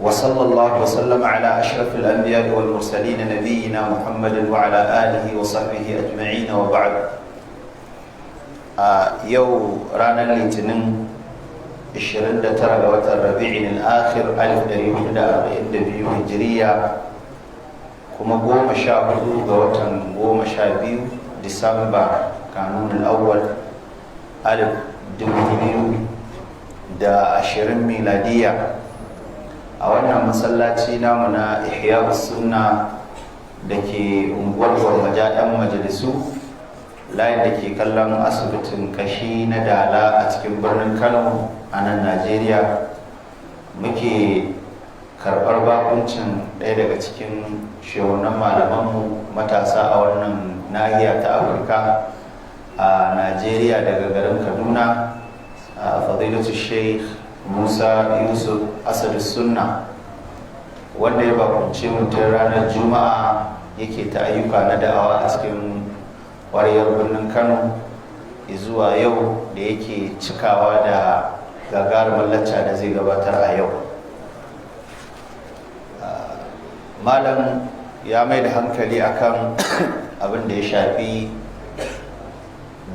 وصلى الله وسلم على أشرف الأنبياء والمرسلين نبينا محمد وعلى آله وصحبه أجمعين وبعد. يو رانا الاثنين 29 ga watan Rabi'in al-Akhir 1442 Hijriya, kuma 14 ga watan 12 Disamba kanun al-awwal 2020 miladiya. A wannan masallaci namu na Ihya Sunna da ke unguwar Gwarmaja 'yan majalisu, layin da ke kallon asibitin kashi na Dala a cikin birnin Kano a nan Najeriya, muke karɓar bakuncin ɗaya daga cikin shehunan malamanmu matasa a wannan nahiya ta Afirka a Najeriya, daga garin Kaduna, a fadilatu Sheikh Musa Yusuf Asadu Sunna, wanda ya bakunce mutum ranar Juma'a yake ta ayyuka na da'awa a cikin ƙwariyar birnin Kano zuwa yau da yake cikawa da gagarumar lacca da zai gabatar a yau. Malam ya mai da hankali akan abin da ya shafi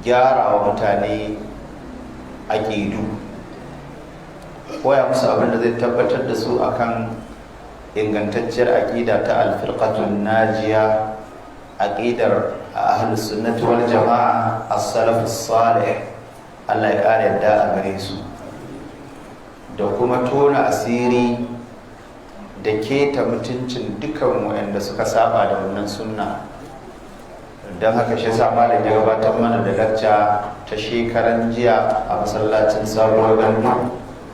gyara wa mutane aƙidu, koya musu abin da zai tabbatar da su akan ingantacciyar aƙida ta alfirqatun najiya, aƙidar ahlus sunnati wal jama'a as-salafus salih, Allah ya ƙara yadda a gare su, da kuma tona asiri da keta mutuncin dukan waɗanda suka saba da wannan sunna. Don haka shi sa malam ya gabatar mana da lacca ta shekaran jiya a masallacin sabuwar gandu,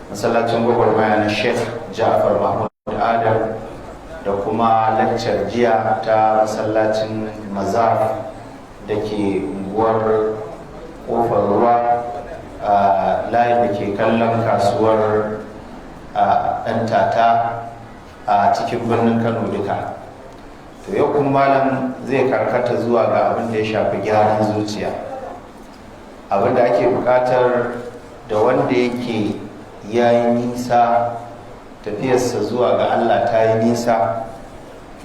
masallacin gwagwarmaya na Sheikh Ja'far Mahmud Adam, da kuma laccar jiya ta masallacin Mazar da ke unguwar Kofar Ruwa a layin da ke kallon kasuwar ɗan tata a cikin birnin Kano duka. To yau kuma malam zai karkata zuwa ga abin da ya shafi gyaran zuciya, abin da ake buƙatar da wanda yake yayi nisa, tafiyarsa zuwa ga Allah ta yi nisa,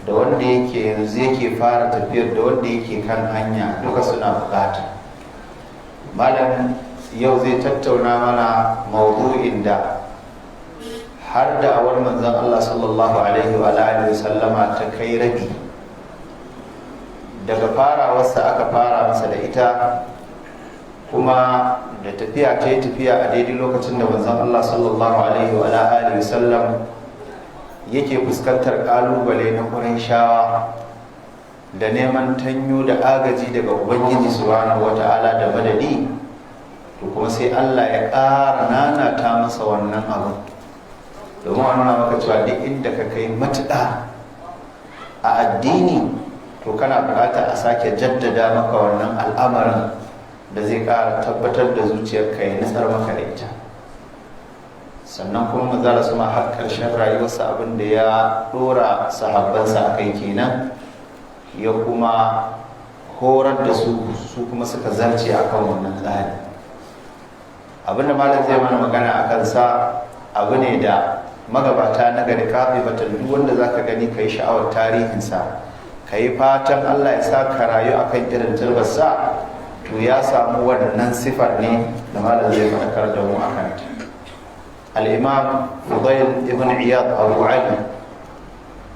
da wanda yake yanzu yake fara tafiyar, da wanda yake kan hanya, duka suna buƙata. Malam yau zai tattauna mana mawdu'in da har da awar manzon Allah sallallahu alaihi wa alihi sallama ta kai rabi. Daga farawarsa aka fara masa da ita, kuma da tafiya ta yi tafiya a daidai lokacin da manzon Allah sallallahu alaihi wa alihi sallam yake fuskantar kalubale na Qurayshawa da neman tanyo da agaji daga Ubangiji subhanahu wata'ala da madadi. To kuma sai Allah ya ƙara nanata masa wannan abu, domin a nuna maka cewa duk inda ka kai matuƙa a addini, to kana buƙatar a sake jaddada maka wannan al'amarin da zai ƙara tabbatar da zuciyarka, ya nutsar maka da ita. Sannan kuma manzala su ma har ƙarshen rayuwarsa abin da ya ɗora sahabbansa a kai kenan, ya kuma horar da su kuma suka zarce akan wannan tsari. Abin da malam zai mana magana a kansa abu ne da magabata na gari kafin batan duk wanda za ka gani ka yi sha'awar tarihinsa, ka yi fatan Allah ya sa ka rayu a kan irin turbarsa, to ya samu wannan sifar ne da malam zai faɗakar da mu a kanta. Al-Imam Fudayl ibn Iyad Abu Ali,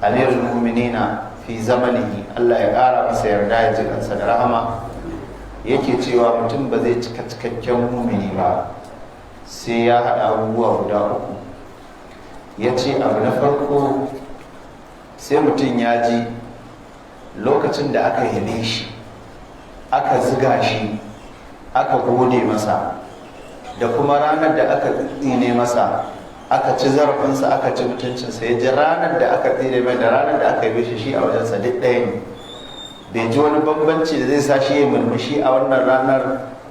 Amirul Mu'minina fi zamanihi, Allah ya ƙara masa yarda ya ji kansa da rahama, yake cewa mutum ba zai cika cikakken mumini ba sai ya haɗa abubuwa guda uku. Ya ce abu na farko, sai mutum ya ji lokacin da aka yabe shi, aka ziga shi, aka gode masa, da kuma ranar da aka tsine masa, aka ci zarafinsa, aka ci mutuncinsa, ya ji ranar da aka tsine mai da ranar da aka yabe shi a wajensa duk ɗaya ne. Bai ji wani bambanci da zai sa shi ya murmushi a wannan ranar,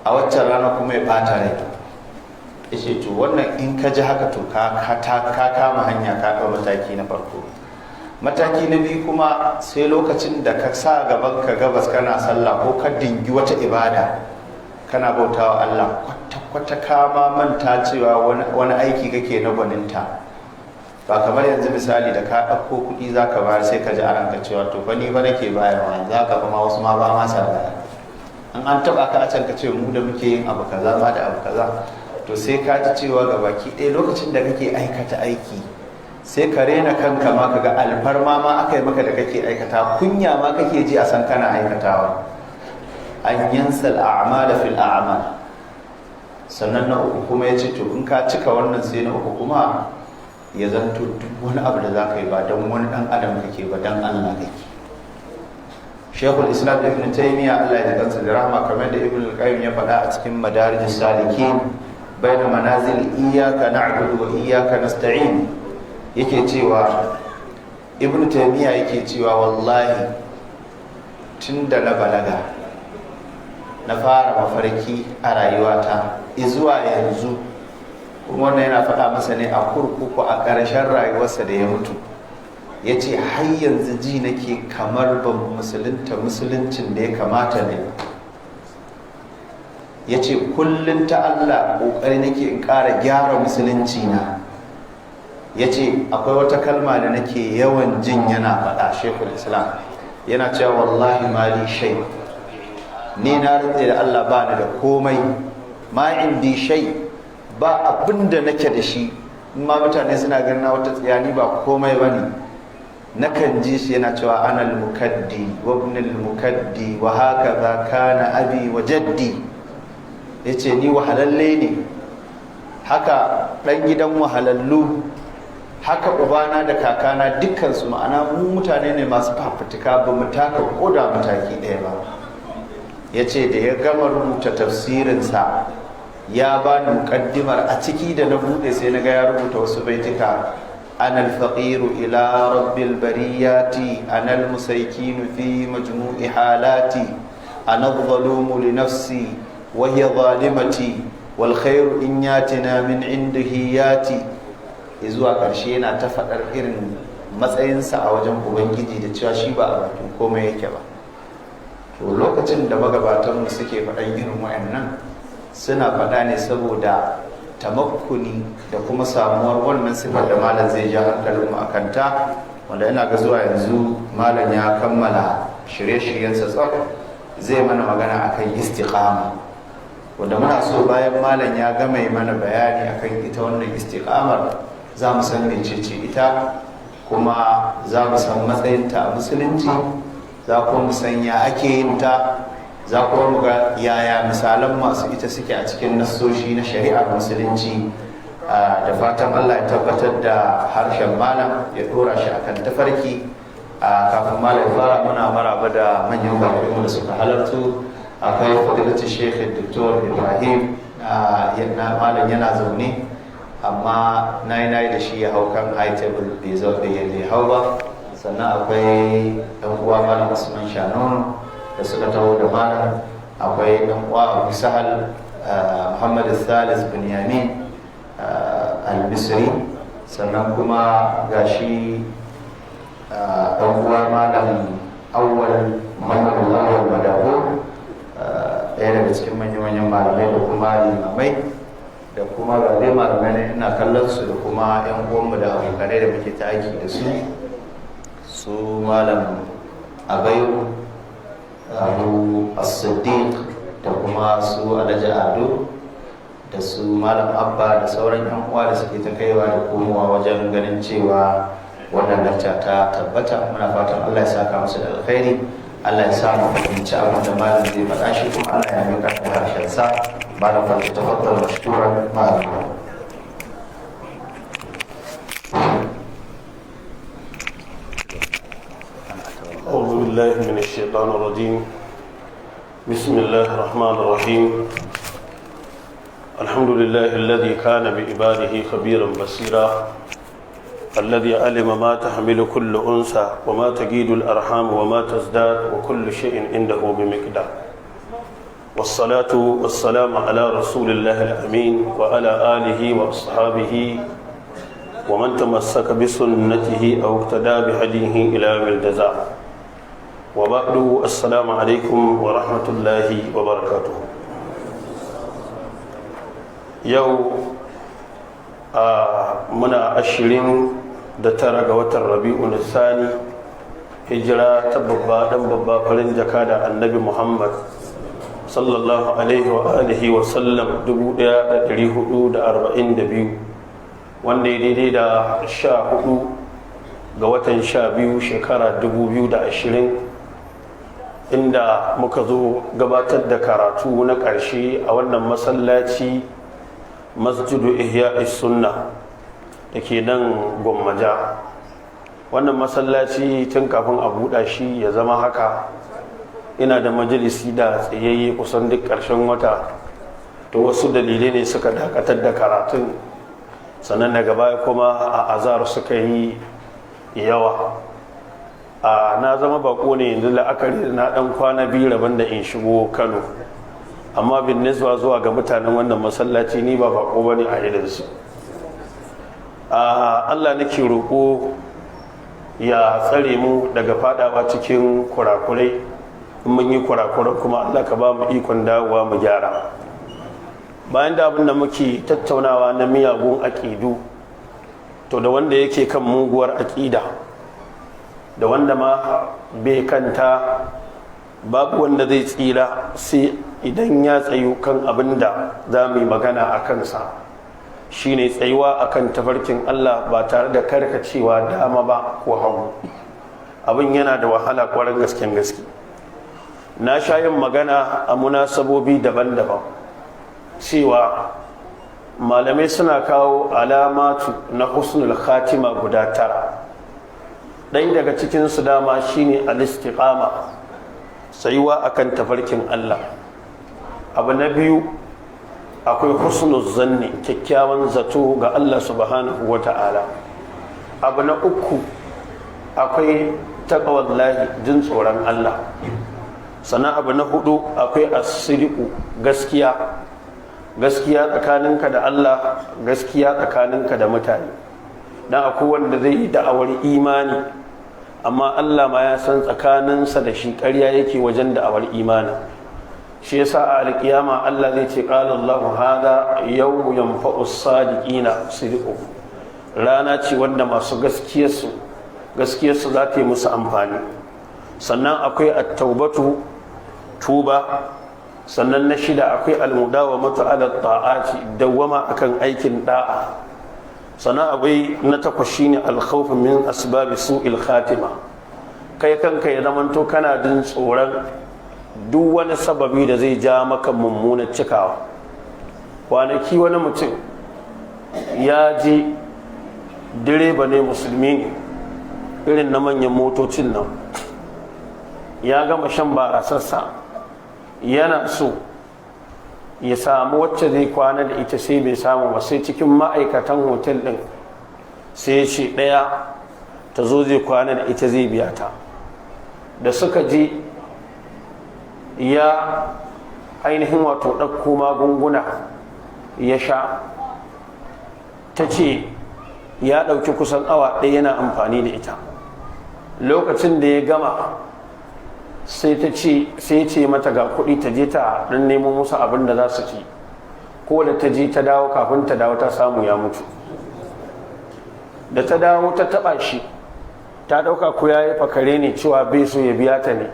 a waccan rana kuma ya ɓata rai. Ya ce to wannan in ka ji haka, to ka kama hanya, ka ɗau mataki na farko. Mataki na biyu kuma, sai lokacin da ka sa gaban ka gabas kana sallah ko ka dingi wata ibada kana bautawa Allah, kwata-kwata ka ma manta cewa wani aiki kake na gwaninta, ba kamar yanzu misali da ka ɗauko kuɗi za ka bayar sai ka ji a ranka cewa to fa ni ba nake bayarwa za ka ba ma wasu ma ba ma sa bayar. an taɓa ka a can ka ce mu da muke yin abu kaza ma da abu kaza, to sai ka ji cewa ga baki ɗaya lokacin da kake aikata aiki sai ka rena kanka ma kaga alfarma ma aka yi maka da kake aikata, kunya ma kake ji a san kana aikatawa. an yansal a'mala fil a'mal. Sannan na uku kuma ya ce to in ka cika wannan sai na uku kuma ya zanto duk wani abu da za ka yi ba don wani ɗan adam kake ba don Allah kake. Shekul Islam Ibn Taymiyyah Allah ya kansa da rahama, kamar da Ibn al-Qayyim ya faɗa a cikin Madarijus Salikin baina manazil iyyaka na'budu wa iyyaka nasta'in, yake cewa Ibn Taymiyyah yake cewa wallahi tunda na balaga na fara mafarki a rayuwata izuwa yanzu, kuma wannan yana faɗa masa ne a kurkuku a ƙarshen rayuwarsa da ya mutu, ya ce har yanzu ji nake kamar ban musulunta musuluncin da ya kamata ne. ya ce kullum ta Allah ƙoƙari nake in ƙara gyara musulunci na. ya ce akwai wata kalma da nake yawan jin yana faɗa, Shekul Islam yana cewa wallahi mali shai, ni na rantse da Allah ba ni da komai, ma indi shai, ba abin da nake da shi. ma mutane suna ganin wata tsiyani ba komai bane, nakan ji shi yana cewa anal mukaddi wa ibnul mukaddi wa hakaza kana abi wa jaddi. yace ni wahalalle ne, haka dan gidan wahalallu, haka ubana da kakana dukkan su, ma'ana mu mutane ne masu fafutuka, ba mu taka koda mataki ɗaya ba. yace da ya gama rubuta tafsirinsa ya ba ni muƙaddimar, a ciki da na buɗe sai na ga ya rubuta wasu baitika: ana alfaqiru ila rabbil bariyati, ana almusaykinu fi majmu'i halati, ana adh-dhalumu li nafsi wa hiya zalimati, wal khairu in yatina min indihi yati. zuwa ƙarshe yana ta faɗar irin matsayinsa a wajen ubangiji da cewa shi ba a bakin komai yake ba. to lokacin da magabatanmu suke faɗan irin wayannan, suna faɗa ne saboda tamakkuni da kuma samuwar wannan sifar da malam zai ja hankalinmu a kanta, wanda ina ga zuwa yanzu malam ya kammala shirye-shiryensa tsaf, zai mana magana akan istiqama, wanda muna so bayan malam ya gama mana bayani akan ita wannan istiqamar za mu san mecece ita, kuma za mu san matsayinta a musulunci, za kuma mu san ya ake yin ta, za kuma mu ga yaya misalan masu ita suke a cikin nassoshi na shari'ar musulunci. da fatan Allah ya tabbatar da harshen malam, ya dora shi akan tafarki. kafin malam fara, muna maraba da manyan baƙinmu da suka halartu. akwai fadilatu Sheikh Dr. Ibrahim, malam yana zaune amma nayi da shi ya hau kan high table bai zo da yalle hau ba. sannan akwai ɗan uwa malam Usman Shanono da suka taho da malam, akwai ɗan uwa Abu Sahal Muhammad Salis bin Yamin al-Misri, sannan kuma gashi ɗan uwa malam Awwal Muhammad Awwal Madabo, ɗaya daga cikin manyan malamai da kuma limamai, da kuma ga dai malamai ina kallon su, da kuma ƴan uwanmu da abokanai da muke ta aiki da su malam Abayu, Abu As-Siddiq, da kuma su Alhaji Ado, da su malam Abba, da sauran yan uwa da suke ta kaiwa da komowa wajen ganin cewa wannan lacca ta tabbata. muna fatan Allah ya saka musu da alkhairi, Allah ya sa mu fahimci abin da malam zai faɗa shi, kuma Allah ya mai karɓi harshen sa. malam fa tafaddal mashkuran ma'akum. أعوذ بالله من الشيطان الرجيم. بسم الله الرحمن الرحيم. الحمد لله الذي كان بعباده خبيرا بصيرا، الذي علم ما تحمل كل أنثى وما تجيد الأرحام وما تزداد وكل شيء عنده بمقدار. والصلاة والسلام على رسول الله الأمين وعلى آله وأصحابه ومن تمسك بسنته أو اقتدى بهديه إلى يوم الجزاء. وبعد، السلام عليكم ورحمة الله وبركاته. يوم منا 20 da tara ga watan Rabi'u Nisani, hijira ta babba dan babba farin jaka da annabi Muhammad sallallahu alaihi wa alihi wa sallam 1442, wanda ya daidai da 14 ga watan 12 shekara 2020, inda muka zo gabatar da karatu na ƙarshe a wannan masallaci masjidu ihya'is sunna da ke nan Gwammaja. Wannan masallaci tun kafin a buɗa shi ya zama haka, ina da majalisi da tsayayye kusan duk ƙarshen wata, to wasu dalilai ne suka dakatar da karatun, sannan daga baya kuma a azar suka yi yawa. Na zama bako ne yanzu, la'akari na ɗan kwana biyu rabon da in shigo Kano, amma bin nisba zuwa ga mutanen wannan masallaci ni ba bako ba ne a irinsu. Allah nake roƙo ya tsare mu daga fadawa cikin kurakurai, in mun yi kurakurai kuma Allah ka ba mu ikon dawowa mu gyara. Bayan da abin da muke tattaunawa na miyagun aƙidu, to da wanda yake kan muguwar aƙida da wanda ma bai kanta, babu wanda zai tsira sai idan ya tsayu kan abin da za mu yi magana a kansa, shine tsayuwa akan tafarkin Allah ba tare da karkacewa dama ba ko hagu. Abin yana da wahala kwarin gasken gaske. Na sha yin magana a munasabobi daban-daban cewa malamai suna kawo alamatu na husnul khatima guda 9. ɗaya daga cikinsu dama shine al-istiqama, tsayuwa akan tafarkin Allah. Abu na biyu akwai husnul zanni, kyakkyawan zato ga Allah subhanahu wata'ala. Abu na uku akwai taqwallahi, jin tsoron Allah. Sannan abu na hudu akwai as-sidqu, gaskiya tsakaninka da Allah, gaskiya tsakaninka da mutane. Dan akwai wanda zai yi da'awar imani, amma Allah ma ya san tsakaninsa da shi ƙarya yake wajen da'awar imani. Shi yasa a alƙiyama Allah zai ce qala Allahu hada yawmu yanfa'u as-sadiqina sidqu, rana ce wanda masu gaskiyarsu za ta yi musu amfani. Sannan akwai at-taubatu, tuba. Sannan na shida akwai al-mudawamatu ala ta'ati, dawwama akan aikin da'a. Sannan akwai na takwas shine al-khawf min asbabi su'il khatima, kai kanka ya zamanto kana jin tsoron duk wani sababi da zai ja maka mummunar cikawa. Kwanaki wani mutum ya je, direba ne, musulmi ne, irin na manyan motocin nan, ya gama shan barasarsa, yana so ya samu wacce zai kwana da ita, sai bai samu ba. Sai cikin ma'aikatan hotel din sai ya ce ɗaya ta zo zai kwana da ita, zai biya ta. Da suka je, ya ainihin wato ɗauko magunguna ya sha. Ta ce ya ɗauki kusan awa ɗaya yana amfani da ita. Lokacin da ya gama sai ce mata ga kuɗi ta je ta ɗan nemo musu abin da za su ci. Ko da ta je ta dawo, kafin ta dawo ta samu ya mutu. Da ta dawo ta taɓa shi, ta ɗauka ko ya yi fakare ne cewa bai so ya biya ta ne.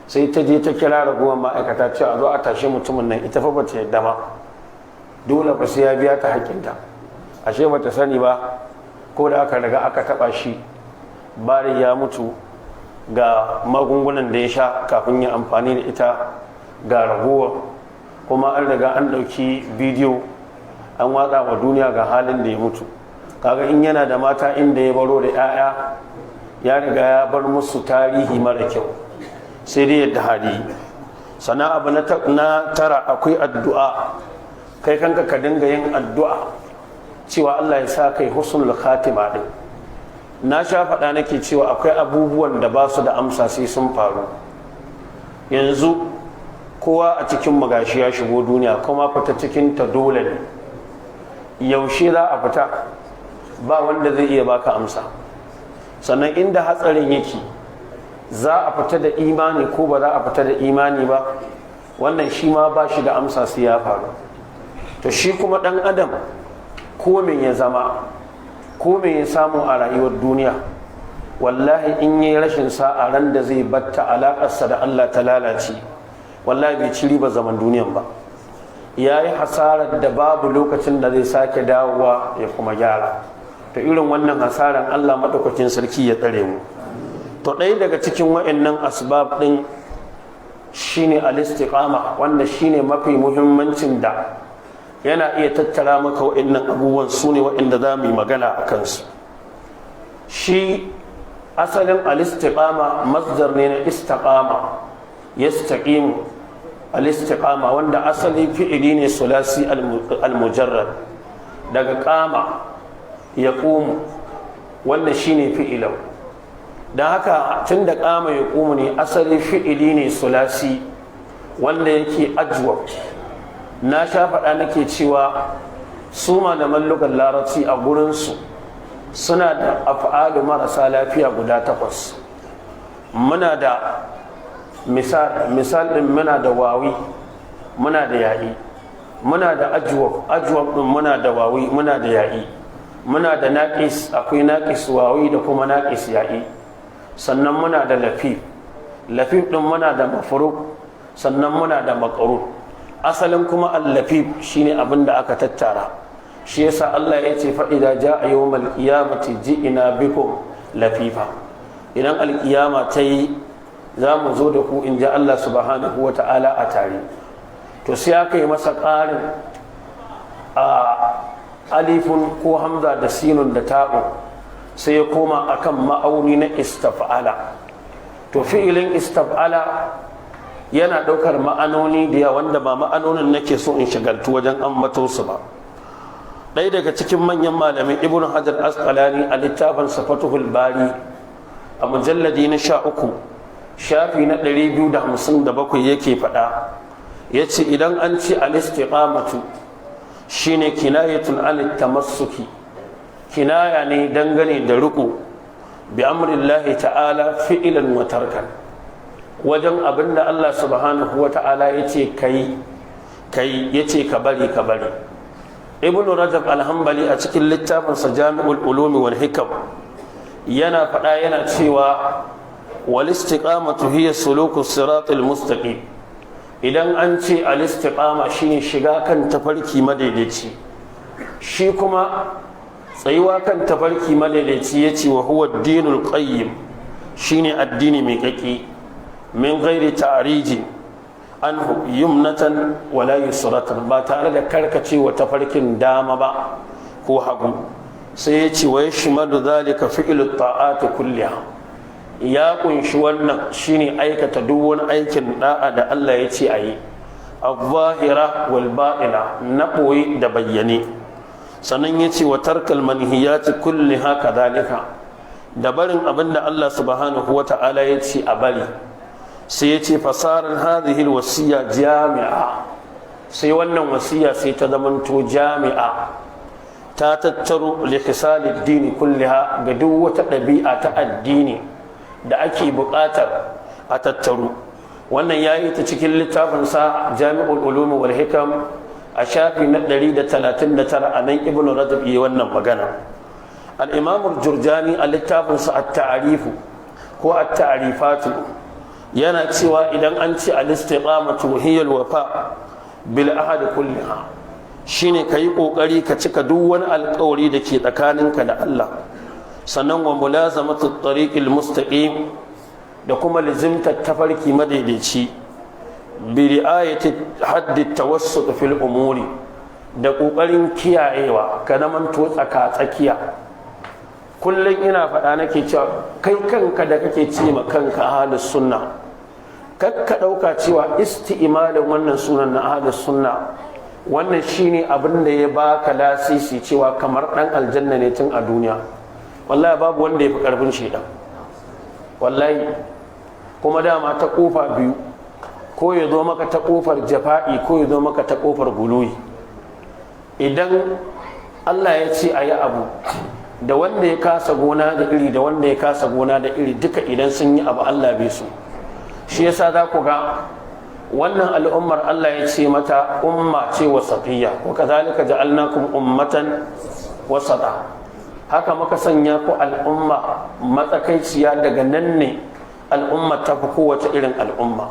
Sai ta je ta kira ragowar ma'aikata cewa a zo a tashi mutumin nan, ita fa ba ta yadda ba, dole ba sai ya biya ta haƙƙinta. Ashe ba ta sani ba, ko da aka riga aka taɓa shi, bari ya mutu ga magungunan da ya sha kafin ya amfani da ita, ga ragowar kuma an riga an ɗauki bidiyo an watsa wa duniya ga halin da ya mutu. Kaga in yana da mata inda ya baro da 'ya'ya, ya riga ya bar musu tarihi mara kyau, sai dai yadda hali. Sannan abu na tara akwai addu'a, kai kanka ka dinga yin addu'a cewa Allah ya sa kai husnul khatima din. Na sha faɗa nake cewa akwai abubuwan da ba su da amsa sai sun faru. Yanzu kowa a cikin magashi ya shigo duniya, kuma fita cikin ta dole ne. Yaushe za a fita? Ba wanda zai iya baka amsa. Sannan inda hatsarin yake, za a fita da imani ko ba za a fita da imani ba, wannan shi ma ba shi da amsa sai ya faru. To shi kuma ɗan adam ko me ya zama, ko me ya samu a rayuwar duniya wallahi in yi rashin sa'a ran da zai batta alaƙarsa da Allah ta lalace wallahi bai ci riba zaman duniyan ba, ya yi hasarar da babu lokacin da zai sake dawowa ya kuma gyara. To irin wannan hasaran Allah maɗaukakin sarki ya tsare mu. To ɗaya daga cikin wa'annan asbab ɗin shine al-istiqama, wanda shine mafi muhimmancin da yana iya tattara maka wa'annan abubuwan, su ne wa'anda za mu yi magana a kansu. Shi asalin al-istiqama masdar ne na istaqama, yastaqimu. al-istiqama wanda asali fi'ili ne sulasi al-mujarrad daga qama yaqumu, wanda shine fi'ilau. dan haka tunda qama yaqumu ne asali fi'ili ne sulasi wanda yake ajwab. na sha faɗa nake cewa su malaman lugar larabci a gurinsu suna da af'alu marasa lafiya guda 8. muna da misal din muna da wawi, muna da ya'i, muna da ajwab din muna da wawi, muna da ya'i, muna da naqis, akwai naqis wawi da kuma naqis ya'i. sannan muna da lafif din muna da mafruq, sannan muna da maqrun. asalin kuma al-lafif shine abin da aka tattara. shi yasa Allah ya ce fa idza jaa yawmal qiyamati ji'ina bikum lafifa. idan al-qiyama ta yi za mu zo da ku in ji Allah subhanahu wa ta'ala a tare. To sai aka yi masa ƙarin a alifun ko hamza da sinun da ta'u, sai ya koma akan ma'auni na istaf'ala. To fi'ilin istaf'ala yana ɗaukar ma'anoni da yawa wanda ba ma'anonin nake so in shagaltu wajen ambato su ba. ɗaya daga cikin manyan malamin Ibn Hajar Asqalani a littafin Fathul Bari a mujalladi na 13 shafi na 257 yake faɗa, ya ce idan an ce al-istiqamatu shine kinayatun al-tamassuki, kinaya ne dangane da riƙo bi amrillahi ta'ala fi'lan wa tarkan, wajen abinda Allah subhanahu wa ta'ala yace kai yace ka bari. Ibn Rajab al-Hanbali a cikin littafinsa Jami'ul Ulumi wal Hikam yana faɗa yana cewa والاستقامة هي سلوك الصراط المستقيم. idan an ce al-istiqama shine shiga kan tafarki madaidaici, shi kuma tsayuwa kan tafarki madaidaici yace wa huwa ad-dinul qayyim, shine addini mai kake min ghairi ta'rijin anhu yumnatan wala yusratan, ba tare da karkacewa tafarkin dama ba ko hagu. sai yace wa yashmalu dhalika fi'lu at-ta'ati kulliha, ya kunshi wannan shine aikata duk wani aikin da'a da Allah ya ce a yi, al-zahira wal batina, na ɓoye da bayyane. sannan ya ce wa tarkal manhiyati kulliha kadhalika, da barin abinda Allah subhanahu wata'ala ya ce a bari. sai ya ce fasarar hadhihi wasiya jami'a, sai wannan wasiya sai ta zamanto jami'a, ta tattaro li khisalid dini kulliha, ga duk wata ɗabi'a ta addini da ake buƙatar a tattaru. wannan ya yi ta cikin littafinsa Jami'ul Ulumi wal Hikam a shafi na 139 a nan Ibn Rajab yi wannan magana. al-Imam al-Jurjani a littafinsa at-Ta'rifu ko at-Ta'rifatu yana cewa idan an ce al-istiqamatu hiya al-wafa bil ahad kulliha, shine kai kokari ka cika duk wani alƙawari da ke tsakaninka da Allah. sannan wa mulazamatu tariqil mustaqim, da kuma lizimtar tafarki madaidaici, bi ri'ayati haddi tawassut fil umuri, da kokarin kiyayewa ka zamanto tsaka-tsakiya. kullum ina faɗa nake cewa kai kanka da kake ce ma kanka ahlus sunna, kakka ɗauka cewa isti'malin wannan sunan na ahlus sunna wannan shine abin da ya baka lasisi cewa kamar ɗan aljanna ne tun a duniya. wallahi babu wanda ya fi ƙarfin shaidan, wallahi. kuma dama ta ƙofa biyu, ko ya zo maka ta ƙofar jafa'i ko ya zo maka ta ƙofar guluyi. idan Allah ya ce a yi abu, da wanda ya kasa gona da iri da wanda ya kasa gona da iri duka idan sun yi abu Allah bai so. shi yasa za ku ga wannan al'ummar Allah ya ce mata umma ce wasatiyya, wa kadhalika ja'alnakum ummatan wasata. haka muka sanya ku al'umma matsakaiciya, daga nan ne al'umma ta fi kowace irin al'umma.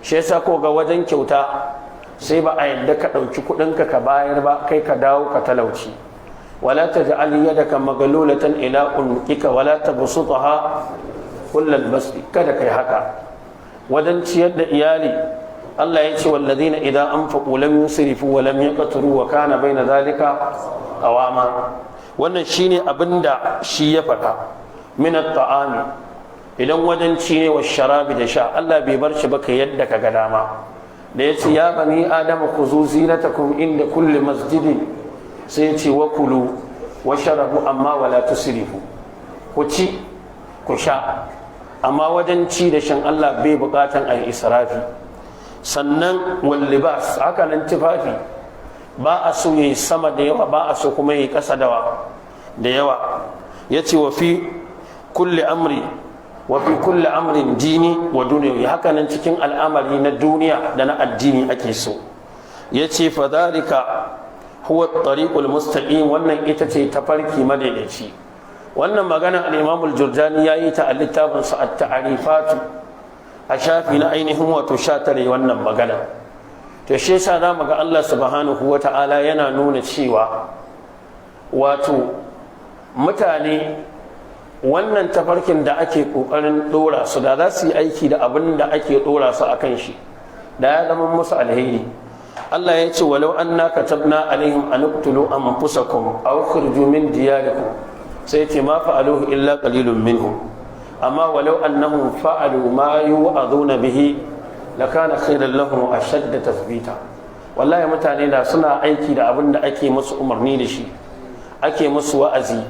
shi yasa ko ga wajen kyauta sai ba a yadda ka ɗauki kuɗinka ka bayar ba, kai ka dawo ka talauci. wala taj'al yadaka maghlulatan ila unqika wala tabsutha kullal basti, kada kai haka wajen ciyar da iyali. Allah ya ce walladhina idan anfaqu lam yusrifu wa lam yaqturu wa kana baina zalika qawama. wannan shine abinda shi ya faɗa min at-ta'ami, idan wajen ci ne wa sharabi da sha, Allah bai bar shi ba ka yadda ka ga dama. da ya ce ya bani adama khuzu zinatakum inda kulli masjidin, sai ya ce wa kulu wa sharabu amma wala tusrifu, ku ci ku sha, amma wajen ci da shan Allah bai bukatan ayi israfi. sannan wal libas, haka nan tufafi ba a so yayi sama da yawa, ba a so kuma yayi kasa da yawa. yace wa fi kulli amri wa fi kulli amrin dini wa dunyawi, haka nan cikin al'amari na duniya da na addini ake so. yace fa dhalika huwa at-tariqul mustaqim, wannan ita ce tafarki madaidaici. wannan magana al-Imam al-Jurjani yayi ta a littafin sa at-ta'rifat a shafi na ainihin wato 19 wannan magana. to shi yasa zamu ga Allah subhanahu wata'ala yana nuna cewa wato mutane wannan tafarkin da ake kokarin dora su, da za su yi aiki da abin da ake dora su akan shi, da ya zama musu alheri. Allah ya ce walau anna katabna alaihim an uqtulu anfusakum aw khurju min diyarikum, sai ce ma fa'aluhu illa qalilun minhum, amma walau annahum fa'alu ma yu'aduna bihi lakana khairan lahum ashadda tathbita. wallahi mutane da suna aiki da abin da ake musu umarni da shi, ake musu wa'azi.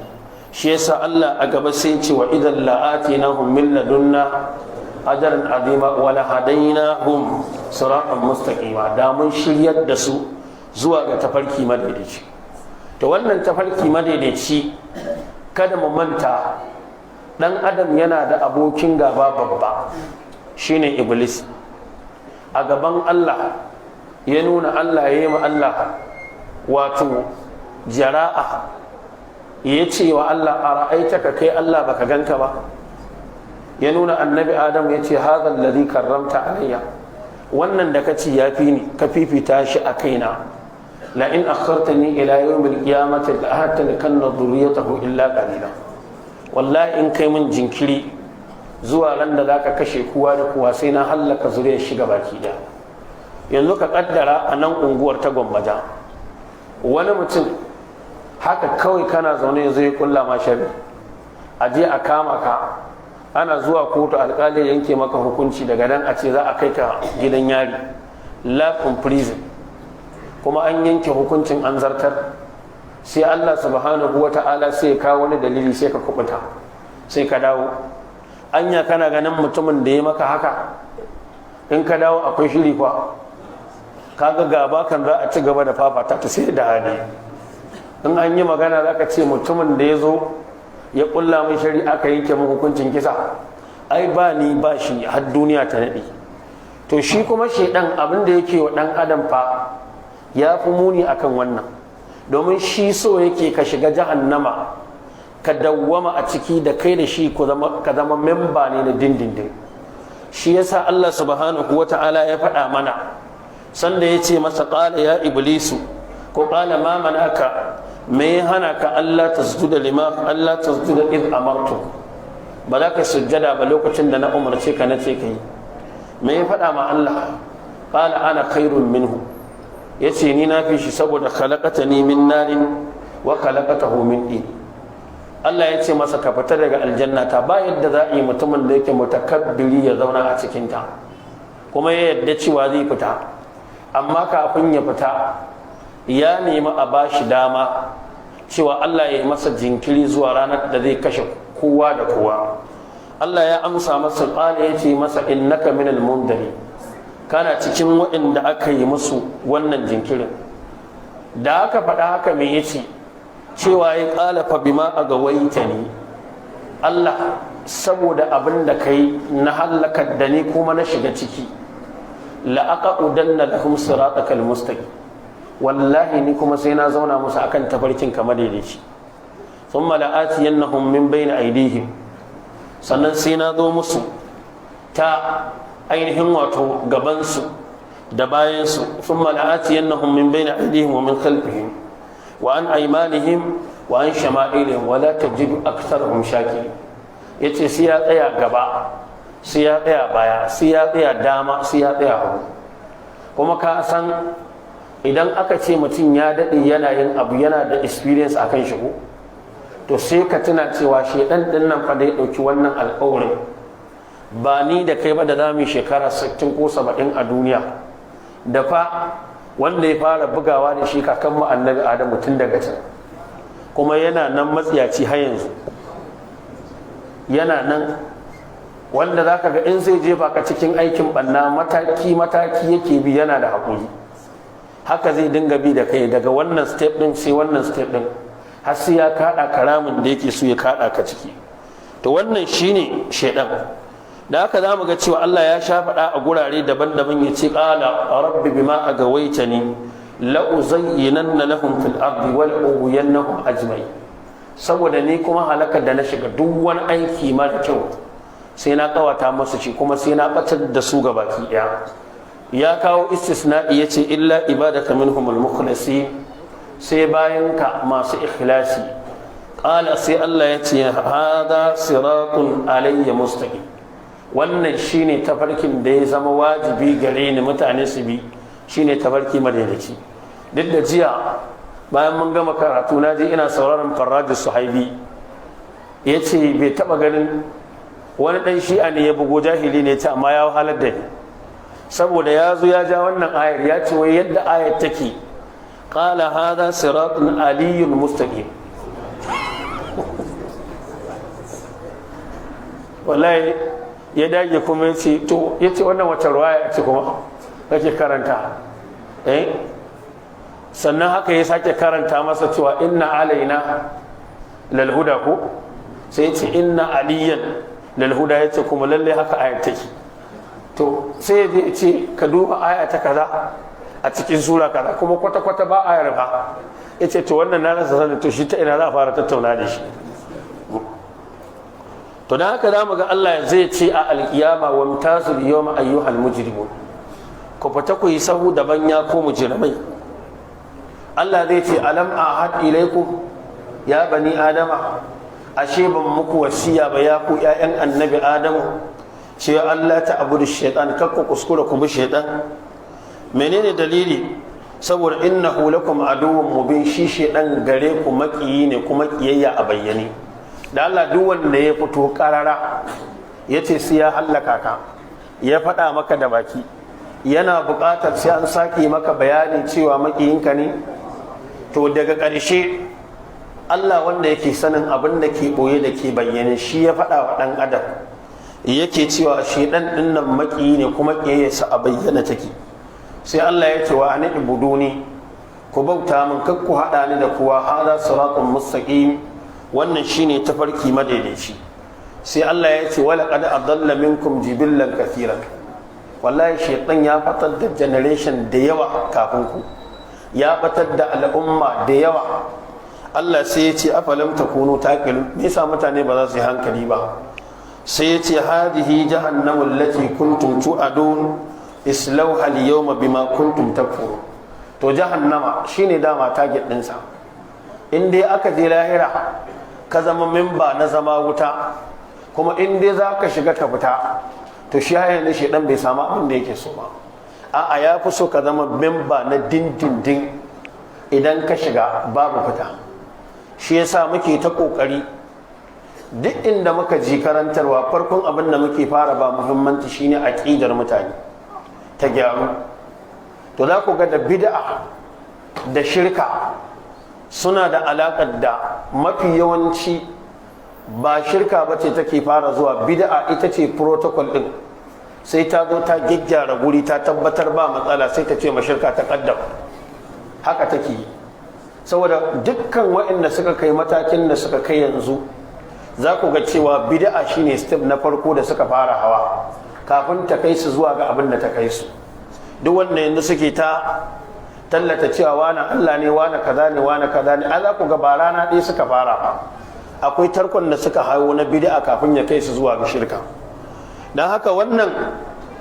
shi yasa Allah a gaba sai ce wa idan la'atinahum min ladunna ajran azima wa la hadainahum siratan mustaqima, da mun shiryar da su zuwa ga tafarki madaidaici. to wannan tafarki madaidaici, kada mu manta dan adam yana da abokin gaba babba, shine iblis. a gaban Allah ya nuna Allah ya yi ma Allah wato jara'a, ya ce wa Allah a ra'aitaka kai Allah baka ganka ba. ya nuna annabi Adam ya ce hadha alladhi karramta alayya, wannan da kace yafi ni, ka fifita shi a kaina. la in akhartani ila yawmil qiyamati la ahtanikanna dhurriyyatahu illa qalila, wallahi in kai min jinkiri zuwa ran da zaka kashe kowa da kowa sai na hallaka zuriyar shiga baki da. yanzu ka kaddara a nan unguwar ta Gwammaja wani mutum haka kawai kana zaune zai kulla ma shari, a je a kama ka, ana zuwa kotu alkali yanke maka hukunci, daga nan a ce za a kai ka gidan yari, life in prison, kuma an yanke hukuncin an zartar. sai Allah subhanahu wata'ala sai ka wani dalili sai ka kubuta, sai ka dawo. anya kana ganin mutumin da ya maka haka in ka dawo akwai shiri kwa? kaga gaba kan za a ci gaba da fafata ta sai da hali. in an yi magana za ka ce mutumin da ya zo ya kulla mai shari aka yanke min hukuncin kisa, ai ba ni ba shi har duniya ta naɗe. to shi kuma shedan abin da yake wa ɗan adam fa ya fi muni akan wannan, domin shi so yake ka shiga jahannama ka dawwama a ciki da kai da shi ka zama memba ne na dindindin. shi yasa Allah subhanahu wata'ala ya faɗa mana sanda ya ce masa qala ya iblisu, ko qala ma manaka, me ya hana ka Allah tasjuda id amartu, ba za ka sujjada ba lokacin da na umarce ka nace kai. me ya faɗa ma Allah? qala ana khairun minhu, yace ni na fi shi saboda khalaqatani min narin wa khalaqatahu min din. Allah ya ce masa ka fita daga aljanna ta, ba yadda za a yi mutumin da yake mutakabbiri ya zauna a cikin ta, kuma ya yadda cewa zai fita, amma kafin ya fita ya nemi a bashi dama cewa Allah ya yi masa jinkiri zuwa ranar da zai kashe kowa da kowa. Allah ya amsa masa, qala ya ce masa innaka minal mundari, kana cikin waɗanda aka yi musu wannan jinkirin. da aka faɗa haka me yace? cewa ya qala fa bima agawaitani, Allah saboda abin da kai na halakar da ni kuma na shiga ciki, la aqudanna lahum siratakal mustaqim, wallahi ni kuma sai na zauna musu akan tafarkin kamar daidaici. thumma la'atiyannahum min bayni aydihim sannan sai na zo musu ta ainihin wato gabansu da bayansu thumma la'atiyannahum min bayni aydihim wa min khalfihim wa an aymanihim wa an shama'ilihim wa la tajidu aktharahum shakirin yace sai ya tsaya gaba sai ya tsaya baya sai ya tsaya dama sai ya tsaya hagu kuma ka san idan aka ce mutum ya daɗe yana yin abu yana da experience a kan shigo to sai ka tuna cewa shedan ɗin nan fa da ya ɗauki wannan alƙawarin ba ni da kai ba da za mu shekara 60 ko 70 a duniya da fa wanda ya fara bugawa da shi kakan mu annabi adamu tun daga can kuma yana nan matsiyaci har yanzu yana nan wanda za ka ga in zai jefa ka cikin aikin ɓanna mataki yake bi yana da haƙuri haka zai dinga bi da kai daga wannan step ɗin sai wannan step ɗin har sai ya kaɗa karamin da yake so ya kaɗa ka ciki to wannan shine shaidan da haka za mu ga cewa Allah ya sha faɗa a gurare daban-daban ya ce ƙala rabbi bima agawaitani la uzayyinanna lahum fil ardi wal ughwiyannahum ajma'in saboda ni kuma halaka da na shiga duk wani aiki mara kyau sai na kawata masu shi kuma sai na batar da su ga baki ɗaya ya kawo istisna'i ya ce illa ibadaka minhumul mukhlasi sai bayan ka masu ikhlasi ƙala sai Allah ya ce hada siratun alayya mustaqim wannan shine tafarkin da ya zama wajibi gare ni mutane su bi shine tafarki madaidaci duk da jiya bayan mun gama karatu na je ina sauraron Farrajus Suhaibi ya ce bai taɓa ganin wani ɗan shi'a ne ya bugo jahili ne ta amma ya wahalar da ni saboda ya zo ya ja wannan ayar ya ce wai yadda ayar take qala hadha siratun aliyyun mustaqim wallahi ya dage kuma ya ce to ya ce wannan wacce ruwaya ce kuma kake karanta sannan haka ya sake karanta masa cewa inna alaina lal huda ko sai ya ce inna aliyan lalhuda ya ce kuma lalle haka ayat take to sai ya ce ka duba aya ta kaza a cikin sura kaza kuma kwata-kwata ba ayar ba ya ce to wannan na rasa sanin to shi ta ina za a fara tattauna da shi to da haka za mu ga Allah zai ce a alkiyama wa mutazil yawma ayyuhal mujrimun ku fita ku yi sahu daban ya ko mujrimai Allah zai ce alam ahad ilaikum ya bani adama ashe ban muku wasiya ba ya ku ƴaƴan annabi adamu ce Allah ta abudu shaytan kakku kuskura ku bi shaytan menene dalili saboda innahu lakum aduwwun mubin shi shaytan gare ku makiyi ne kuma kiyayya a bayyane da Allah duk wanda ya fito karara yace sai ya hallaka ka ya faɗa maka da baki yana buƙatar sai an sake maka bayani cewa makiyinka ne to daga ƙarshe Allah wanda yake sanin abin da ke ɓoye da ke bayyane shi ya faɗa wa ɗan adam yake cewa shaidan ɗin nan maƙiyi ne kuma ƙiyayyarsa a bayyana take sai Allah ya ce wa ani ibuduni ku bauta min kar ku haɗa ni da kuwa hada siratun mustaqim wannan shine tafarki madaidaici sai Allah ya ce wala qad adalla minkum jibillan kathiran wallahi shaitan ya fatar da generation da yawa kafin ku ya fatar da al'umma da yawa Allah sai ya ce afalam takunu taqilun me yasa mutane ba za su yi hankali ba sai ya ce hadihi jahannamu allati kuntum tu'adun islauha al-yawma bima kuntum takfurun to jahannama shine dama target din sa in dai aka je lahira ka zama memba na zama wuta kuma in dai zaka shiga ka fita to shi hayan ne shedan bai samu abin da yake so ba a'a ya fi so ka zama memba na dindindin idan ka shiga babu fita shi yasa muke ta kokari duk inda muka ji karantarwa farkon abin da muke fara ba muhimmanci shine aqidar mutane ta gyaru to za ku ga da bid'a da shirka suna da alaƙar da mafi yawanci ba shirka bace take fara zuwa bid'a ita ce protocol din sai ta zo ta gyaggyara guri ta tabbatar ba matsala sai ta ce ma shirka ta kaddam haka take yi saboda dukkan waɗanda suka kai matakin da suka kai yanzu za ku ga cewa bid'a shine step na farko da suka fara hawa kafin ta kai su zuwa ga abin da ta kai su duk wanda yanzu suke ta tallata cewa wani Allah ne wani kaza ne wani kaza ne a za ku ga ba rana ɗaya suka fara ba akwai tarkon da suka hayo na bid'a kafin ya kai su zuwa ga shirka. Dan haka wannan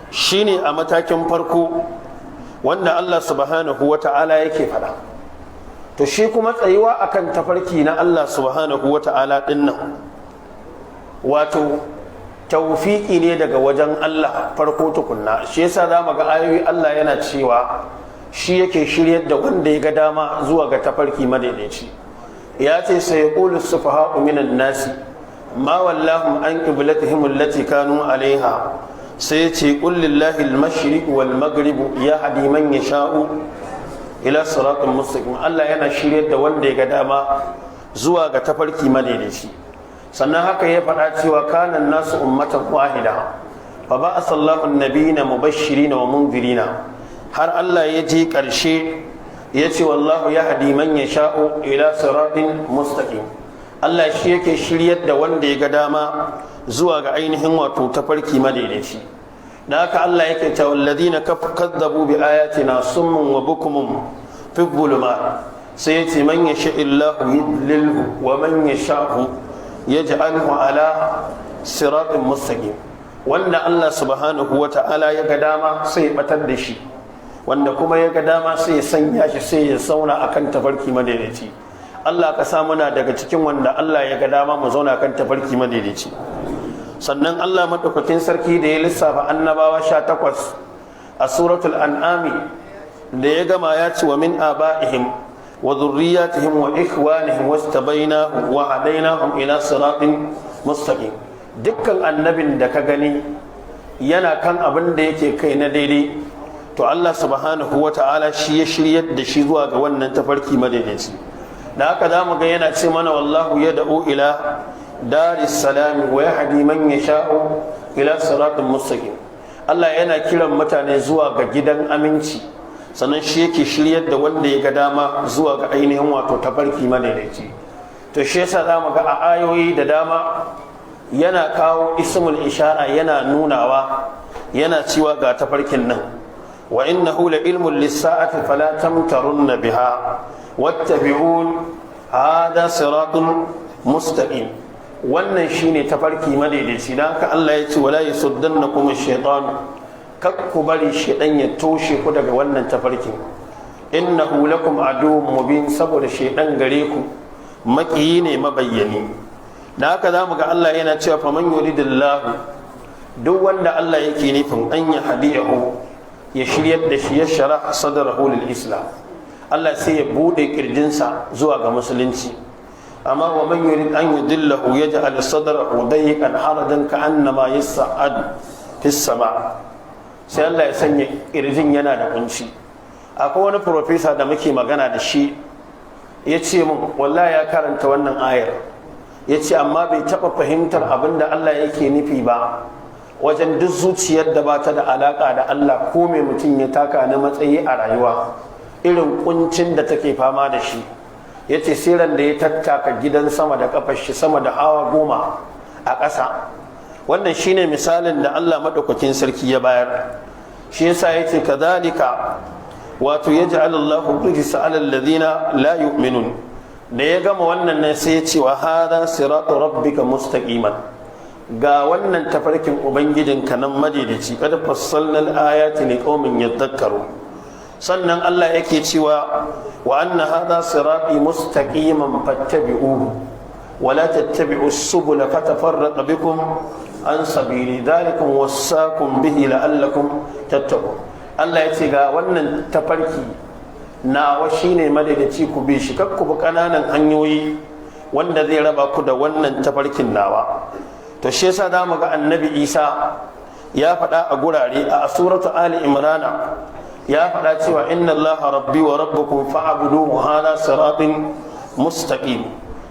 shine a matakin farko wanda Allah subhanahu wata'ala yake faɗa. To shi kuma tsayuwa akan tafarki na Allah subhanahu wata'ala din nan wato tawfiki ne daga wajen Allah farko tukunna. Shi yasa zamu ga ayoyi Allah yana cewa shi yake shiryar da wanda ya ga dama zuwa ga tafarki madaidaici. Ya ce sai yaqulu sufaha'u minan nasi ma wallahum an qiblatihim allati kanu alaiha, sai ce qul lillahi al-mashriq wal maghrib yahdi man yasha'u ila siratin mustaqim. Allah yana shiryar da wanda ya ga dama zuwa ga tafarki madaidaici. Sannan haka ya faɗa cewa kana nasu ummatan wahida fa ba'atha Allahu an-nabiyina mubashshirina wa munzirina, har Allah ya je ƙarshe ya ce wallahu yahdi man yasha'u ila siratin mustaqim. Allah shi yake shiryar da wanda ya ga dama zuwa ga ainihin wato tafarki madaidaici. Da haka Allah yake cewa alladhina kazzabu bi ayatina summun wa bukmun fi dhulumat, sai yace man yasha'illahu yudlilhu wa man yasha'u yaj'alhu ala siratin mustaqim. Wanda Allah subhanahu wata'ala ya ga dama sai ya batar da shi, wanda kuma ya ga dama sai ya sanya shi sai ya sauna akan tafarki madaidaici. Allah ka sa muna daga cikin wanda Allah ya ga dama mu zauna kan tafarki madaidaici. Sannan Allah madaukakin sarki da ya lissafa annabawa 18 a suratul an'ami da ya gama ya ce wa min aba'ihim wa dhurriyyatihim wa ikhwanihim wastabainahum wa hadainahum ila siratin mustaqim. Dukkan annabin da ka gani yana kan abin da yake kai na daidai, to Allah subhanahu wata'ala shi ya shiryar da shi zuwa ga wannan tafarki madaidaici. Da haka za mu ga yana ce mana wallahu ya da'u ila daris salami wa yahdi man yasha'u ila siratin mustaqim. Allah yana kiran mutane zuwa ga gidan aminci, sannan shi yake shiryar da wanda ya ga dama zuwa ga ainihin wato tafarki madaidaici. To shi yasa za mu ga a ayoyi da dama yana kawo ismul ishara, yana nunawa, yana cewa ga tafarkin nan. wa innahu la ilmun lis-sa'ati fala tamtarunna biha wattabi'un hada siratun mustaqim. Wannan shine tafarki madaidaici. Dan haka Allah ya ce wala yasuddannakum ash-shaytan, kak ku bari shaytan ya toshe ku daga wannan tafarkin. Innahu lakum aduwwun mubin, saboda shaytan gare ku makiyi ne mabayyani. Dan haka zamu ga Allah yana cewa faman yuridillahu, duk wanda Allah yake nufin an ya hadiyahu, ya shiryar da shi, ya shara sadrahu lil islam, Allah sai ya bude kirjinsa zuwa ga musulunci. Amma wa man yurid an yudillahu yaj'al sadrahu dayyqan harajan ka'annama yas'ad fis sama', sai Allah ya sanya kirjin yana da kunci. Akwai wani professor da muke magana da shi, ya ce min wallahi ya karanta wannan ayar, ya ce amma bai taɓa fahimtar abin da Allah yake nufi ba wajen duk zuciyar da ba ta da alaƙa da Allah ko mai mutum ya taka na matsayi a rayuwa, irin kuncin da take fama da shi. Ya ce siran da ya tattaka gidan sama da kafar shi sama da hawa 10 a ƙasa. Wannan shine misalin da Allah maɗaukakin sarki ya bayar. Shi yasa ya ce kadhalika, wato yaj'al Allahu rijsa 'ala alladhina la yu'minun. Da ya gama wannan ne sai ya ce wa hadha siratu rabbika mustaqiman, ga wannan tafarkin ubangijinka nan madaidaici, kad fassalnal ayati liqaumin yadhakkarun. Sannan Allah yake cewa wa anna hadha sirati mustaqiman fattabi'uhu wa la tattabi'us subula fatafarraqa bikum an sabili dhalikum wasaqum bihi la'allakum tattaqun. Allah ya ce ga wannan tafarki nawa shine madaidaici, ku bi shi, kakku bi kananan hanyoyi wanda zai raba ku da wannan tafarkin nawa. To shi yasa da mu ga annabi Isa ya faɗa a gurare a suratu Ali Imran, ya faɗa cewa inna Allaha rabbi wa rabbukum fa'buduhu hadha siratin mustaqim.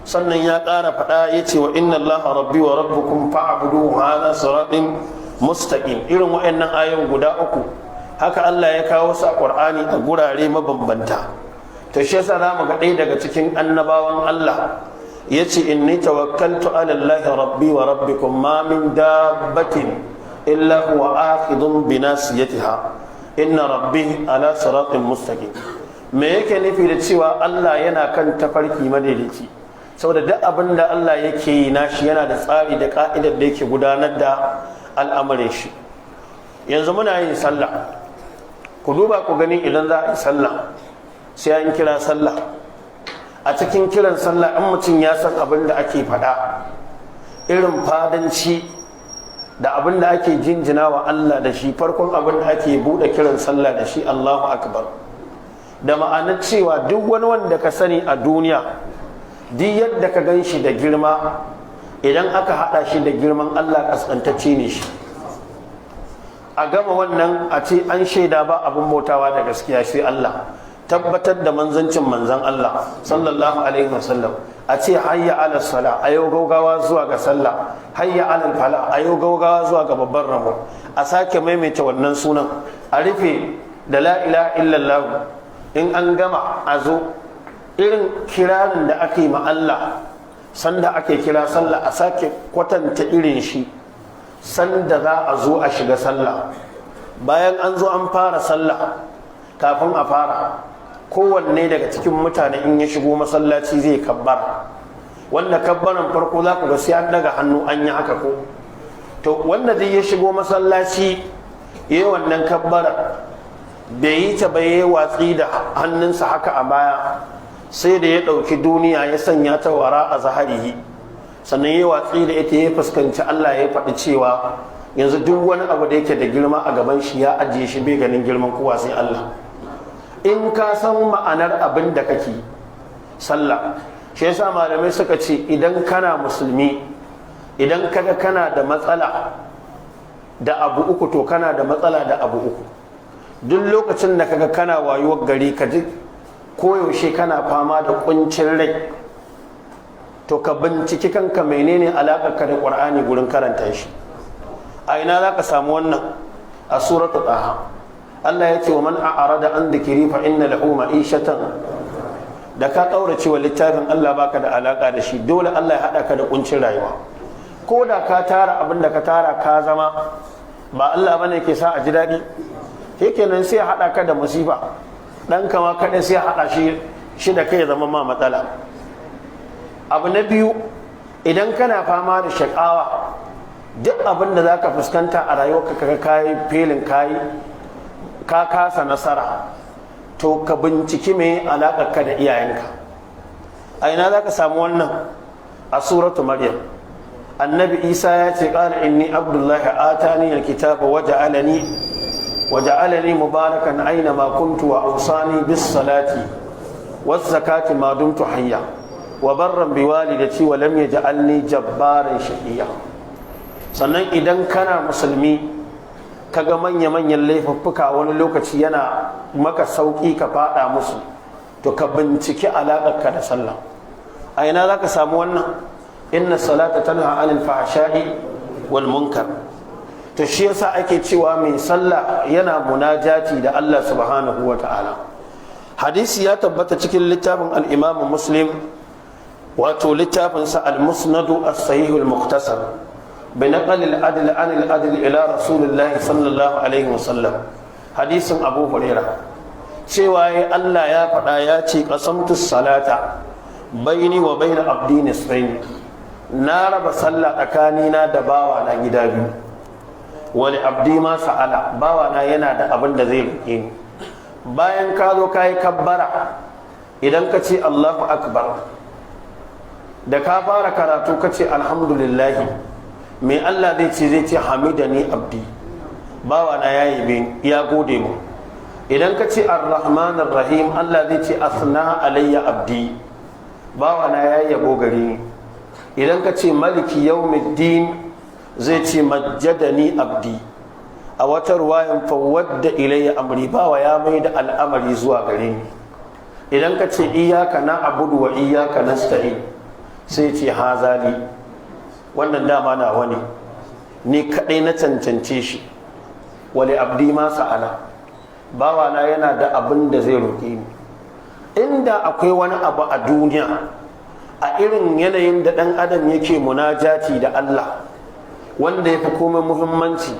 Sannan ya ƙara faɗa ya ce wa inna Allaha rabbi wa rabbukum fa'buduhu hadha siratin mustaqim. Irin waɗannan ayoyin guda uku haka Allah ya kawo su a Qur'ani a gurare mabambanta. To shi yasa za mu ga ɗaya daga cikin annabawan Allah yace inni tawakkaltu ala Allah rabbi wa rabbikum ma min dabbatin illa huwa akhidun bi nasiyatiha inna rabbi ala siratin mustaqim. Me yake nufi da cewa Allah yana kan tafarki madaidaici? saboda duk abin da Allah yake yi nashi yana da tsari da ka'idar da yake gudanar da al'amarin shi. Yanzu muna yin sallah, ku duba ku gani idan za a yi sallah sai an kira sallah. A cikin kiran sallah in mutum ya san abin da ake faɗa, irin fadanci da abin da ake jinjina wa Allah da shi, farkon abin da ake buɗe kiran sallah da shi Allahu akbar, da ma'anar cewa duk wani wanda ka sani a duniya, duk yadda ka gan shi da girma, idan aka haɗa shi da girman Allah ƙasƙantacce ne shi. A gama wannan a ce an shaida ba abin bautawa da gaskiya sai Allah, tabbatar da manzancin manzan Allah sallallahu alaihi wasallam, a ce hayya ala sala, a yau gaugawa zuwa ga sallah, hayya ala fala, a yau gaugawa zuwa ga babban rabo, a sake maimaita wannan sunan, a rufe da la ilaha illallah. In an gama a zo irin kirarin da ake ma Allah sanda ake kira sallah, a sake kwatanta irin shi sanda za a zo a shiga sallah. Bayan an zo an fara sallah, kafin a fara kowanne daga cikin mutane in ya shigo masallaci zai kabbara, wanda kabbaran farko za ku ga sai an daga hannu an yi haka ko to wanda zai ya shigo masallaci yayi wannan kabbara bai yi ta bai watsi da hannunsa haka a baya, sai da ya ɗauki duniya ya sanya ta wara a zaharihi, sannan ya watsi da ita ya fuskanci Allah ya faɗi cewa yanzu duk wani abu da yake da girma a gaban shi ya ajiye shi bai ganin girman kowa sai Allah. In ka san ma'anar abin da kake sallah, shi yasa malamai suka ce idan kana musulmi, idan kaga kana da matsala da abu uku, to kana da matsala da abu uku. Duk lokacin da kaga kana wayuwar gari, ka ji koyaushe kana fama da kuncin rai, to ka binciki kanka menene alaƙarka da ƙur'ani gurin karanta shi. A ina za ka samu wannan? A suratul Taha Allah ya ce wa man a'rada an dhikri fa inna lahu ma'ishatan. Da ka kaurace wa littafin Allah baka da alaka da shi, dole Allah ya hada ka da kuncin rayuwa. Ko da ka tara abin da ka tara ka zama, ba Allah bane ke sa a ji daɗi. Kenan sai ya hada ka da musiba. Dan kama kaɗai sai ya hada shi da kai zama ma matsala. Abu na biyu, idan kana fama da shakawa, duk abin da zaka fuskanta a rayuwarka kaga kai filin kai ka kasa nasara, to ka binciki me alaƙarka da iyayenka. A ina za ka samu wannan? A suratu Maryam. Annabi Isa ya ce qala inni abdullahi atani alkitaba waja'alani mubarakan aina ma kuntu wa awsani bis salati waz zakati ma dumtu hayya wa barran bi walidati wa lam yaj'alni jabbaran shaqiya. Sannan idan kana musulmi kaga manya-manyan laifuffuka wani lokaci yana maka sauƙi ka faɗa musu, to ka binciki alaƙarka da sallah. A ina za ka samu wannan? Inna salata tanha anil fahsha'i wal munkar. To shi yasa ake cewa mai sallah yana munajati da Allah subhanahu wa ta'ala. Hadisi ya tabbata cikin littafin al-Imam Muslim, wato littafinsa al-Musnadu as-Sahih al-Mukhtasar, بنقل العدل عن العدل إلى رسول الله صلى الله عليه وسلم. حديث أبو هريرة cewa Allah ya faɗa ya ce qasamtu salata baini wa baina abdi nisfaini, na raba sallah tsakanina da bawa na gida biyu. Wani abdi ma sa'ala, bawa na yana da abin da zai roƙe ni. Bayan ka zo ka yi kabbara, idan ka ce Allahu akbar, da ka fara karatu ka ce alhamdulillahi, me Allah zai ce hamidani abdi, bawa na ya yabe ya gode mu. Idan ka ce ar-rahman ar-rahim, Allah zai ce asna alayya abdi, bawa na ya yabo gare ni. Idan ka ce maliki yawmiddin, zai ce majjadani abdi. A wata ruwayan fawwadda ilayya amri, bawa ya mai da al'amari zuwa gare ni. Idan ka ce iyyaka na'budu wa iyyaka nasta'in, sai ce hazali, wannan dama na wani ni kadai na cancance shi. Wali abdi ma sa'ala, bawa na yana da abin da zai roƙe ni. Inda akwai wani abu a duniya a irin yanayin da ɗan adam yake munajati da Allah wanda ya fi komai muhimmanci,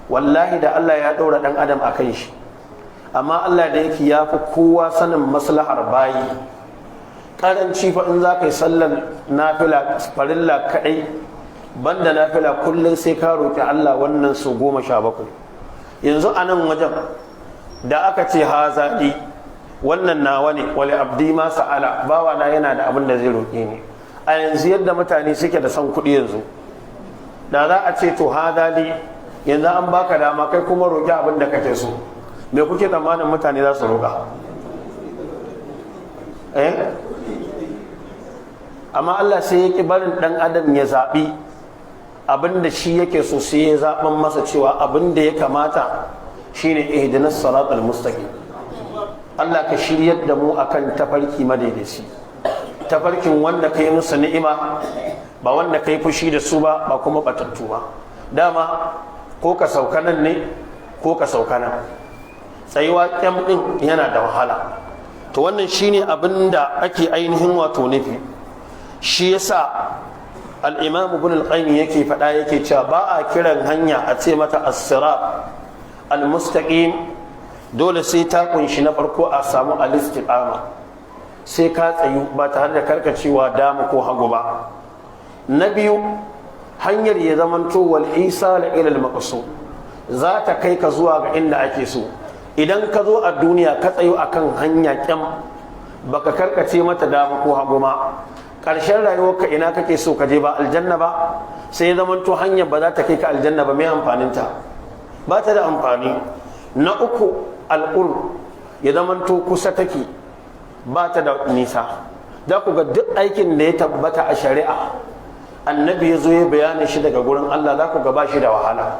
wallahi da Allah ya ɗaura ɗan adam a kan shi. Amma Allah da yake ya fi kowa sanin maslahar bayi, karanci fa in za ka yi sallar nafila farilla kadai banda nafila kullum sai ka roƙi Allah wannan su 17. yanzu a nan wajen da aka ce hazali wannan nawa ne wali abdi ma sa'ala bawa na yana da abin da zai roƙe ni. A yanzu yadda mutane suke da son kuɗi yanzu, da za a ce to hazali yanzu an baka dama kai kuma roƙi abin da kake so, me kuke tsammanin mutane za su roƙa? Amma Allah sai ya ƙi barin ɗan adam ya zaɓi abin da shi yake so, sai ya zaɓan masa cewa abin da ya kamata shine ihdinas siratal mustaqim. Allah ka shiryar da mu akan tafarki madaidaici, tafarkin wanda kai musu ni'ima, ba wanda kai fushi da su ba, ba kuma batattu ba. Dama ko ka sauka nan ne ko ka sauka nan, tsayuwa kyam din yana da wahala. To wannan shine abin da ake ainihin wato nufi. Shi yasa al-Imam Ibn al-Qayyim yake faɗa yake cewa ba a kiran hanya a ce mata as-sirat al-mustaqim, dole sai ta kunshi na farko a samu al-istiqama, sai ka tsayu ba tare da karkacewa dama ko hagu ba. Na biyu, hanyar ya zamanto wal isala ila al-maqsud, za ta kai ka zuwa ga inda ake so. Idan ka zo a duniya ka tsayu akan hanya kyam, baka karkace mata dama ko hagu ma, ƙarshen rayuwarka ina kake so ka je, ba aljanna ba, sai ya zamanto hanyar ba za ta kai ka aljanna ba, mai amfaninta? Ba ta da amfani. Na uku, al'ur ya zamanto kusa take, ba ta da nisa. Za ku ga duk aikin da ya tabbata a shari'a annabi ya zo ya bayanin shi daga gurin Allah, za ku ga ba shi da wahala.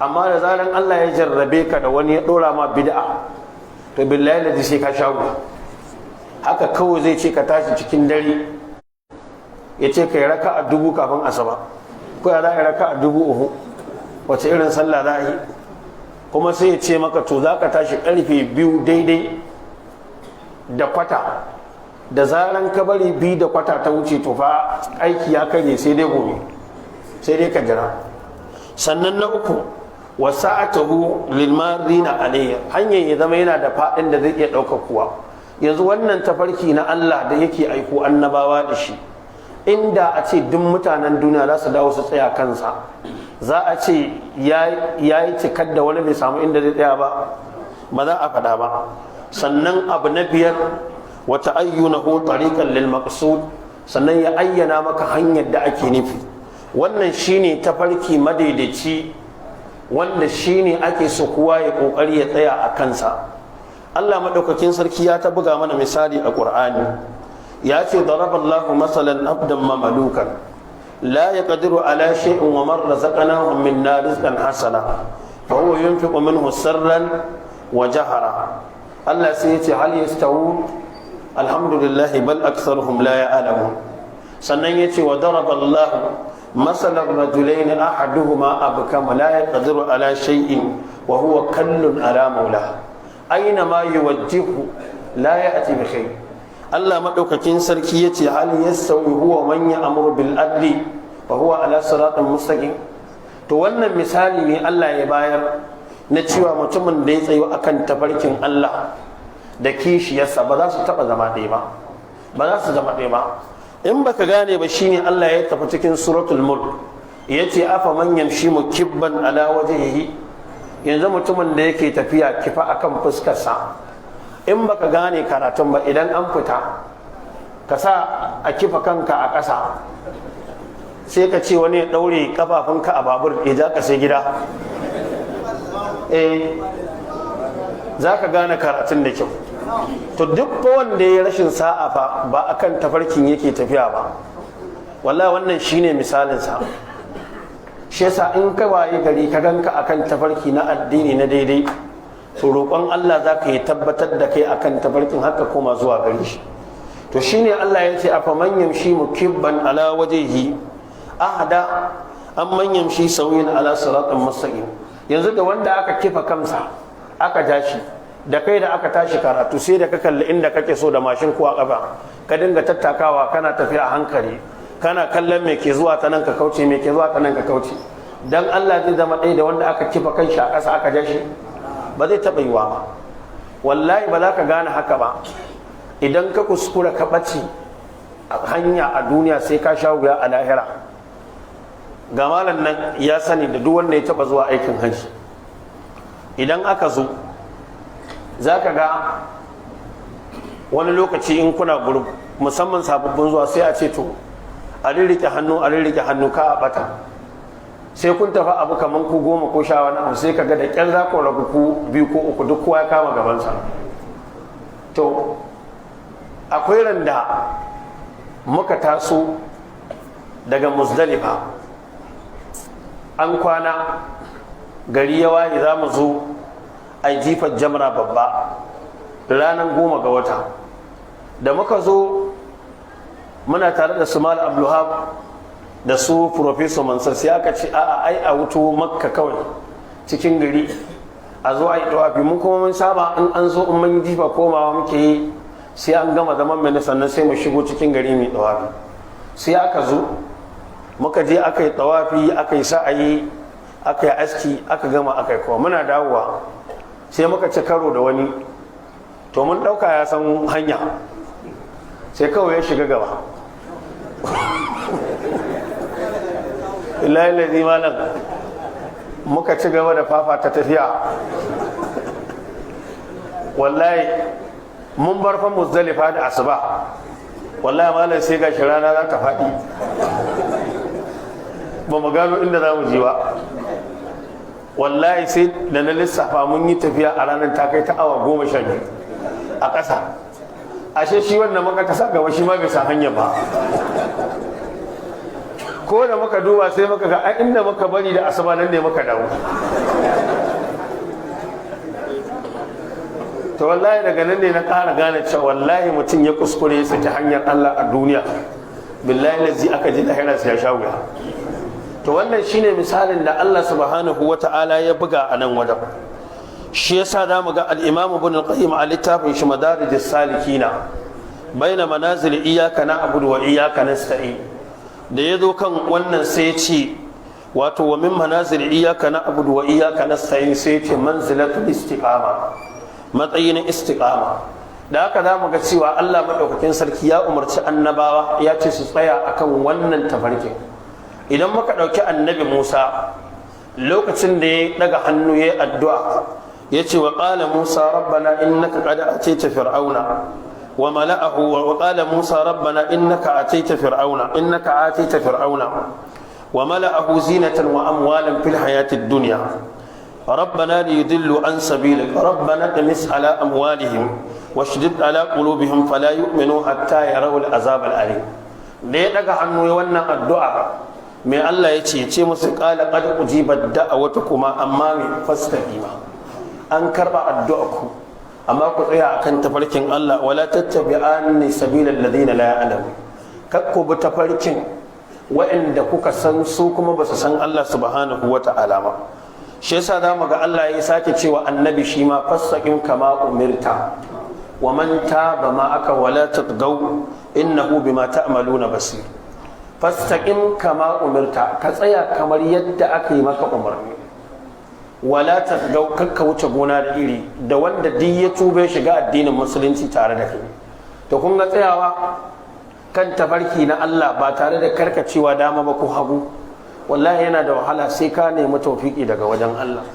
Amma da zaran Allah ya jarrabe ka da wani ya ɗora ma bid'a, to billahi da sai ka shago. Haka kawai zai ce ka tashi cikin dare ya ce ka yi raka'a 1000 kafin asuba, ko ya za a yi raka'a 3000, wace irin sallah za a yi? Kuma sai ya ce maka to za ka tashi karfe 2 daidai da kwata, da zaran ka bari 2 da kwata ta wuce to fa aiki ya kare, sai dai gobe, sai dai ka jira. Sannan na uku, wasa'atuhu lil marina alayya, hanyar ya zama yana da fadin da zai iya ɗaukar kuwa. Yanzu wannan tafarki na Allah da yake aiko annabawa da shi, inda a ce duk mutanen duniya za su dawo su tsaya kansa, za a ce ya yi cikar da wani bai samu inda zai tsaya ba, ba za a faɗa ba. Sannan abu na biyar, wata ayyunahu tariqan lil maqsud, sannan ya ayyana maka hanyar da ake nufi. Wannan shine tafarki madaidaici, wanda shine ake so kowa ya kokari ya tsaya a kansa. Allah madaukakin sarki ya ta buga mana misali a Qur'ani, ya ce daraballahu masalan abdan mamalukan la yaqdiru ala shay'in wa man razaqnahu minna rizqan hasana fa huwa yunfiqu minhu sirran wa jahara. Allah sai ya ce hal yastawu, alhamdulillah bal aktharuhum la ya'lamun. Sannan ya ce wa daraballahu masalan rajulain ahaduhuma abkama la yaqdiru ala shay'in wa huwa kallun ala mawla aina ma yuwajjihu la ya'ti bi khair. Allah madaukakin sarki yace hal yasawi huwa man ya'muru bil adli wa huwa ala siratin mustaqim. To wannan misali ne Allah ya bayar na cewa mutumin da ya tsayo akan tafarkin Allah da kishiyarsa ba za su taba zama ɗaya ba, ba za su zama ɗaya ba. In baka gane ba, shine Allah ya tafi cikin suratul mulk yace afa man yamshi mukibban ala wajhihi, yanzu mutumin da yake tafiya kifa akan fuskarsa, in baka gane karatun ba, idan an fita ka sa a kifa kanka a ƙasa, sai ka ce wani ya ɗaure kafafunka a babur ya ja ka sai gida, za ka gane karatun da kyau. To duk wanda ya rashin sa'a fa ba akan tafarkin yake tafiya ba, wallahi wannan shine misalinsa. Shi yasa in ka waye gari ka ganka akan tafarki na addini na daidai, to roƙon Allah za ka yi tabbatar da kai akan tafarkin haka koma zuwa gari shi. To shine Allah ya ce afa man yamshi mukibban ala wajhihi ahada an man yamshi sawiyan ala siratin mustaqim. Yanzu da wanda aka kifa kansa aka tashi, da kai da aka tashi karatu, sai da ka kalli inda kake so da mashin ko a kafa, ka dinga tattakawa kana tafiya a hankali, kana kallon me ke zuwa ta nan ka kauce, me ke zuwa ta nan ka kauce. Dan Allah zai zama ɗaya da wanda aka kifa kanshi a ƙasa aka ja shi? Ba zai taɓa yiwa ba. Wallahi ba za ka gane haka ba. idan ka kuskura ka ɓace hanya a duniya sai ka sha wuya a lahira. Ga malam nan ya sani da duk wanda ya taɓa zuwa aikin hajji, idan aka zo za ka ga wani lokaci in kuna gurub musamman sababbin zuwa sai a ce to a rirrike hannu ka a ɓata, sai kun tafi abu kamar ku 10 ko 10 wani abu sai ka ga da ƙyar za ku rabu ku 2 ko 3 duk kowa ya kama gabansa. To akwai randa muka taso daga Muzdalifa, an kwana gari ya waye za mu zo a jifar jamra babba ranar 10 ga wata. Da muka zo muna tare da su Malam Abdulhab da su Professor Mansur, sai aka ce a'a ai a wuto Makka kawai cikin gari a zo a yi tawafi. mun kuma mun saba in an zo in mun jifa komawa muke yi sai an gama zaman mai sannan sai mu shigo cikin gari mai tawafi. Sai aka zo muka je aka yi tawafi, aka yi sa'ayi, aka yi aski, aka gama aka yi kowa. Muna dawowa sai muka ci karo da wani, to mun ɗauka ya san hanya, sai kawai ya shiga gaba. Ilahi lazi malam muka ci gaba da fafa ta tafiya. Wallahi mun bar fa Muzdalifa da asuba, wallahi malam sai gashi rana za ta faɗi, ba mu gano inda za mu je ba. Wallahi sai da na lissafa mun yi tafiya a ranar ta kai ta awa 12 a ƙasa. Ashe shi wannan muka ta sa gaba shi ma bai san hanya ba. Ko da muka duba sai muka ga a inda muka bari da asuba nan ne muka dawo. To wallahi daga nan ne na ƙara gane cewa wallahi mutum ya kuskure ya saki hanyar Allah a duniya, billahi lazi aka ji lahira sai ya sha wuya. To wannan shine misalin da Allah subhanahu wata'ala ya buga a nan wajen. Shi yasa da mu ga al-Imam Ibn al-Qayyim a littafin shi Madarijus Salikina baina manazil iyyaka na'budu wa iyyaka nasta'in, da yazo kan wannan sai ya ce wato wa min manazil iyyaka na'budu wa iyyaka nasta'in, sai ya ce manzilatul istiqama, matsayin istiqama. Da haka za mu ga cewa Allah madaukakin sarki ya umarci annabawa ya ce su tsaya akan wannan tafarkin. Idan muka ɗauki annabi Musa lokacin da ya daga hannu ya addu'a ya ce wa ƙala Musa rabbana innaka qad ataita fir'auna wa mala'ahu wa ƙala Musa rabbana innaka ataita fir'auna wa mala'ahu zinatan wa amwalan fil hayatid dunya ربنا ليضلوا عن سبيلك ربنا اطمس على أموالهم واشدد على قلوبهم فلا يؤمنوا حتى يروا العذاب الأليم. da ya daga hannu ya wannan addu'a mai Allah ya ce musu qala qad ujibat da'awatukuma amma mai fastaqima, an karba addu'arku amma ku tsaya akan tafarkin Allah, wala tattabi'anni sabilal ladina la ya'lamun, kakku bi tafarkin wa'anda kuka san su kuma ba su san Allah subhanahu wata'ala ba. Shi yasa zamu ga Allah ya sake cewa annabi shi ma fastaqim kama umirta wa man taba ma aka wala tatgaw innahu bima ta'maluna basir. Fastaqim kama umirta, ka tsaya kamar yadda aka yi maka umarni, wala tatgaw, kakka wuce gona da iri da wanda duk ya tube shiga addinin musulunci tare da kai. To kun ga tsayawa kan tafarki na Allah ba tare da karkacewa dama ba ko hagu, wallahi yana da wahala sai ka nemi tawfiki daga wajen Allah.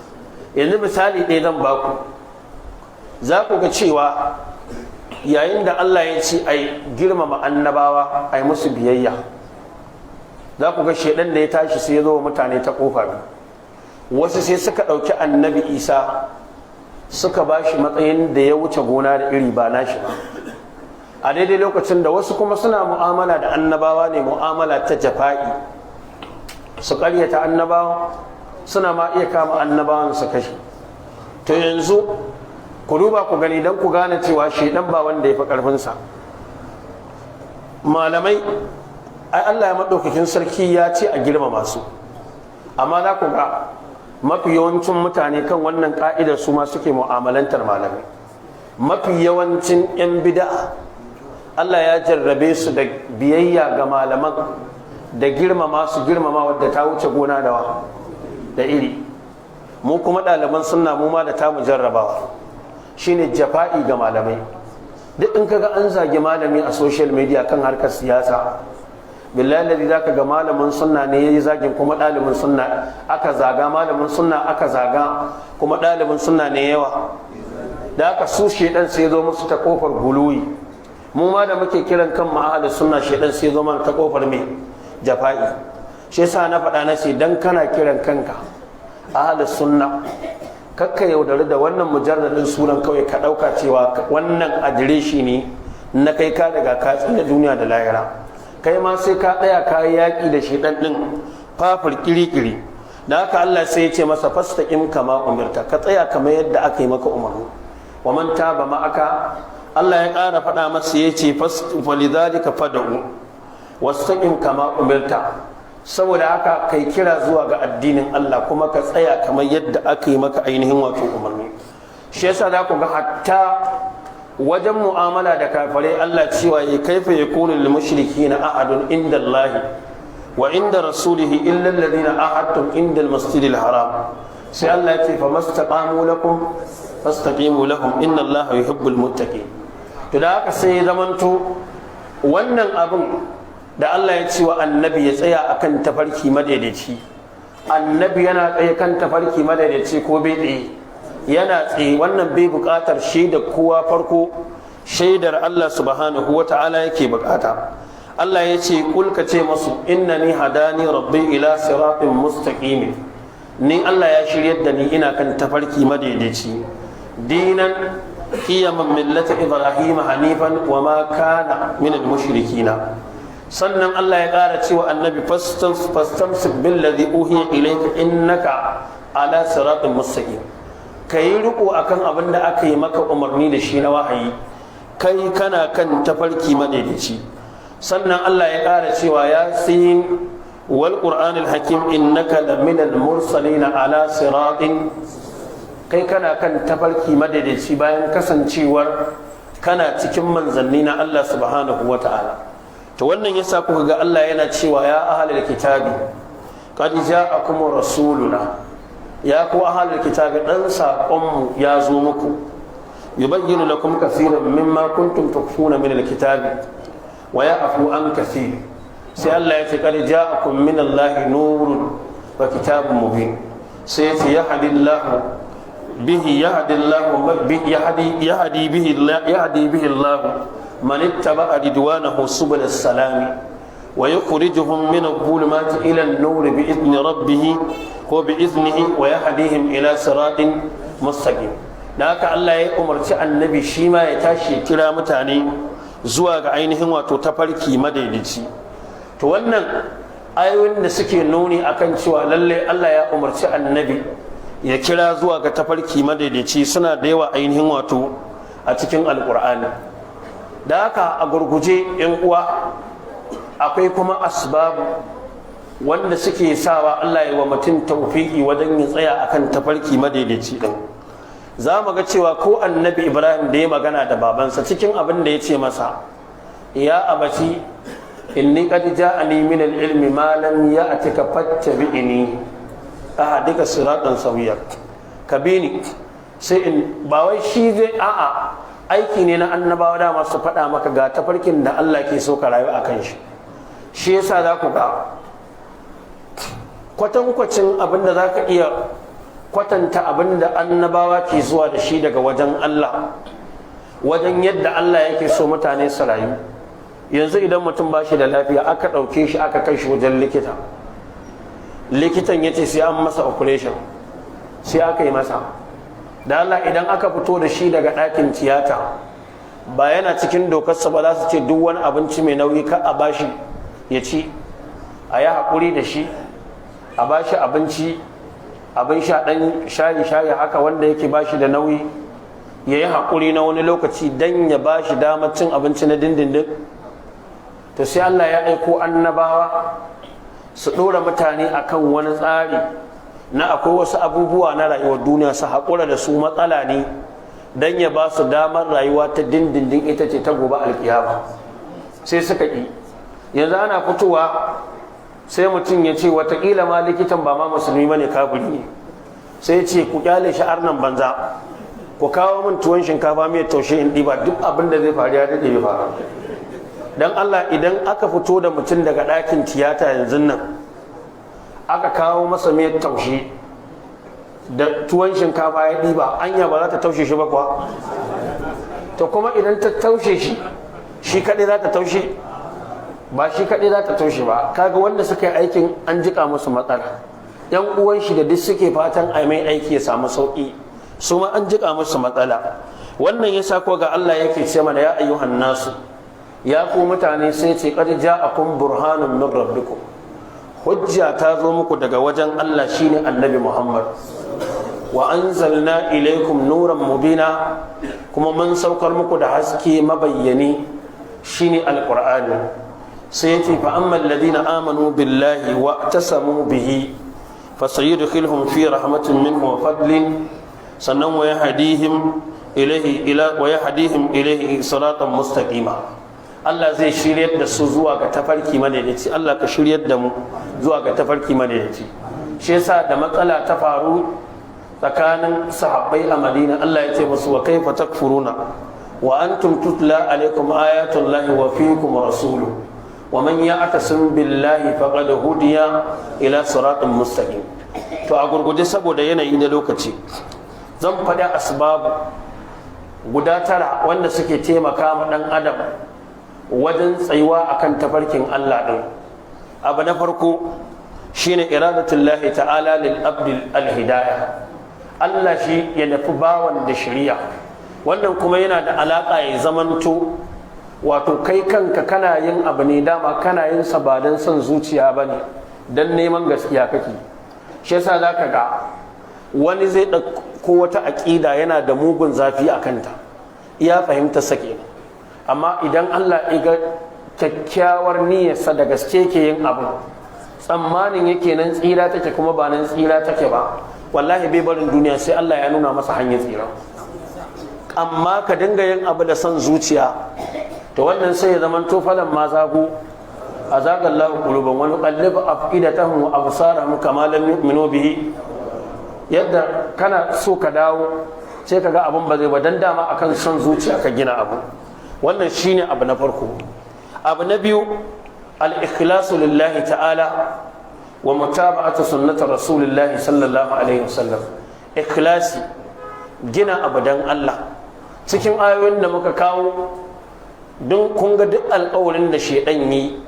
Yanzu misali ɗaya zan baku, za ku ga cewa yayin da Allah ya ce ai girmama annabawa ai musu biyayya, za ku ga shedan da ya tashi sai ya zo wa mutane ta kofa biyu. Wasu sai suka ɗauki annabi Isa suka ba shi matsayin da ya wuce gona da iri ba nashi ba, a daidai lokacin da wasu kuma suna mu'amala da annabawa ne mu'amala ta jafa'i, su karyata annabawa, suna ma iya kama annabawan su kashe. To yanzu ku duba ku gani don ku gane cewa shedan ba wanda ya fi karfinsa. Malamai ai Allah ya maɗaukakin sarki ya ce a girmama su, amma za ku ga mafi yawancin mutane kan wannan ka'idar su ma suke mu'amalantar malamai. Mafi yawancin 'yan bid'a Allah ya jarrabe su da biyayya ga malaman, da girmama wadda ta wuce gona da iri. Mu kuma ɗaliban sunna mu ma da ta mu jarrabawa shine jafa'i ga malamai. duk in kaga an zagi malami a social media kan harkar siyasa, billahi ladhi zaka ga malamin sunna ne yayi zagin kuma dalibin sunna aka zaga, malamin sunna aka zaga kuma dalibin sunna ne yawa. Da aka su shedan sai zo musu ta kofar guluyi, mu ma da muke kiran kan ahlus sunna shedan sai zo mana ta kofar me jafa'i. Shi yasa na faɗa na ce dan kana kiran kanka ahlus sunna, kakka yaudari da wannan mujarradin sunan kawai ka ɗauka cewa wannan adireshi ne na kai ka daga ka tsina duniya da lahira. Kai ma sai ka tsaya ka yi yaƙi da shedan ɗin fafur kiri-kiri. Da haka Allah sai ya ce masa fastaqim kama umirta, ka tsaya kamar yadda aka yi maka umarni. Wa man taba ma'aka, Allah ya ƙara faɗa masa ya ce falidhalika fad'u wastaqim kama umirta, saboda haka kai kira zuwa ga addinin Allah kuma ka tsaya kamar yadda aka yi maka ainihin wato umarni. Shi yasa za ku ga hatta wajen mu'amala da kafirai Allah cewa ya kaifa yakunu lil mushrikeena ahadun inda Allah wa inda rasulihi illa alladhina ahadtum inda al-masjidil haram. Sai Allah ya ce fa mastaqamu lakum fastaqimu lahum inna Allaha yuhibbul muttaqin. To da haka sai zamanto wannan abin da Allah ya ce wa annabi ya tsaya akan tafarki madaidaici, annabi yana tsaye kan tafarki madaidaici ko bai tsaye? Yana tsaye. Wannan bai buƙatar shaidar kowa, farko shaidar Allah subhanahu wata'ala yake buƙata. Allah ya ce kul ka ce masu innani hadani rabbi ila siratin mustaqim, ni Allah ya shiryar da ni ina kan tafarki madaidaici. dinan qiyaman millata ibrahim hanifan wa ma kana min al-mushrikina. Sannan Allah ya ƙara cewa annabi fastamsik billadhi uhiya ilayka innaka ala siratin mustaqim, kai riko akan abin da aka yi maka umarni da shi na wahayi, kai kana kan tafarki madaidaici. Sannan Allah ya ƙara cewa yasin wal qur'anil hakim innaka laminal mursalin ala siratin, kai kana kan tafarki madaidaici bayan kasancewar kana cikin manzanni na Allah subhanahu wata'ala. To wannan yasa kuka ga Allah yana cewa ya ahlul kitabi qad ja'akum rasuluna, ya ku ahlul kitabi dan saƙonmu ya zo muku, yubayyinu lakum kaseeran mimma kuntum tukfuna min alkitabi wa ya'fu an kaseer. Sai Allah ya ce qad ja'akum min Allahi nurun wa kitabun mubin. Sai ya ce bihi yahdi bihi Allah man ittaba'a ridwanahu subul salam wa yukhrijuhum min adh-dhulumati ila an-nur bi idni rabbih wa bi idnihi wa yahdihim ila siratin mustaqim. Da haka Allah ya umarci annabi shi ma ya tashi kira mutane zuwa ga ainihin wato tafarki madaidaici. To wannan ayoyin da suke nuni akan cewa lalle Allah ya umarci annabi ya kira zuwa ga tafarki madaidaici suna da yawa ainihin wato a cikin alkur'ani. Da haka a gurguje yan uwa akwai kuma asbabu wanda suke sawa Allah ya wa mutum tawfiki wajen ya tsaya akan tafarki madaidaici din. Za mu ga cewa ko annabi Ibrahim da ya magana da babansa, cikin abin da ya ce masa ya abati inni qad ja'ani min al-ilmi ma lam ya'tika fattabi'ni ahadika siratan sawiya, ka bi ni. Sai in ba wai shi zai a'a aiki ne na annabawa da masu faɗa maka ga tafarkin da Allah ke so ka rayu akan shi. Shi yasa za ku ga kwatankwacin abin da za ka iya kwatanta abin da annabawa ke zuwa da shi daga wajen Allah, wajen yadda Allah yake so mutane su rayu. Yanzu idan mutum ba shi da lafiya aka ɗauke shi aka kai shi wajen likita, likitan ya ce sai an masa operation, sai aka yi masa. Da Allah idan aka fito da shi daga ɗakin tiyata ba yana cikin dokarsa ba za su ce duk wani abinci mai nauyi ka a bashi ya ci, a yi haƙuri da shi, a bashi abinci, abin sha ɗan shayi haka wanda yake bashi da nauyi, ya yi haƙuri na wani lokaci don ya bashi damar cin abinci na dindindin. To sai Allah ya aiko annabawa su ɗora mutane akan wani tsari na akwai wasu abubuwa na rayuwar duniya su haƙura da su matsala ne don ya ba su damar rayuwa ta dindindin ita ce ta gobe alkiyama. Sai suka ƙi. Yanzu ana fitowa sai mutum ya ce watakila ma likitan ba ma musulmi ba ne, kafiri ne. Sai ce ku kyale shi arnan banza, ku kawo min tuwon shinkafa mai taushe in ɗiba, duk abin da zai faru ya daɗe bai faru. Dan Allah idan aka fito da mutum daga ɗakin tiyata yanzu nan aka kawo masa mai taushe da tuwon shinkafa ya ɗiba, anya ba za ta taushe shi ba kuwa? To kuma idan ta taushe shi kaɗai za ta taushe? Ba shi kaɗai za ta taushe ba. Kaga wanda suka yi aikin an jika musu matsala, yan uwan shi da duk suke fatan a mai aiki ya samu sauƙi, su ma an jika musu matsala. Wannan ya sa ko ga Allah yake ce mana ya ayyuhan nasu, ya ku mutane, sai ce qad ja'akum burhanun min rabbikum, hujja ta zo muku daga wajen Allah shine annabi Muhammad. Wa anzalna ilaykum nuran mubina, kuma mun saukar muku da haske mabayyani shine alqur'ani. sai yace fa amma alladhina amanu billahi wa tasamu bihi fasayudkhiluhum fi rahmatin minhu wa fadlin sannan wa yahdihim ilayhi siratan mustaqima. Allah zai shiryar da su zuwa ga tafarki madaidaici. Allah ka shiryar da mu zuwa ga tafarki madaidaici. Shi yasa da matsala ta faru tsakanin sahabbai a Madina, Allah ya ce musu wa kaifa takfuruna wa antum tutla alaikum ayatullahi wa fiikum rasuluhu wa man ya'tasim billahi faqad hudiya ila siratin mustaqim. To a gurguje saboda yanayi na lokaci zan faɗi asbabu guda 9 wanda suke taimaka ma ɗan adam wajen tsayuwa akan tafarkin Allah ɗin. Abu na farko shine iradatullahi ta'ala lil abdi al-hidayah. Allah shi ya nufi bawan da shari'a. Wannan kuma yana da alaka ya zamanto wato kai kanka kana yin abu ne dama kana yin sa ba dan son zuciya bane, dan neman gaskiya kake. Shi yasa zaka ga wani zai ɗauko wata aƙida yana da mugun zafi a kanta, iya fahimta sake, amma idan Allah ya ga kyakkyawar niyyarsa da gaske ke yin abu, tsammanin yake nan tsira take kuma ba nan tsira take ba, wallahi bai barin duniya sai Allah ya nuna masa hanyar tsira. Amma ka dinga yin abu da son zuciya, to wannan sai ya zama tofalan ma zagu azaga Allahu quluban wa nuqallibu afidatahum wa absarahum kama lam yu'minu bihi. Yadda kana so ka dawo sai ka ga abin ba zai ba, dan dama akan son zuciya ka gina abu. Wannan shine abu na farko. Abu na biyu al-ikhlasu lillahi ta'ala wa mutaba'atu sunnati rasulillahi sallallahu alaihi wasallam. Ikhlasi, gina abu dan Allah. Cikin ayoyin da muka kawo don kun ga duk alƙawarin da shedan yi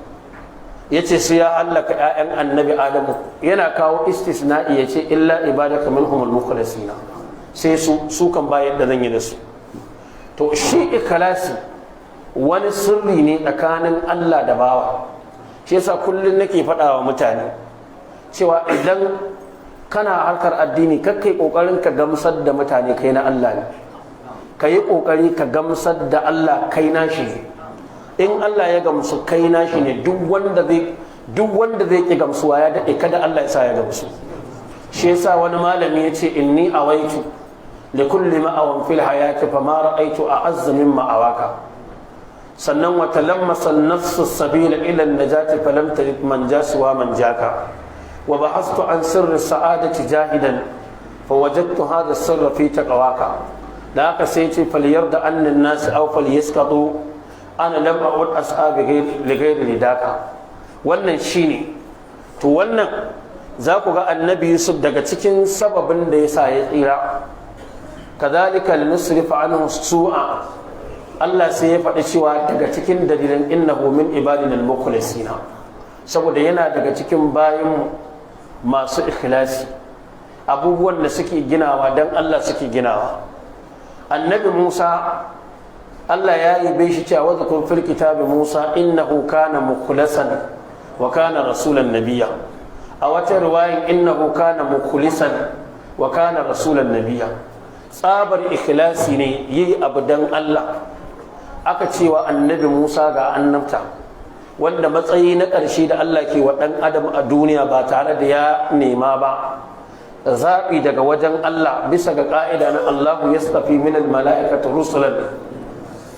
yace sai ya halaka ƴaƴan annabi Adamu, yana kawo istisna'i yace illa ibadaka minhumul mukhlasina, sai su kan ba yadda zan yi da su. To shi ikhlasi wani sirri ne tsakanin Allah da bawa. Shi yasa kullun nake faɗa wa mutane cewa idan kana harkar addini kakkai kokarin ka gamsar da mutane kai na Allah ne, ka yi kokari ka gamsar da Allah kai na shi ne. In Allah ya gamsu kai na shi ne, duk wanda zai ki gamsuwa ya daɗe kada Allah ya sa ya gamsu. Shi yasa wani malami ya ce inni awaitu li kulli ma'awan fil hayati fa ma ra'aitu a'azza mimma awaka. Sannan wa talammasa an-nafsu as-sabila ila an-najati fa lam tajid man jasuwa man jaka. Wa bahastu an sirri sa'adati jahidan fa wajadtu hadha as-sirra fi taqwaka. Da haka sai ce falyarda anna an-nas aw falyaskatu ana lam a'ud ashabi li ghayri lidaka. Wannan shine to wannan za ku ga annabi Yusuf daga cikin sababin da yasa ya tsira, kadhalika linusrifa anhu su'a. Allah sai ya faɗi cewa daga cikin dalilan innahu min ibadina al-mukhlasina, saboda yana daga cikin bayin masu ikhlasi, abubuwan da suke ginawa dan Allah suke ginawa. Annabi Musa Allah ya yi bai shi cewa wadhkur fil kitabi Musa innahu kana mukhlasan wa kana rasulan nabiyya. A wata riwayan innahu kana mukhlisan wa kana rasulan nabiyya. Tsabar ikhlasi ne yi abu dan Allah. Aka cewa annabi Musa ga annabta, wanda matsayi na ƙarshe da Allah ke wa ɗan adam a duniya ba tare da ya nema ba, zaɓi daga wajen Allah bisa ga ƙa'ida na Allahu yastafi minal mala'ikati rusulan,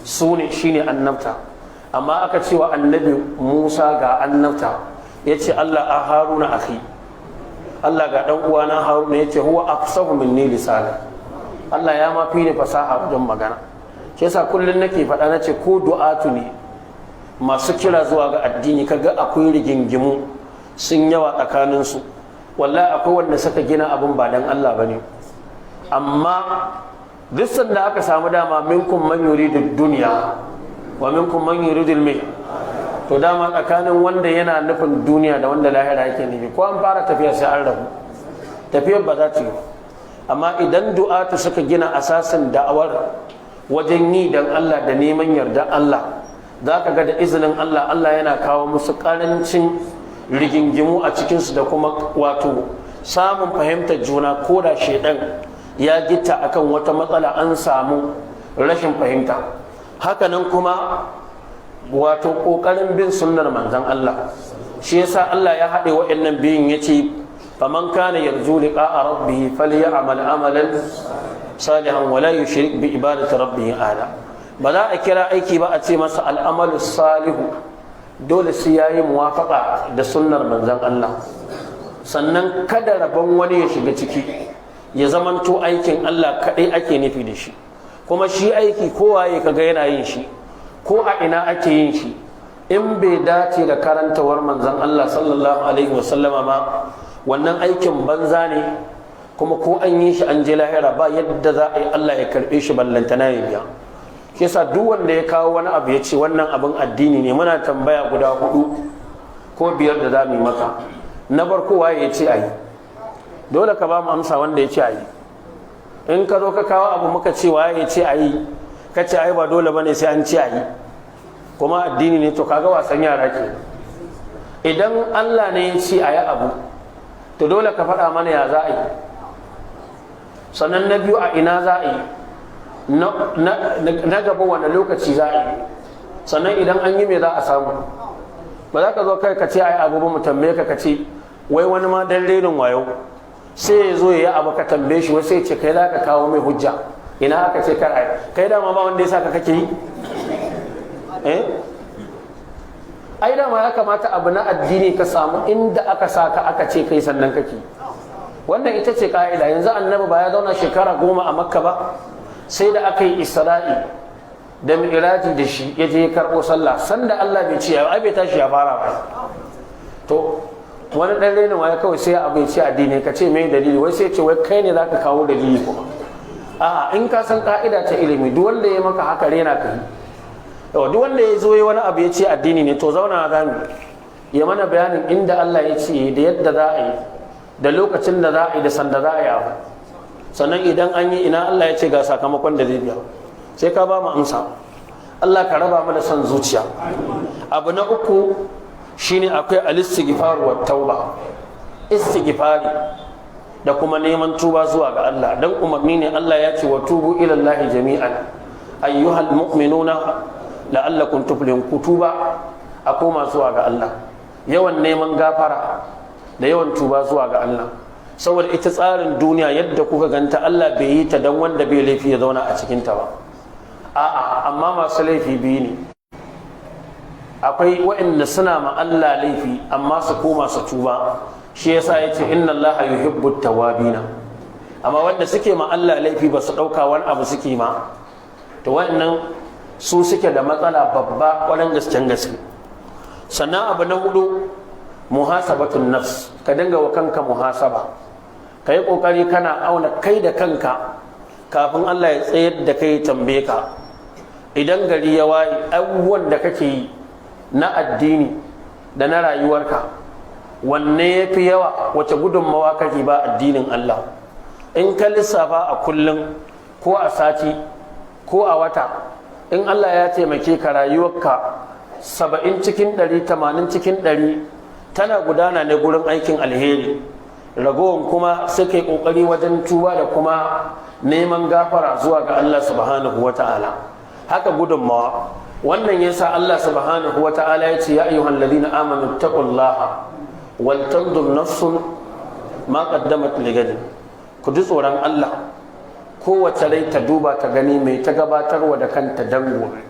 shine annabta. Amma aka cewa annabi Musa ga annabta, yace Allah a Haruna akhi, Allah ga ɗan uwana Haruna yace huwa afsahu minni lisana, Allah ya ma fi ni fasaha wajen magana. Shi yasa kullun nake faɗa nace ko du'atu ne masu kira zuwa ga addini kaga akwai rigingimu sun yawa tsakanin su, wallahi akwai wanda suka gina abin ba dan Allah bane. Amma duk sanda aka samu dama minkum man yuridu dunya wa minkum man yuridu al-may, to dama tsakanin wanda yana nufin duniya da wanda lahira yake nufi, ko an fara tafiya sai an rabu, tafiyar ba za ta yi. Amma idan du'atu suka gina asasin da'awar wajen yi dan Allah da neman yarda Allah, za ka ga da izinin Allah, Allah yana kawo musu karancin rigingimu a cikinsu da kuma wato samun fahimtar juna, ko da shedan ya gita akan wata matsala an samu rashin fahimta. Hakanan kuma wato kokarin bin sunnar manzon Allah, shi yasa Allah ya haɗe waɗannan biyun yace faman kana yarju liqa'a rabbih falyamal amalan salihan wa la yushrik bi ibadati rabbih ahada. Ba za a kira aiki ba a ce masa al'amalu salihu, dole sai yayi muwafaqa da sunnar manzon Allah. Sannan kada rabon wani ya shiga ciki, ya zamanto aikin Allah kadai ake nufi da shi. Kuma shi aiki kowaye kaga yana yin shi, ko a ina ake yin shi, in bai dace da karantawar manzon Allah sallallahu alaihi wasallama ma, wannan aikin banza ne. Kuma ko an yi shi an je lahira ba yadda za a yi Allah ya karbe shi ballantana ya biya. Shi yasa duk wanda ya kawo wani abu ya ce wannan abin addini ne, muna tambaya guda 4 ko 5 da za mu yi maka. Na farko waye ya ce ayi, dole ka ba mu amsa wanda ya ce ayi. In ka zo ka kawo abu muka ce waye ya ce ayi, ka ce ai ba dole bane sai an ce ayi, kuma addini ne, to kaga wasan yara ke. Idan Allah ne ya ce ayi abu, to dole ka faɗa mana ya za a yi. Sannan na biyu, a ina za a yi, na gaba wanda lokaci za a yi. Sannan idan an yi me za a samu. Ba za ka zo kai ka ce ayi abu ba mu tambaye ka ce wai wani ma dan renin wayo sai ya zo ya yi abu ka tambaye shi, wai sai ce kai za ka kawo mai hujja. Ina aka ce kar ai, kai dama ba wanda ya saka kake yi. Ai dama ya kamata abu na addini ka samu inda aka saka aka ce kai sannan kake. Wannan ita ce ka'ida. Yanzu annabi ba ya zauna shekara 10 a Makka ba, sai da aka yi Isra'i da Mi'raji da shi ya je ya karɓo sallah, sanda Allah bai ce ai bai tashi ya fara ba. To wani dan renin waye kawai sai abu ya ce addini, ka ce me dalili, wai sai ce wai kai ne zaka kawo dalili kuma. A'a, in ka san ka'ida ta ilimi, duk wanda ya maka haka rena ka yi. Duk wanda ya zo wani abu ya ce addini ne, to zauna za mu ya mana bayanin inda Allah ya ce da yadda za a yi, da lokacin da za a yi, da sanda za a yi abu. Sannan idan an yi, ina Allah ya ce ga sakamakon da zai biya, sai ka ba mu amsa. Allah ka raba mu da son zuciya. Abu na uku shine akwai al-istighfar wa tauba. Istighfari da kuma neman tuba zuwa ga Allah, dan umarni ne. Allah ya ce wa tubu ila Allah jami'an ayyuhal mu'minuna la'allakum tuflihun. Kutuba a koma zuwa ga Allah, yawan neman gafara da yawan tuba zuwa ga Allah. Saboda ita tsarin duniya yadda kuka ganta, Allah bai yi ta dan wanda bai laifi ya zauna a cikin ta ba. A'a, amma masu laifi biyu ne. Akwai waɗanda suna ma Allah laifi amma su koma su tuba. Shi yasa yace inna Allaha yuhibbut tawabina. Amma wanda suke ma Allah laifi ba su ɗauka wani abu suke ma, to wannan su suke da matsala babba ƙwarar gasken gaske. Sannan abu na 4, muhasabatun nafs. Ka dinga wa kanka muhasaba, ka yi ƙoƙari kana auna kai da kanka kafin Allah ya tsayar da kai tambaye ka. Idan gari ya waye, abubuwan da kake yi na addini da na rayuwarka, wanne ya fi yawa, wace gudunmawa kake ba addinin Allah? In ka lissafa a kullum ko a sati ko a wata, in Allah ya taimake ka rayuwarka 70 cikin 100, 80 cikin 100 tana gudana ne gurin aikin alheri, ragowar kuma sai kai kokari wajen tuba da kuma neman gafara zuwa ga Allah subhanahu wata'ala. Haka gudunmawa. Wannan yasa Allah subhanahu wata'ala ya ce ya ayyuhal ladina amanu taqullaha wal tanzur nafsun ma qaddamat ligad. Ku ji tsoron Allah, kowace rai ta duba ta gani mai ta gabatarwa da kanta dan gobe.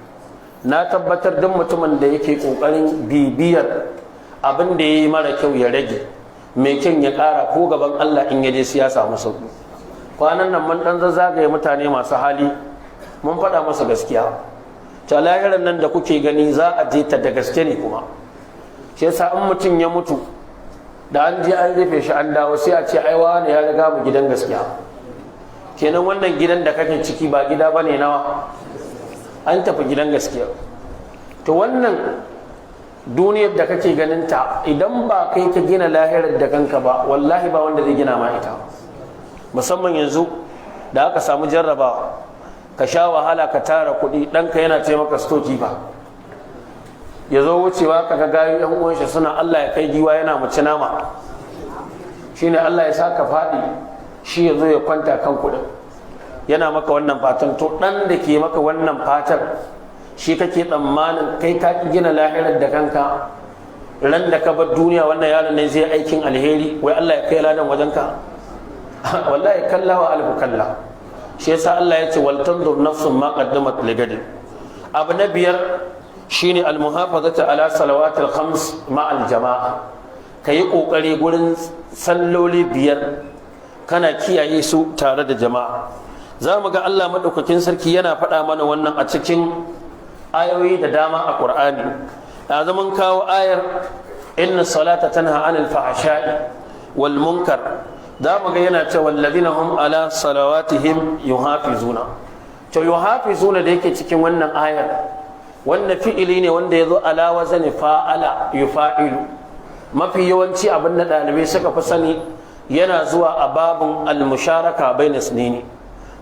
Na tabbatar duk mutumin da yake kokarin bibiyar abin da yayi mara kyau ya rage, mai kyan ya ƙara, ko gaban Allah in yaje sai ya samu sauki. kwanan nan mun dan zazzagaye mutane masu hali mun faɗa masa gaskiya ta lahirar nan da kuke gani za a je ta da gaske ne kuma shi yasa in mutum ya mutu da an je an rufe shi an dawo sai a ce ai wani ya riga mu gidan gaskiya kenan wannan gidan da kake ciki ba gida bane nawa an tafi gidan gaskiya to wannan duniyar da kake ganin ta idan ba kai ka gina lahirar da kanka ba wallahi ba wanda zai gina ma ita musamman yanzu da aka samu jarrabawa ka sha wahala ka tara kuɗi ɗanka yana taimaka stoki ba ya zo wucewa ka ga gayu yan uwanshi suna Allah ya kai giwa yana mace nama shine Allah ya saka faɗi shi ya zo ya kwanta kan kuɗin yana maka wannan fatan to ɗan da ke maka wannan fatan shi kake tsammanin kai ka gina lahirar da kanka ran da ka bar duniya wannan yaron ne zai aikin alheri wai Allah ya kai ladan wajenka wallahi kalla wa alfu kalla shi yasa Allah ya ce wal tanzur nafsun ma qaddamat ligadin abu na biyar shine al muhafazatu ala salawatil khams ma al jamaa kai kokari gurin salloli biyar kana kiyaye su tare da jama'a za mu ga Allah madaukakin sarki yana faɗa mana wannan a cikin ayoyi da dama a Qur'ani a zaman kawo ayar inna salata tanha anil fahsha'i wal munkar za mu ga yana cewa alladhina hum ala salawatihim yuhafizuna to yuhafizuna da yake cikin wannan ayar wannan fi'ili ne wanda yazo ala wazani fa'ala yufa'ilu mafi yawanci abin da dalibai suka fi sani yana zuwa a babun al-musharaka bainas nini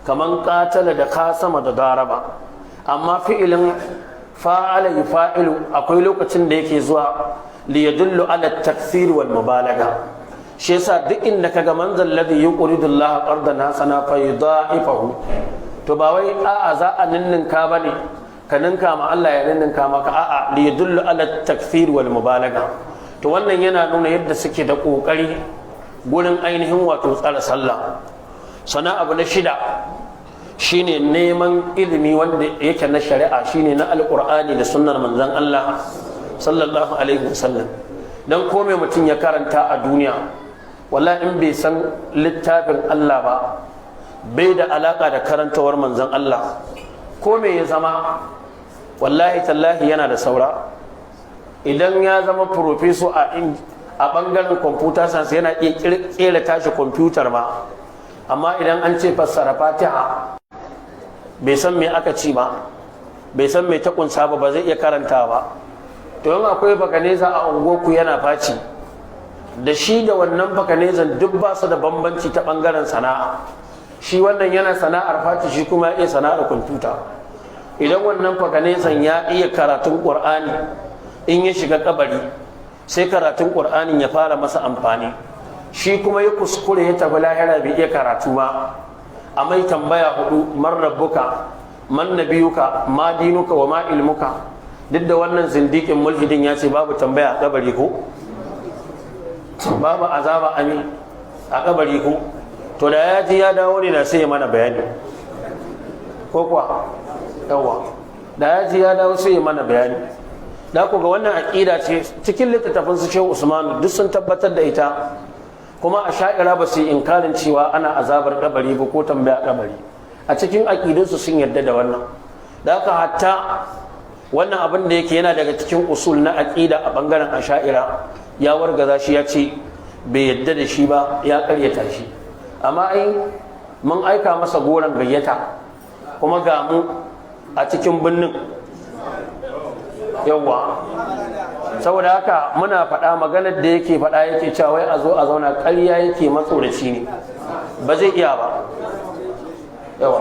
kaman qatala da qasama da daraba amma fi'ilin fa'ala yufa'ilu akwai lokacin da yake zuwa li yadullu ala at-takthir wal mubalaga shi yasa duk inda kaga manzal ladhi yuqridu Allah qardan hasana fa yudha'ifahu to ba wai a'a za a ninninka bane ka ninka ma Allah ya ninninka maka a'a li yadullu ala at-takthir wal mubalaga to wannan yana nuna yadda suke da kokari gurin ainihin wato tsara sallah sana abu na shida shine neman ilimi wanda yake na shari'a shine na alqur'ani da sunnar manzon Allah sallallahu alaihi wasallam dan kome mutum ya karanta a duniya wallahi in bai san littafin Allah ba bai da alaka da karantawar manzon Allah ko me ya zama wallahi tallahi yana da saura idan ya zama professor a bangaren computer science yana iya kera tashi computer ma amma idan an ce fassara Fatiha bai san me aka ci ba bai san me ta kunsa ba zai iya karanta ba to yin akwai bakaneza a ungoku yana faci da shi da wannan bakanezan duk ba su da bambanci ta bangaren sana'a shi wannan yana sana'ar faci shi kuma ya iya sana'ar kwamfuta idan wannan bakanezan ya iya karatun qur'ani in ya shiga kabari sai karatun qur'anin ya fara masa amfani shi kuma ya kuskure ya tafi lahira bai iya karatu ba a mai tambaya hudu man rabbuka man nabiyuka ma dinuka wa ma ilmuka duk da wannan zindikin mulhidin ya ce babu tambaya a kabari ko babu azaba ami a kabari ko to da ya ji ya dawo ne da sai ya mana bayani ko kuwa yawa da ya ji ya dawo sai ya mana bayani da ku ga wannan aqida ce cikin littattafan su Shehu Usman duk sun tabbatar da ita kuma a sha'ira ba su yi inkarin cewa ana azabar kabari ba ko tambaya kabari a cikin aqidunsu sun yarda da wannan da haka hatta wannan abin da yake yana daga cikin usul na aqida a bangaren asha'ira ya wargaza shi ya ce bai yadda da shi ba ya karyata shi amma ai mun aika masa goron gayyata kuma ga mu a cikin birnin yawa saboda haka muna faɗa maganar da yake faɗa yake cewa wai a zo a zauna ƙarya yake matsoraci ne ba zai iya ba yawa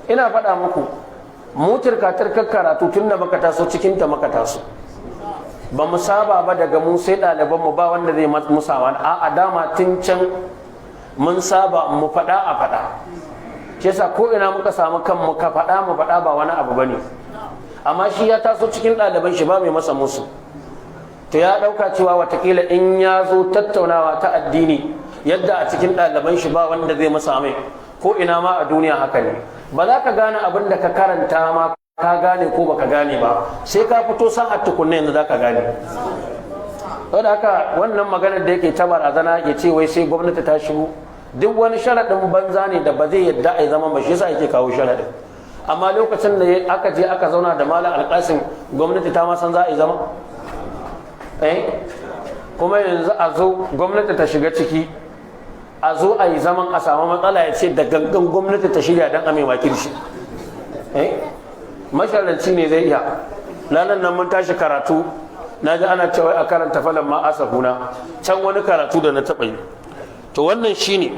ina faɗa muku mu turka-turkar karatu tun da maka taso cikinta maka taso ba mu saba ba daga mu sai ɗalibanmu ba wanda zai musawa a dama tun can mun saba mu faɗa a faɗa ke sa ko ina muka samu kanmu ka faɗa mu faɗa ba wani abu ba ne amma shi ya taso cikin ɗaliban shi ba mai masa musu to ya ɗauka cewa watakila in ya zo tattaunawa ta addini yadda a cikin ɗaliban shi ba wanda zai masa mai ko ina ma a duniya haka ne ba za ka gane abin da ka karanta ma ka gane ko baka gane ba sai ka fito sa'ar tukunna yanzu za ka gane saboda haka wannan maganar da yake ta barazana ya ce wai sai gwamnati ta shigo duk wani sharaɗin banza ne da ba zai yadda a yi zaman ba, shi yasa yake kawo sharaɗin. amma lokacin da aka je aka zauna da malam alƙasim gwamnati ta ma san za a yi zama kuma yanzu a zo gwamnati ta shiga ciki a zo a yi zaman a samu matsala ya ce da gangan gwamnati ta shirya don a mai makirci masharanci ne zai iya. ranar nan mun tashi karatu na ji ana cewa a karanta falan ma asafuna can wani karatu da na taɓa yi. To wannan shine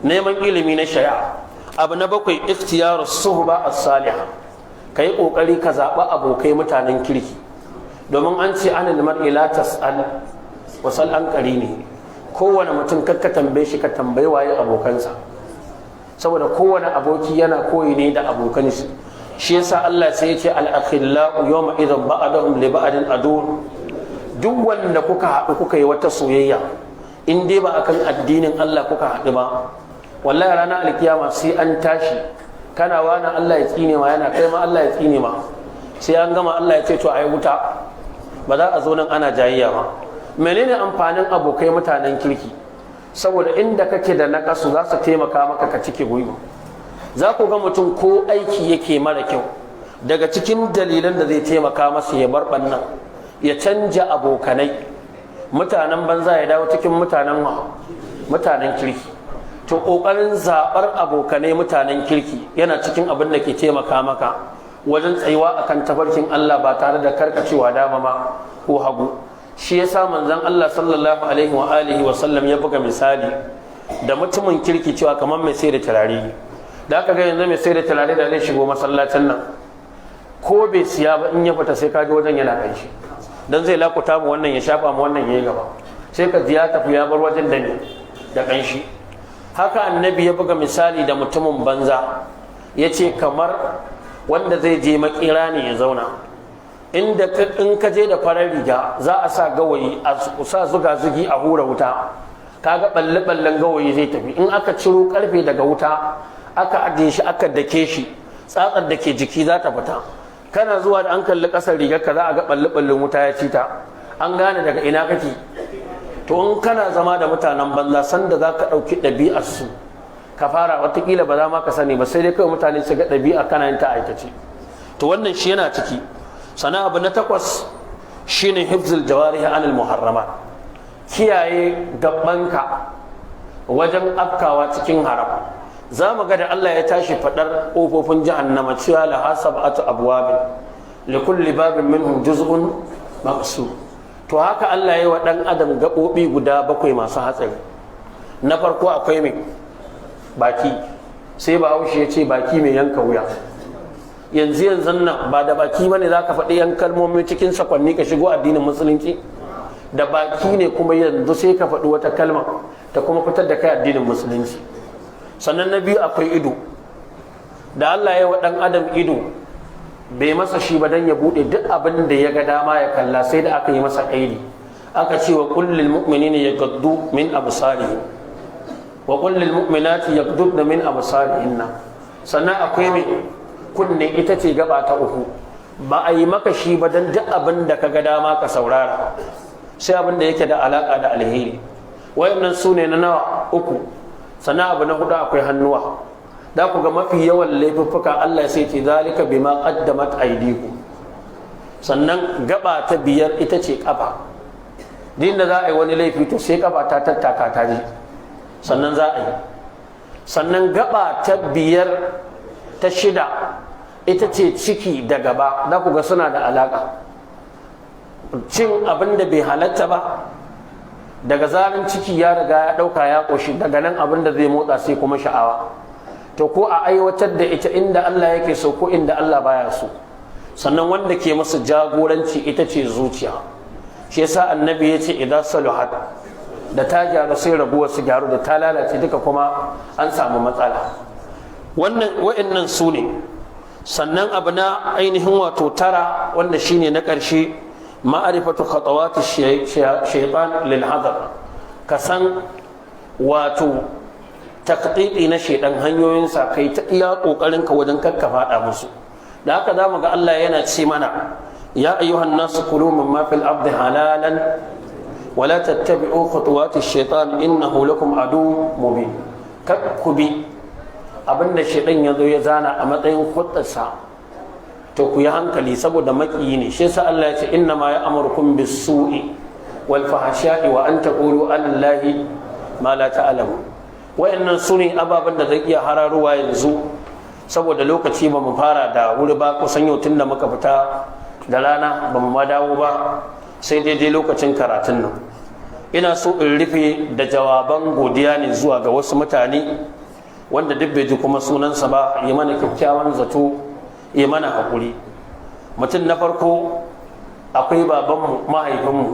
neman ilimi na shari'a. Abu na 7 ikhtiyaru suhba as-salihah, kai kokari ka zaɓa abokai mutanen kirki, domin an ce anil mar'i la tas'al wa sal an qarini. Kowane mutum kakka tambaye shi, ka tambayi waye abokansa, saboda kowane aboki yana koyi ne da abokan shi. Shi yasa Allah sai ya ce al-akhillau yawma idhan ba'dahum li ba'din adun. Duk wanda kuka haɗu kuka yi wata soyayya, in dai ba akan addinin Allah kuka haɗu ba, wallahi ranar alkiyama sai an tashi kana wani Allah ya tsine ma, yana kai ma Allah ya tsine ma, sai an gama Allah ya ce to ayi wuta, ba za a zo nan ana jayayya ba. Menene amfanin abokai mutanen kirki? Saboda inda kake da nakasu za su taimaka maka ka cike gwiwa. Za ku ga mutum ko aiki yake mara kyau, daga cikin dalilan da zai taimaka masa ya bar bannan, ya canja abokanai, mutanen banza ya dawo cikin mutanen kirki. To kokarin zabar abokanai mutanen kirki yana cikin abin da ke taimaka maka wajen tsayuwa akan tafarkin Allah ba tare da karkacewa dama ma ko hagu. Shi yasa manzon Allah sallallahu alaihi wa alihi wa sallam ya buga misali da mutumin kirki cewa kamar mai sai da turare. Da aka ga yanzu mai sai da turare da zai shigo masallacin nan, ko bai siya ba in ya fita sai kaji wajen yana kanshi, dan zai lakuta mu wannan ya shafa mu wannan yayi gaba, sai ka ziya tafi ya bar wajen da kanshi. Haka annabi ya buga misali da mutumin banza, ya ce kamar wanda zai je makera ne ya zauna, in ka je da farar riga za a sa gawayi a sa zuga-zugi a hura wuta, kaga balle-ballen gawayi zai tafi. In aka ciro karfe daga wuta aka ajiye shi aka dake shi, tsatsar da ke jiki za ta fita. Kana zuwa da an kalli kasar rigar ka za a ga balle-ballen wuta ya ci ta, an gane daga ina kake. To in kana zama da mutanen banza, sanda za ka ɗauki ɗabi'arsu ka fara, watakila ba za ma ka sani ba, sai dai kawai mutane su ga ɗabi'a kana yin ta aikace. To wannan shi yana ciki. Sana abu na 8 shine hifzul jawarihi anil muharramat, kiyaye gabanka wajen afkawa cikin haram. Za mu ga da Allah ya tashi faɗar ƙofofin jahannama cewa la hasabatu abwabin li kulli babin minhum juz'un maqsur. To haka Allah ya yi wa ɗan adam gaɓoɓi guda 7 masu hatsari. Na farko akwai mai baki, sai Bahaushe ya ce baki mai yanka wuya. Yanzu nan ba da baki bane za ka faɗi yan kalmomi cikin sakwanni ka shigo addinin musulunci, da baki ne kuma yanzu sai ka faɗi wata kalma ta kuma fitar da kai addinin musulunci. Sannan na biyu akwai ido, da Allah ya yi wa ɗan adam ido bai masa shi ba dan ya bude duk abin da ya ga dama ya kalla, sai da aka yi masa kaidi, aka ce wa qul lil mu'minina yaghuddu min absarihim wa qul lil mu'minati yaghuddna min absarihinna. Sannan akwai mai kunne, ita ce gaba ta 3, ba a yi maka shi ba dan duk abin da ka ga dama ka saurara, sai abin da yake da alaka da alheri. Wayannan sune na nawa 3. Sannan abu na 4 akwai hannuwa. Da ku ga mafi yawan laifuffuka Allah sai ce zalika bima qaddamat aydikum. Sannan gaba ta 5 ita ce kafa. Din da za a yi wani laifi to sai kafa ta tattaka ta ji, sannan za a yi. Sannan gaba ta 5 ta 6 ita ce ciki da gaba. Da ku ga suna da alaka. Cin abin da bai halatta ba, daga zaran ciki ya riga ya dauka ya koshi, daga nan abin da zai motsa sai kuma sha'awa. To ko a aiwatar da ita inda Allah yake so ko inda Allah baya so. Sannan wanda ke masa jagoranci ita ce zuciya. Shi yasa annabi ya ce idan saluhat, da ta gyaru sai raguwar su gyaru, da ta lalace duka kuma an samu matsala. Wa'annan su ne. Sannan abu na ainihin wato 9 wanda shine na ƙarshe, ma'arifatu khatawati shaytan lil hadar. Ka san wato takdidi na shedan, hanyoyinsa, kai ta iya kokarin ka wajen kakka fada musu. Da haka zamu ga Allah yana ce mana ya ayyuhan nasu kulu mimma fil ardi halalan wa la tattabi'u khutuwati shaytan innahu lakum aduwwun mubin. kar ku bi abinda shaidan ya zo ya zana a matsayin hudarsa, to ku yi hankali saboda maƙiyi ne. shi yasa Allah ya ce inna ma ya'murukum bis-su'i wal fahsha'i wa an taqulu 'ala Allahi ma la ta'lamu. wayannan sune ababen da zai iya hararuwa yanzu saboda lokaci ba mu fara da wuri ba, kusan yau tunda muka fita da rana ba mu ma dawo ba sai daidai lokacin karatun nan. ina so in rufe da jawaban godiya ne zuwa ga wasu mutane wanda duk bai ji kuma sunansa ba ya mana kyakkyawan zato, ya mana haƙuri. mutum na farko akwai babanmu mahaifinmu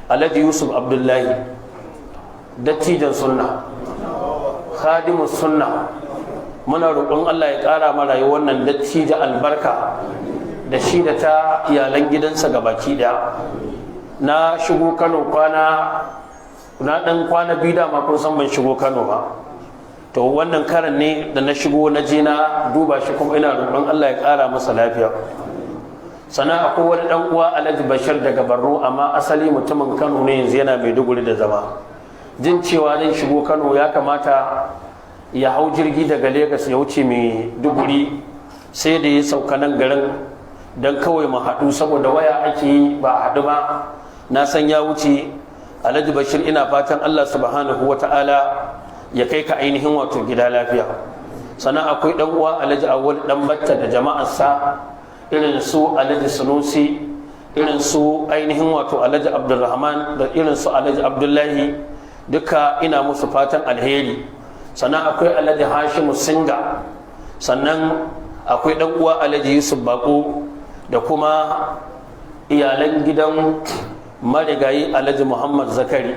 Alhaji Yusuf Abdullahi, dattijan sunna, khadimus sunna. muna roƙon Allah ya ƙara ma rayuwar wannan dattijan albarka da shi da ta iyalan gidansa gabaki ɗaya. na shigo Kano na ɗan kwana biyu dama kun san ban shigo Kano ba, to wannan karan ne da na shigo na je na duba shi, kuma ina roƙon Allah ya ƙara masa lafiya. sannan akwai wani ɗan uwa Alhaji Bashir daga Borno, amma asali mutumin Kano ne, yanzu yana Maiduguri da zama. jin cewa zan shigo Kano ya kamata ya hau jirgi daga Legas ya wuce Maiduguri, sai da ya sauka nan garin don kawai mu haɗu, saboda waya ake yi ba a haɗu ba. na san ya wuce. Alhaji Bashir ina fatan Allah subhanahu wata'ala ya kai ka ainihin wato gida lafiya. sannan akwai ɗan uwa Alhaji Awwal ɗan Batta da jama'arsa, irin su Alhaji Sunusi, irin su ainihin wato Alhaji Abdulrahman da irin su Alhaji Abdullahi, duka ina musu fatan alheri. sannan akwai Alhaji Hashimu Singa, sannan akwai ɗan uwa Alhaji Yusuf Bako da kuma iyalan gidan marigayi Alhaji Muhammad Zakari,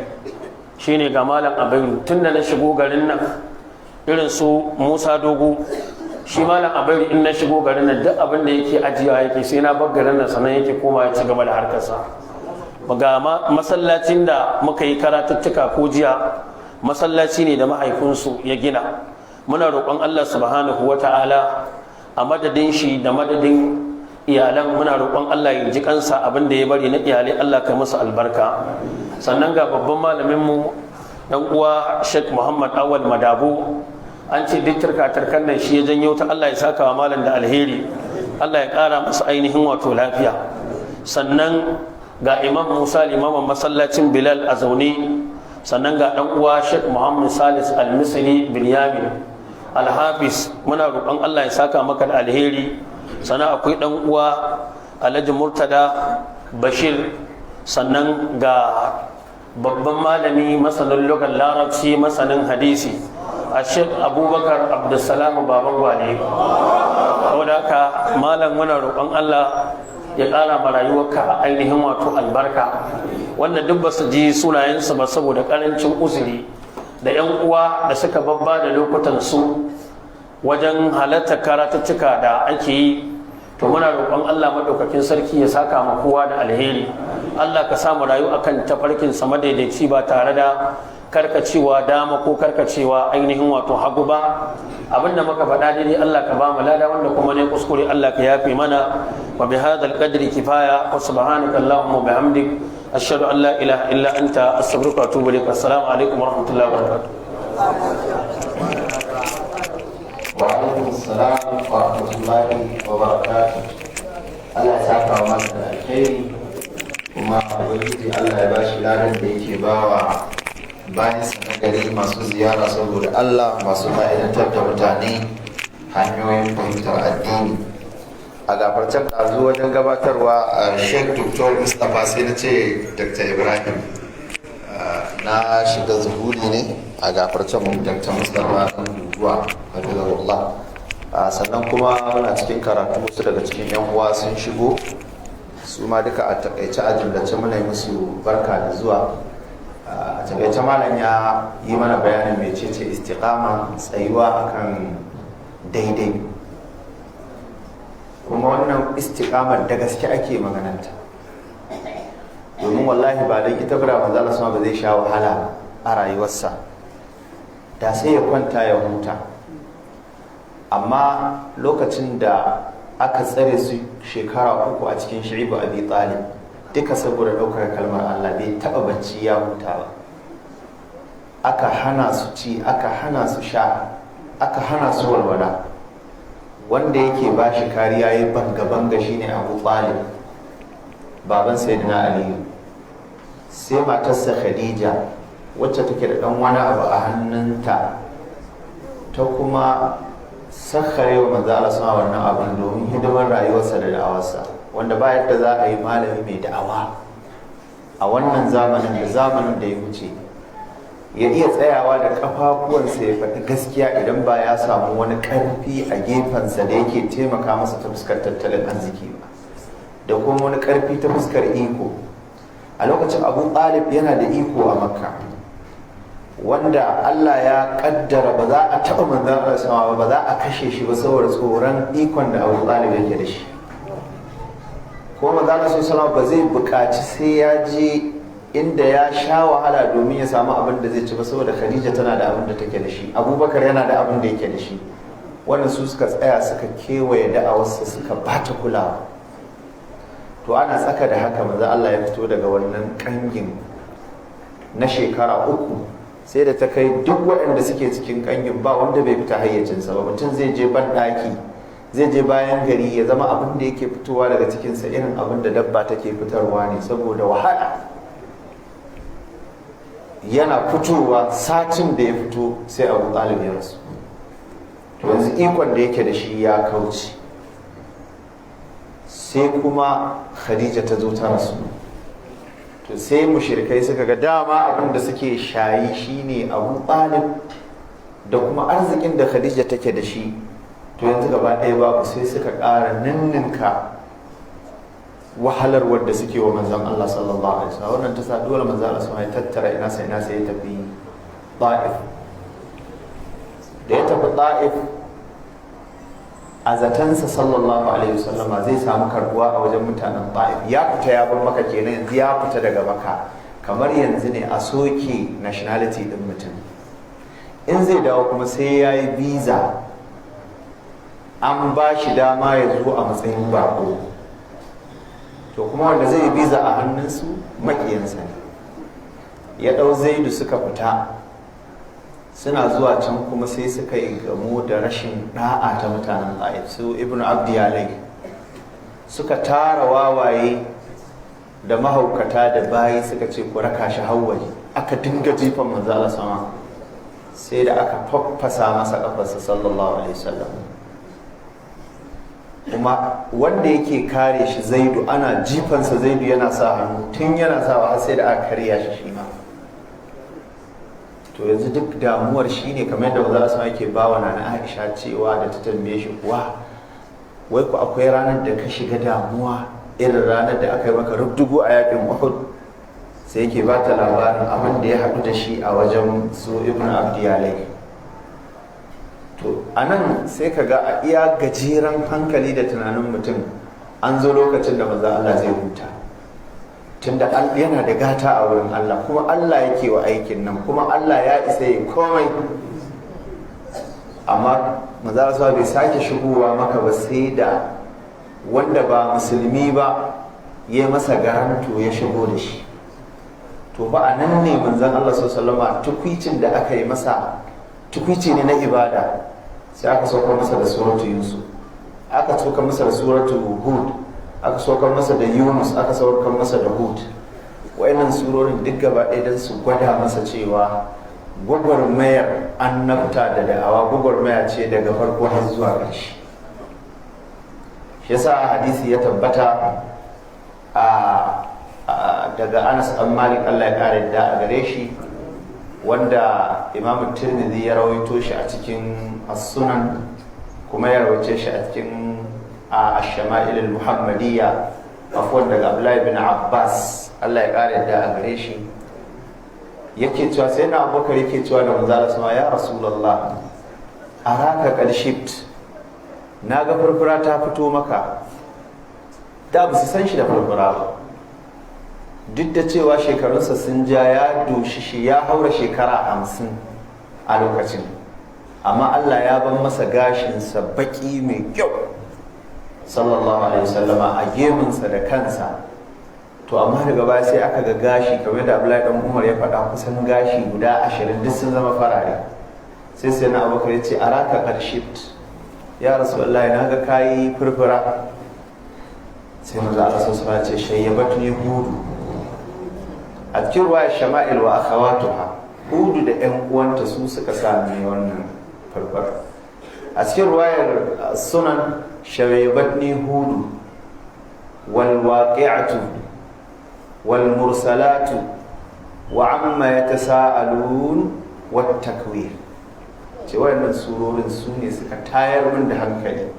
shine ga Malam Abairu. tunda na shigo garin nan irin su Musa Dogo, shi Malam Abairu in na shigo garin nan duk abin da yake ajiya yake sai na bar garin nan sannan yake koma ya ci gaba da harkarsa. ga masallacin da muka yi karatuttuka ko jiya, masallaci ne da mahaifinsu ya gina. muna roƙon Allah subhanahu wata'ala a madadin shi da madadin iyalan, muna roƙon Allah ya ji kansa abin da ya bari na iyalai, Allah ka masa albarka. sannan ga babban malaminmu dan uwa Sheikh Muhammad Awal Madabo, an ce duk turka-turkan nan shi ya janyo ta. Allah ya saka wa malam da alheri, Allah ya ƙara masa ainihin wato lafiya. sannan ga Imam Musa limamin masallacin Bilal a zaune, sannan ga dan uwa Sheikh Muhammad Salis Al-Misri Binyamin Al-Hafiz, muna roƙon Allah ya saka maka da alheri. sannan akwai dan uwa Alhaji Murtada Bashir, sannan ga babban malami masanin lugar larabci, masanin hadisi, a Sheikh Abubakar Abdulsalam baban gwale. saboda haka malam muna roƙon Allah ya ƙara ma rayuwarka ainihin wato albarka. wanda duk ba su ji sunayensu ba saboda ƙarancin uzuri, da 'yan uwa da suka babba da lokutan su wajen halartar karatuttuka da ake yi, to muna roƙon Allah maɗaukakin sarki ya saka ma kowa da alheri. Allah ka samu rayu akan tafarkin sa madaidaici ba tare da karkacewa dama ko karkacewa ainihin wato hagu ba. abinda muka faɗa daidai Allah ka ba mu lada, wanda kuma ne kuskure Allah ka yafe mana. wa bi hadzal qadri kifaya, wa subhanaka allahumma bihamdik ashhadu an la ilaha illa anta astaghfiruka wa atubu ilaik. assalamu alaikum wa rahmatullahi wa barakatuh. وعليكم السلام ورحمة الله وبركاته. Allah ya saka wa masu da alheri, kuma ubangiji Allah ya bashi ladan da yake bawa bayan sanagari masu ziyara saboda Allah, masu fa'idantar da mutane hanyoyin fahimtar addini. a gafarcen ɗazu wajen gabatarwa a Sheikh Dr. Mustapha sai na ce Dr. Ibrahim na shiga zuhuri ne a gafarcen mu Dr. Mustapha ɗan dubuwa hafizahullah. Sannan kuma muna cikin karatu, wasu daga cikin yan uwa sun shigo su ma duka a takaice a jumlace muna yi musu barka da zuwa. A takaice malam ya yi mana bayanin mecece istiqama, tsayuwa akan daidai, kuma wannan istiqamar da gaske ake magananta, domin wallahi ba dan ita bura manzo Allah sama ba zai sha wahala a rayuwarsa, da sai ya kwanta ya huta. Amma lokacin da aka tsare su shekara 3 a cikin Shi'ibu Abi Talib, duka saboda ɗaukar kalmar Allah, bai taɓa bacci ya huta ba. aka hana su ci, aka hana su sha, aka hana su walwala. Wanda yake ba shi kariya ya banga-banga shine Abu Talib, baban Sayyidina Aliyu. Sai matarsa Khadija, wacce take da ɗan wani abu a hannunta, ta kuma sakhare wa manzo Allah sama wannan abin domin hidimar rayuwarsa da da'awarsa, wanda ba yadda za a yi malami mai da'awa a wannan zamanin da zamanin da ya wuce ya iya tsayawa da kafafuwansa ya faɗi gaskiya idan ba ya samu wani ƙarfi a gefensa da yake taimaka masa ta fuskar tattalin arziki ba, da kuma wani ƙarfi ta fuskar iko. A lokacin Abu Talib yana da iko a Makka, wanda Allah ya kaddara ba za a taɓa manzon Allah sama ba za a kashe shi ba saboda tsoron ikon da Abu Talib yake da shi. Ko manzon Allah sama ba zai buƙaci sai ya je inda ya sha wahala domin ya samu abin da zai ci ba, saboda Khadija tana da abin da take da shi, Abubakar yana da abin da yake da shi. Wannan su suka tsaya suka kewaye da'awarsa suka bata kulawa. To ana tsaka da haka manzon Allah ya fito daga wannan kangin na shekara 3, sai da ta kai duk waɗanda suke cikin kangin ba wanda bai fita hayyacinsa ba. Mutum zai je banɗaki, zai je bayan gari, ya zama abin da yake fitowa daga cikinsa irin abin da dabba take fitarwa ne saboda wahala. Yana fitowa satin da ya fito sai Abu Talib ya rasu. To yanzu ikon da yake da shi ya kauce, sai kuma Khadija ta zo ta rasu. To sai mushrikai suka ga dama abin da suke shayi shine Abu Talib da kuma arzikin da Khadija take da shi. To yanzu gaba ɗaya babu, sai suka ƙara ninninka wahalar wadda suke wa manzon Allah sallallahu alaihi wasallam. Wannan ta sa dole manzon Allah sai ya tattara ina sai ya tafi Ta'if. Da ya tafi Ta'if, a zatansa sallallahu alaihi wasallama zai samu karbuwa a wajen mutanen Ta'if. Ya fita ya bar Makka kenan, yanzu ya fita daga Makka, kamar yanzu ne a soke nationality din mutum. In zai dawo kuma sai ya yi visa, an ba shi dama ya zo a matsayin bako. To kuma wanda zai yi visa a hannunsu makiyansa ne. Ya ɗau Zaidu suka fita, suna zuwa can kuma sai suka yi gamo da rashin da'a ta mutanen Ta'if. Su Ibn Abdiyalai suka tara wawaye da mahaukata da bayi suka ce ku raka shi Hawwaji. Aka dinga jifan manzo Allah sama, sai da aka faffasa masa kafarsa sallallahu alaihi wasallam. Kuma wanda yake kare shi Zaidu, ana jifansa Zaidu yana sa hannu, tun yana sawa har sai da aka karya shi ma. To yanzu duk damuwar shi ne kamar yadda maza sama yake bawa na Aisha cewa da ta tambaye shi, kuwa wai ku akwai ranar da ka shiga damuwa irin ranar da aka yi maka rubdugu a yakin Uhud? Sai yake ba ta labarin abin da ya haɗu da shi a wajen su Ibn Abdiyalai. To a nan sai ka ga a iya gajeren hankali da tunanin mutum an zo lokacin da maza Allah zai huta, tunda yana da gata a wurin Allah, kuma Allah yake wa aikin nan, kuma Allah ya isa yi komai. Amma maza Allah bai sake shigowa maka ba sai da wanda ba musulmi ba ya masa garanto ya shigo da shi. To ba a nan ne manzon Allah sallallahu alaihi wasallam tukwicin da aka yi masa tukwici ne na ibada. Sai aka saukar masa da suratu Yusuf, aka saukar masa da suratu Hud, aka saukar masa da Yunus, aka saukar masa da Hud. Wayannan surorin duk gaba ɗaya don su gwada masa cewa gwagwarmayar annabta da da'awa gwagwarmaya ce daga farko har zuwa ƙarshe. Shi yasa hadisi ya tabbata daga Anas ɗan Malik, Allah ya ƙara da a gare shi, wanda Imam Tirmidhi ya rawaito shi a cikin As-Sunan, kuma ya rawaice shi a cikin Ash-Shama'il al-Muhammadiyya, afwan daga Abdullah ibn Abbas, Allah ya kare da a gare shi, yake cewa sai na Abubakar yake cewa da manzo Allah sama, ya Rasulullah araka qad shibt, naga furfura ta fito maka. Da ba su san shi da furfura ba, duk da cewa shekarunsa sun ja, ya doshi shi ya haura shekara 50 a lokacin, amma Allah ya ban masa gashinsa baki mai kyau sallallahu alaihi wasallama, a gemunsa da kansa to amma daga baya sai aka ga gashi kamar da Abdullahi dan Umar ya faɗa kusan gashi guda 20 duk sun zama farare. Sai na Abubakar ya ce araka qarshit ya Rasulullahi na ga kayi furfura. Sai manzo Allah sallallahu alaihi wasallam ya ce shayyabatni hudu. A cikin ruwayar Shama'il wa akhawatuha, hudu da ƴan uwanta su suka sa ni wannan furfura. A cikin ruwayar Sunan shayyabatni hudu wal waqi'atu wal mursalatu wa amma yatasaalun wat takwir. Ce wayannan surorin su ne suka tayar min da hankali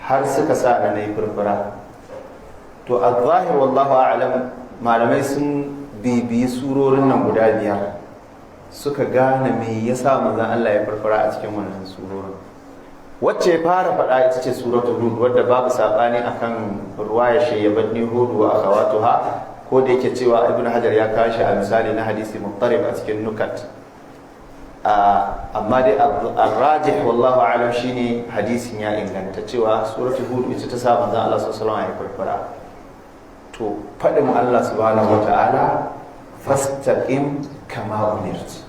har suka sa na yi furfura. To al-zahir wallahu a'lam, malamai sun bibiyi surorin nan guda 5 suka gane me yasa manzon Allah ya furfura a cikin wannan surorin. Wacce ya fara faɗa ita ce suratul hud, wadda babu sabani akan ruwaya shayyabatni hud wa akhawatuha, ko da yake cewa Ibn Hajar ya kawo shi a misali na hadisi muttarib a cikin nukat. Amma dai al-rajih wallahu a'lam shine hadisin ya inganta cewa suratul hud ita ta sa manzon Allah sallallahu alaihi wasallam ya furfura. To faɗin Allah subhanahu wata'ala fastaqim kama umirt,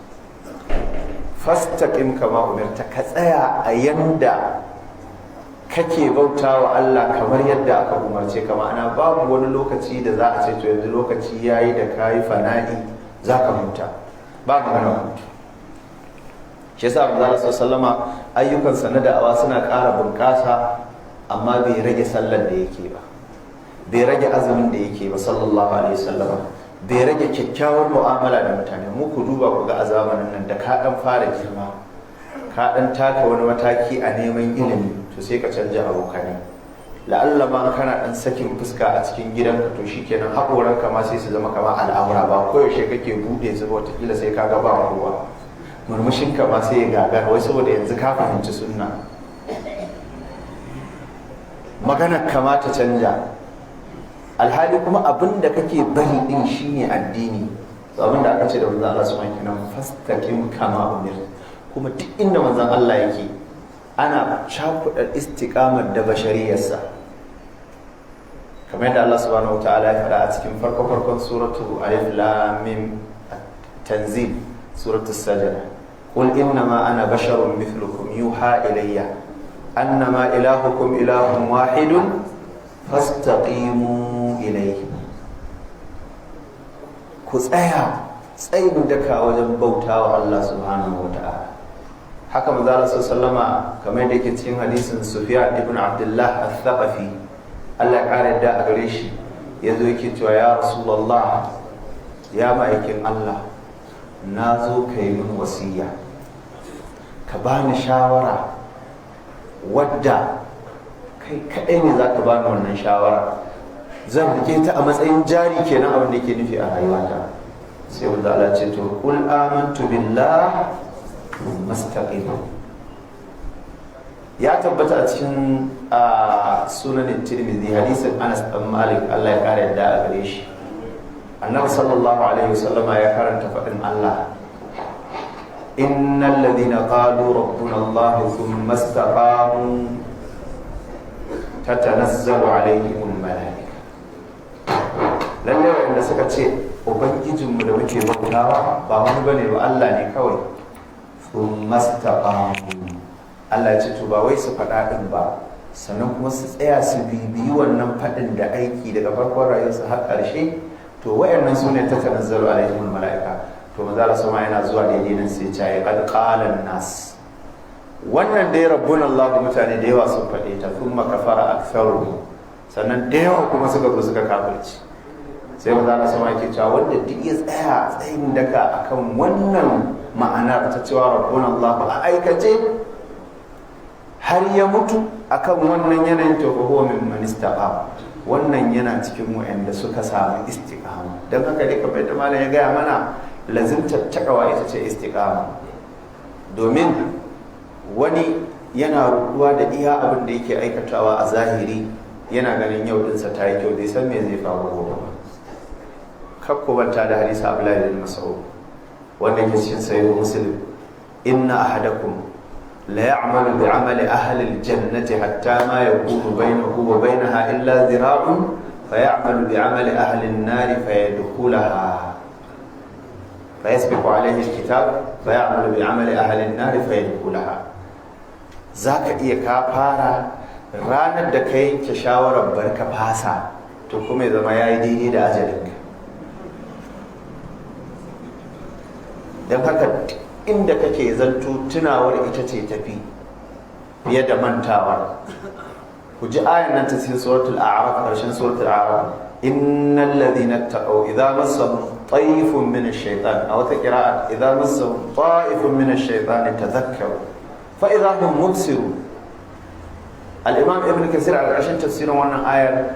fastaqim kama umirta, ka tsaya a yanda kake bautawa Allah kamar yadda aka umarce ka. Ma'ana babu wani lokaci da za a ce to yanzu lokaci yayi da kayi fana'i zaka huta, babu magana hutu. Shi yasa Manzo Allah sallama ayyukansa na da'awa suna ƙara bunƙasa, amma bai rage sallar da yake ba, bai rage azumin da yake ba sallallahu alaihi wasallam, bai rage kyakkyawar mu'amala da mutane. Mu ku duba ku ga a zamanin nan da ka dan fara girma, ka dan taka wani mataki a neman ilimi, to sai ka canja abokanai. La'alla ma kana dan sakin fuska a cikin gidanka, to shikenan haƙoranka ma sai su zama kamar al'amura, ba koyaushe kake buɗe su ba, wataƙila sai ka ga ba kowa. Murmushinka ma sai ya gagara, wai saboda yanzu ka fahimci sunna. Maganar kama ta canja, alhali kuma abin da kake bari din shine addini. To abin da aka ce da manzon Allah subhanahu wa ta'ala fastaqim kama umir, kuma duk inda manzon Allah yake ana shafuɗar istiqamar da bashariyarsa, kamar yadda Allah subhanahu wa ta'ala ya faɗa a cikin farkon suratu alif lam mim tanzil, suratu sajda, qul innama ana basharun mithlukum yuha ilayya annama ilahukum ilahun wahidun fastaqimu ilayhi. Ku tsaya tsayin daka wajen bautawa Allah subhanahu wa ta'ala. Haka manzo Allah sallama kamar da yake cikin hadisin Sufyan ibn Abdullah al-Thaqafi, Allah ya kare da a gare shi, yazo yake cewa ya Rasulullah, ya ma'aikin Allah, na zo ka yi min wasiya, ka bani shawara wadda kai kaɗai ne za ka bani wannan shawara, zan rike ta a matsayin jari kenan abin da yake nufi a rayuwata. Sai wanda Allah ce to qul amantu billah mastaqim. Ya tabbata a cikin sunan Tirmidhi hadisin Anas bin Malik, Allah ya kare yadda a gare shi, Annabi sallallahu alaihi wasallama ya karanta faɗin Allah, innal ladina qalu rabbuna Allah thumma istaqamu tatanazzalu alaihimul malaika. Lalle wanda suka ce ubangijinmu da muke bautawa ba wani bane ba Allah ne kawai, thumma istaqamu, Allah ya ce to ba wai su faɗa din ba, sannan kuma su tsaya su bibiyi wannan faɗin da aiki daga farkon rayuwarsu har ƙarshe, to wayannan su ne tatanazzalu alaihimul malaika. To manzo Allah sama yana zuwa daidai nan sai ya ce qad qala nas, wannan dai rabbuna Allah mutane da yawa sun faɗe ta, thumma kafara aktharuhum, sannan da yawa kuma suka zo suka kafirci. Sai manzo Allah sama yake cewa wanda duk ya tsaya tsayin daka akan wannan ma'anar ta cewa rabbuna Allah a aikace har ya mutu akan wannan yanayin, to huwa mimman istaqama, wannan yana cikin wa'anda suka samu istiqama. Dan haka dai kamar da malam ya gaya mana, lazimtar takawa ita ce istiqama. Domin wani yana ruɗuwa da iya abin da yake aikatawa a zahiri, yana ganin yau dinsa ta yi kyau, bai san me zai faru gobe ba. Kakkobanta da hadisi Abdullahi bin Mas'ud wanda yake cikin sahih Muslim, inna ahadakum la ya'malu bi 'amali ahli al-jannati hatta ma yakunu bainahu wa bainaha illa dhira'un فيعمل بعمل أهل النار فيدخلها فيسبق عليه الكتاب فيعمل بعمل أهل النار فيدخلها. ذاك iya ka fara ranar da ka yanke shawarar barka fasa to kuma ya zama yayi daidai da ajalinka. don haka inda kake zanto tunawar ita ce tafi fiye da mantawar. ku ji ayan nan ta cikin suratul a'raf, karshen suratul a'raf, innal ladhina taqaw idza massahum طيفٌ من الشيطان أو تقراء إذا مسهم طائف من الشيطان تذكروا فإذا هم مبصرون. الإمام ابن كثير عشان تفسير وانا آية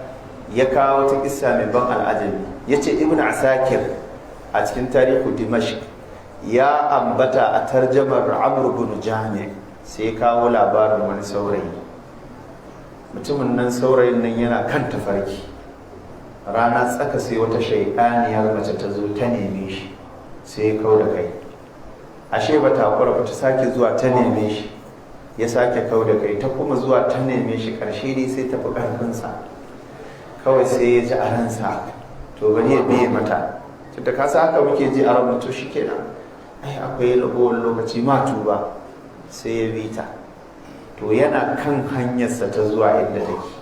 يكاو تقسى من بقى العجل يتي ابن عساكر أتكن تاريخ دمشق يا أنبتا أترجم عمرو بن جامع سيكاو لابار من سوري mutumin nan saurayin nan yana kan tafarki. Rana tsaka sai wata shaidaniyar mace ta zo ta neme shi sai ya kau da kai, ashe ba takura ba ta sake zuwa ta neme shi ya sake kau da kai, ta kuma zuwa ta neme shi, karshe dai sai ta fi ƙarfinsa. Kawai sai ya ji a ransa to bari ya biye mata, tunda ka sa haka muke ji a rabu to shi kenan ai akwai lagowar lokaci ma tuba, sai ya bi ta. To yana kan hanyarsa ta zuwa inda take,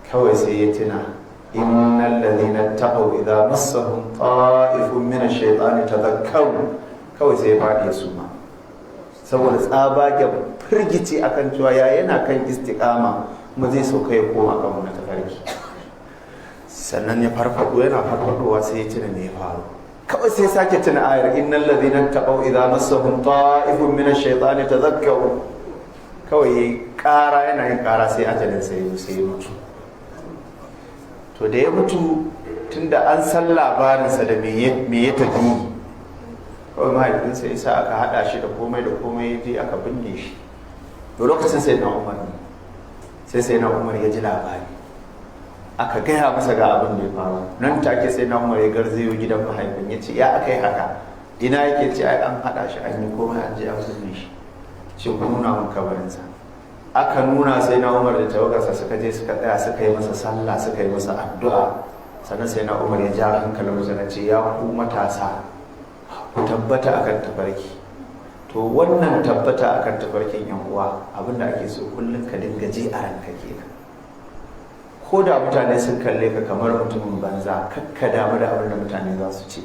kawai sai ya tuna innal ladhina taqaw idza massahum ta'ifun min ash-shaytani tadhakkaru, kawai sai ya fadi su ma saboda tsabagen firgici akan cewa yana kan istiqama kuma zai sauka ya koma kan wani tafarki. Sannan ya farfado, yana farfadowa sai ya tuna me ya faru, kawai sai sake tuna ayar innal ladhina taqaw idza massahum ta'ifun min ash-shaytani tadhakkaru. Kawai yayi ƙara, yana yin ƙara sai ajalin sai ya mutu. To da ya mutu, tunda an san labarinsa da me ya tafi, kawai mahaifinsa ya sa aka haɗa shi da komai ya je aka binne shi. To lokacin sai na Umar ya ji labari, aka gaya masa ga abin da ya faru. Nan take sai na Umar ya garzayo gidan mahaifin, ya ce ya aka yi haka, ina yake ce ai an haɗa shi an yi komai an je an binne shi, ce ku nuna mun kabarinsa. Aka nuna sai na Umar da tawagarsa suka je suka tsaya suka yi masa sallah, suka yi masa addu'a. Sannan sai na Umar ya ja hankalin musu na ce ya ku matasa ku tabbata akan tafarki. To wannan tabbata akan tafarkin yan uwa abinda ake so kullum ka dinga ji a ranka kenan. Ko da mutane sun kalle ka kamar mutumin banza, kakka damu da abin da mutane za su ce,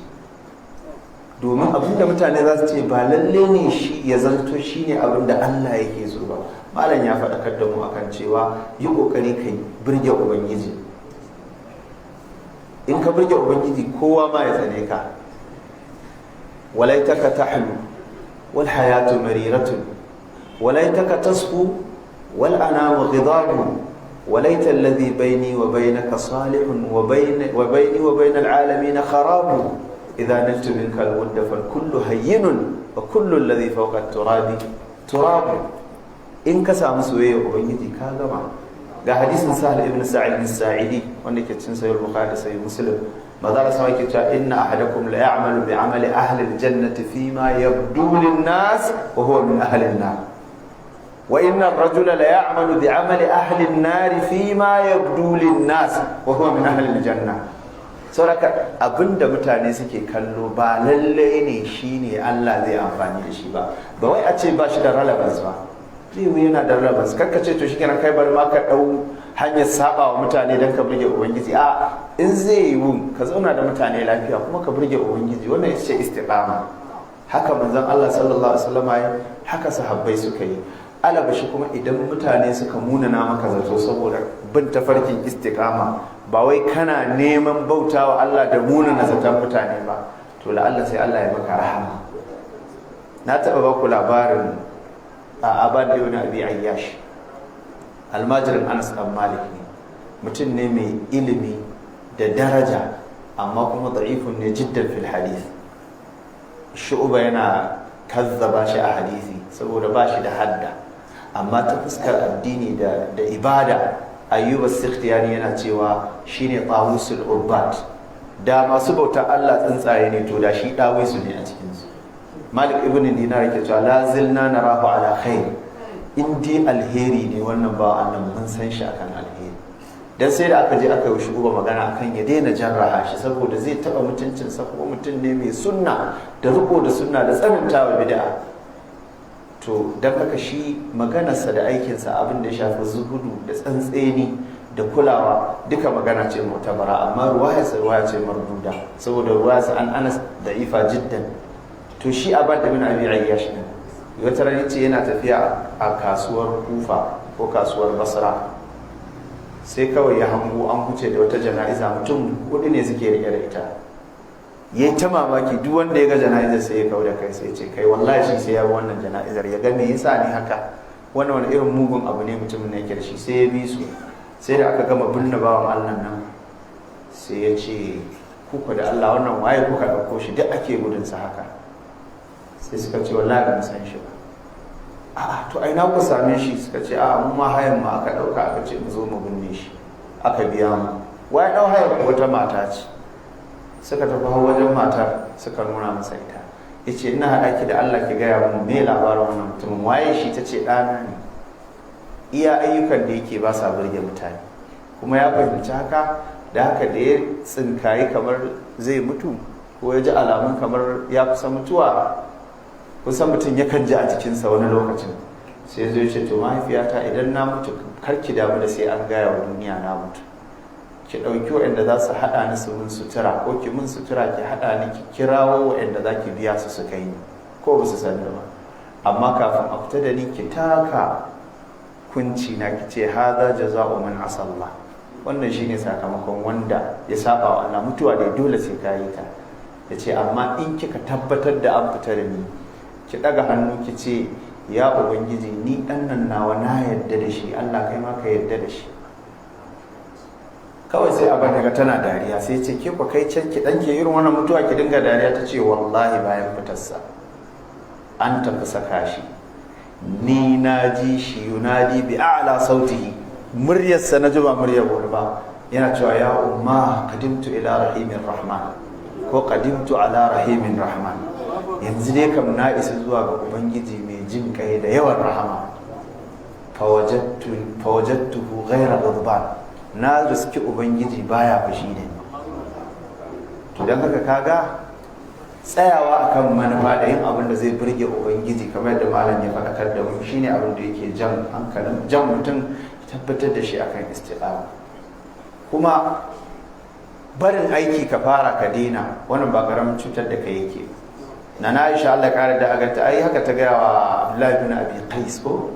domin abin da mutane za su ce ba lalle ne shi ya zanto shine abin da Allah yake so ba. Malam ya faɗakar da mu akan cewa yi ƙoƙari ka birge Ubangiji. In ka birge Ubangiji kowa ma ya tsane ka. Walaitaka tahlu wal hayatu mariratun walaitaka tasfu wal anamu ghidabu walaita alladhi bayni wa bainaka salihun wa bayni wa bainal alamin kharabu idha naltu minka al-wudda fal kullu hayyinun wa kullu alladhi fawqa at-turabi turabu. In ka samu soyayya Ubangiji ka gama. Ga hadisin Sahal ibn Sa'id al-Sa'idi wanda ke cikin Sahih Bukhari da Sahih Muslim, maza Allah sama yake cewa inna ahadakum la ya'malu bi 'amali ahli al-jannati fima yabdu lin-nas wa huwa min ahli an-nar wa inna ar-rajula la ya'malu bi 'amali ahli an-nar fima yabdu lin-nas wa huwa min ahli al-janna. Saboda abinda mutane suke kallo ba lalle ne shine Allah zai amfani da shi ba wai a ce ba shi da relevance ba, zai yana da relevance. Karka ce to shikenan kai bari ma ka dau hanyar saba wa mutane don ka burge Ubangiji. A in zai yiwu ka zauna da mutane lafiya kuma ka burge Ubangiji, wannan ita ce istiqama. Haka manzon Allah sallallahu alaihi wasallam ya, haka sahabbai suka yi. Alabashi kuma idan mutane suka munana maka zato saboda bin tafarkin istiqama, ba wai kana neman bautawa Allah da munana zaton mutane ba, to la'alla sai Allah ya maka rahama. Na taɓa ba ku labarin a Aban ibn Abi Ayyash, almajirin Anas dan Malik ne, mutum ne mai ilimi da daraja amma kuma da'ifun ne jiddan fil hadith. Shu'ba yana kazzaba shi a hadisi saboda ba shi da hadda, amma ta fuskar addini da ibada Ayyub as-Sikhtiyani yana cewa shine tawusul ubbat. Da masu bauta Allah tsuntsaye ne to da shi dawisu ne a cikin su. Malik ibn Dinar yake cewa la zilna narahu ala khair, indi alheri ne wannan ba Allah mun san shi akan alheri. dan sai da aka je aka yi shugaba magana akan ya daina jarraha shi saboda zai taba mutuncinsa, kuma mutum ne mai sunna da riko da sunna da tsanantawa bid'a. To dan haka shi maganarsa da aikinsa abin da ya shafi zuhudu da tsantseni da kulawa duka magana ce mu'tabara, amma ruwaya ce marduda saboda ruwaya an Anas da ifa jiddan. To shi Abbad bin Abi Ayyash ne wata rana ce yana tafiya a kasuwar Kufa ko kasuwar Basra, sai kawai ya hango an huce da wata jana'iza, mutum 4 ne suke rike da ita. Ya yi ta mamaki, duk wanda ya ga jana'izar sai ya kawo da kai sai ce kai wallahi shi sai ya bi wannan jana'izar ya ga me yasa ne haka, wannan wani irin mugun abu ne mutumin ne yake da shi. Sai ya bi su, sai da aka gama binne bawan Allah nan sai ya ce kuka da Allah wannan waye kuka ɗauko shi duk ake gudunsa haka. Sai suka ce wallahi ba mu san shi ba. A'a to ai na ku same shi, suka ce a'a mu ma hayan ma aka ɗauka aka ce mu zo mu binne shi aka biya mu. Waye ɗau hayar wata mata ce. Suka tafi wajen matar suka nuna masa ita, ya ce ina haɗa ki da Allah ki gaya mu me labarin wannan mutumin, waye shi? Ta ce ɗana ne, iya ayyukan da yake ba sa burge mutane, kuma ya fahimci haka, da haka da ya tsinkayi kamar zai mutu ko ya ji alamun kamar ya kusa mutuwa, kusan mutum yakan ji a jikinsa wani lokacin, sai zai ce to mahaifiyata idan na mutu kar ki damu da sai an gaya wa duniya na mutu, ki ɗauki waɗanda za su haɗa ni su mun sutura, ko ki mun sutura ki haɗa ni ki kirawo waɗanda za ki biya su kai ni ko ba su sani ba, amma kafin a fita da ni ki taka kunci na ki ce haza jaza'u man asalla, wannan shine sakamakon wanda ya saba wa Allah, mutuwa dai dole sai ka yi ta. Ya ce amma in kika tabbatar da an fita da ni, ki ɗaga hannu ki ce ya ubangiji ni ɗan nan nawa na yadda da shi, Allah kai ma ka yadda da shi. Kawai sai abin daga tana dariya, sai ce ke ku kai can ki ɗanke irin wannan mutuwa ki dinga dariya. Ta ce wallahi bayan fitarsa an tafi saka shi, ni na ji shi yunadi bi a'la sautihi, muryarsa na ji ba muryar wani ba, yana cewa ya umma qadimtu ila rahimin rahman ko qadimtu ala rahimin rahman, yanzu dai kam na isa zuwa ga ubangiji mai jin kai da yawan rahama. fawajadtuhu ghayra ghadban, na riski ubangiji baya fushi ne. To dan haka kaga tsayawa akan manufa da yin abin da zai burge ubangiji kamar yadda malam ya faɗakar da mu shine abin da yake jan hankalin mutum tabbatar da shi akan istiqama. Kuma barin aiki ka fara ka daina, wannan ba karamin cutar da kai yake. na Aisha Allah kare da aganta ai haka ta gaya wa Abdullahi bin Abi Qais ko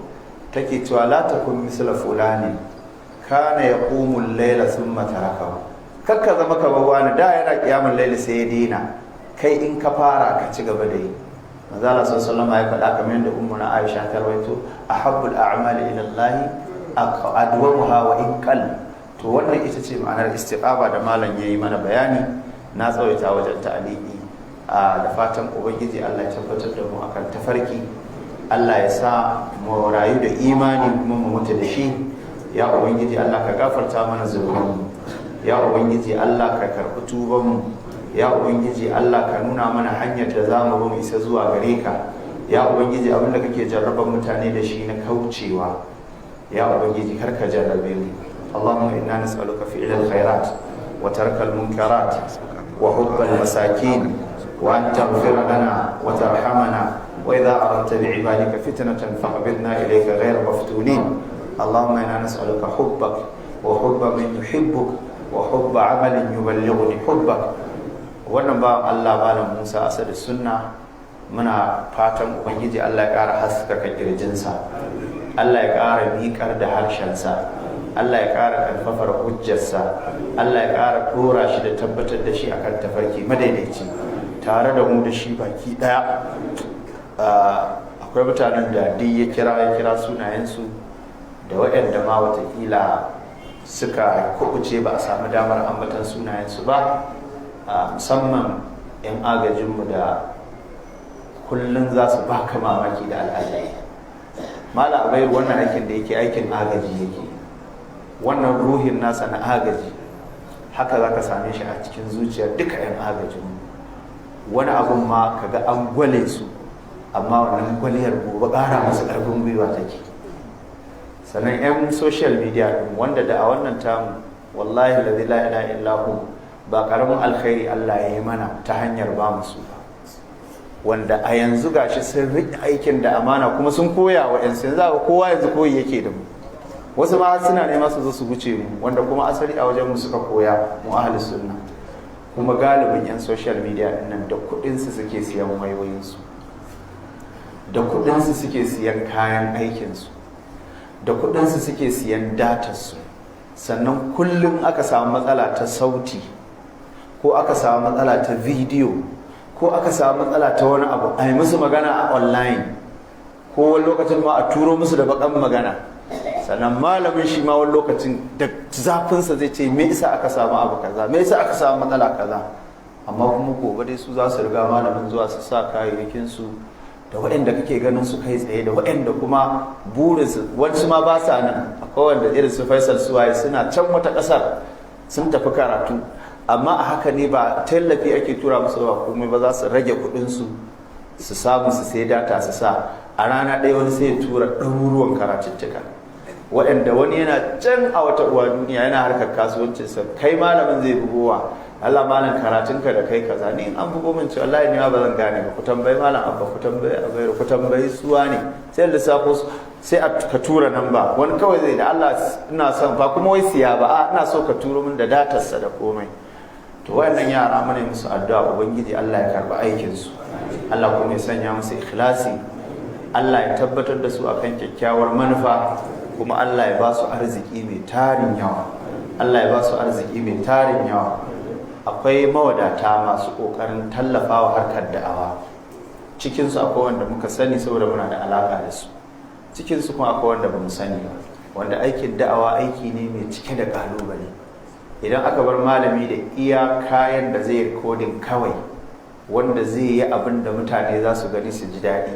take cewa la takun misla fulani kana yaqumu al-layla thumma tarakahu, kakka zama kamar wani da yana kiyamul layli sai ya dina, kai in ka fara ka ci gaba da yi. manzo Allah sallallahu alaihi wasallam ya faɗa kamar yadda ummu na Aisha ta rawaito ahabbul a'mali ila Allah adwamuha wa in qall. To wannan ita ce ma'anar istiqama da malam yayi mana bayani, na tsawaita wajen ta'aliki. Da fatan ubangiji Allah ya tabbatar da mu akan tafarki, Allah ya sa mu rayu da imani kuma mu mutu da shi. Ya ubangiji Allah ka gafarta mana zunubanmu, ya ubangiji Allah ka karɓi tubanmu, ya ubangiji Allah ka nuna mana hanyar da za mu isa zuwa gare ka. Ya ubangiji abinda kake jarraban mutane da shi na kaucewa, ya ubangiji kar ka jarrabe mu. Allahumma inna nas'aluka fi'lal khairat wa tarkal munkarat wa hubbal masakin wa an taghfir lana wa tarhamana wa idha aradta bi'ibadika fitnatan faqbidna ilayka ghayra maftunin. Allahumma inna nas'aluka hubbak wa hubba man yuhibbuk wa hubba 'amalin yuballighuni hubbak. Wannan ba Allah malam Musa Asadu Sunna, muna fatan ubangiji Allah ya ƙara haskaka kirjinsa, Allah ya ƙara miƙar da harshensa, Allah ya ƙara ƙarfafar hujjarsa, Allah ya ƙara ɗora shi da tabbatar da shi akan tafarki madaidaici tare da mu da shi baki ɗaya. Akwai mutanen da duk ya kira sunayensu da waɗanda ma watakila suka kubuce ba a samu damar ambatan sunayensu ba, musamman 'yan agajinmu da kullum za su baka mamaki da al'ajabi. Mala Abayar wannan aikin da yake aikin agaji yake, wannan ruhin nasa na agaji haka za ka same shi a cikin zuciyar duka 'yan agajinmu. Wani abun ma kaga an gwale su, amma wannan gwaliyar gobe ƙara masu ƙarfin gwiwa take. Sannan 'yan social media ɗin wanda da a wannan tamu wallahi la ilaha illa hu ba karamin alkhairi Allah ya yi mana ta hanyar ba mu su ba, wanda a yanzu gashi sun riƙe aikin da amana kuma sun koya wa yansu. Yanzu kowa yanzu koyi yake da mu, wasu ma suna nema su zo su wuce mu, wanda kuma asali a wajen mu suka koya, mu ahli sunna. Kuma galibin yan social media nan da kuɗin su suke siyan wayoyin su, da kuɗin su suke siyan kayan aikin su, da kuɗin su suke siyan datar su. Sannan kullum aka samu matsala ta sauti ko aka samu matsala ta bidiyo ko aka samu matsala ta wani abu, a yi musu magana a online, ko wani lokacin ma a turo musu da bakan magana. Sannan malamin shi ma wani lokacin da zafinsa zai ce me isa aka samu abu kaza, me isa aka samu matsala kaza. Amma kuma gobe dai su za su riga malamin zuwa su sa kayayyakin su, da waɗanda kake ganin su kai tsaye, da waɗanda kuma burinsu wasu ma ba sa nan. Akwai wanda irin su Faisal Suwaye suna can wata ƙasar sun tafi karatu, amma a haka ne ba tallafi ake tura musu ba komai ba, za su rage kuɗinsu su samu su sai data su sa. A rana ɗaya wani sai ya tura ɗaruruwan karatuttuka, waɗanda wani yana can a wata uwa duniya yana harkar kasuwancinsa, kai malamin zai bugowa, Allah malam karatunka da kai kaza, ni an bugo min cewa wallahi ni ma ba zan gane ba, ku tambayi malam Abba, ku tambayi Abairu, ku tambayi suwa ne, sai lissafo sai ka tura nan ba wani kawai zai da Allah ina son ba kuma wai siya ba, a ina so ka turo min da datarsa da komai. To wayannan yara mune musu addu'a, ubangiji Allah ya karba aikin su, Allah kuma ya sanya musu ikhlasi, Allah ya tabbatar da su akan kyakkyawar manufa, kuma Allah ya ba su arziki mai tarin yawa, Allah ya ba su arziki mai tarin yawa. Akwai mawadata masu kokarin tallafawa harkar da'awa, cikin su akwai wanda muka sani saboda muna da alaka da su, cikin su kuma akwai wanda bamu sani ba, wanda aikin da'awa aiki ne mai cike da kalubale. Idan aka bar malami da iya kayan da zai rikodin kawai, wanda zai yi abin da mutane za su gani su ji daɗi,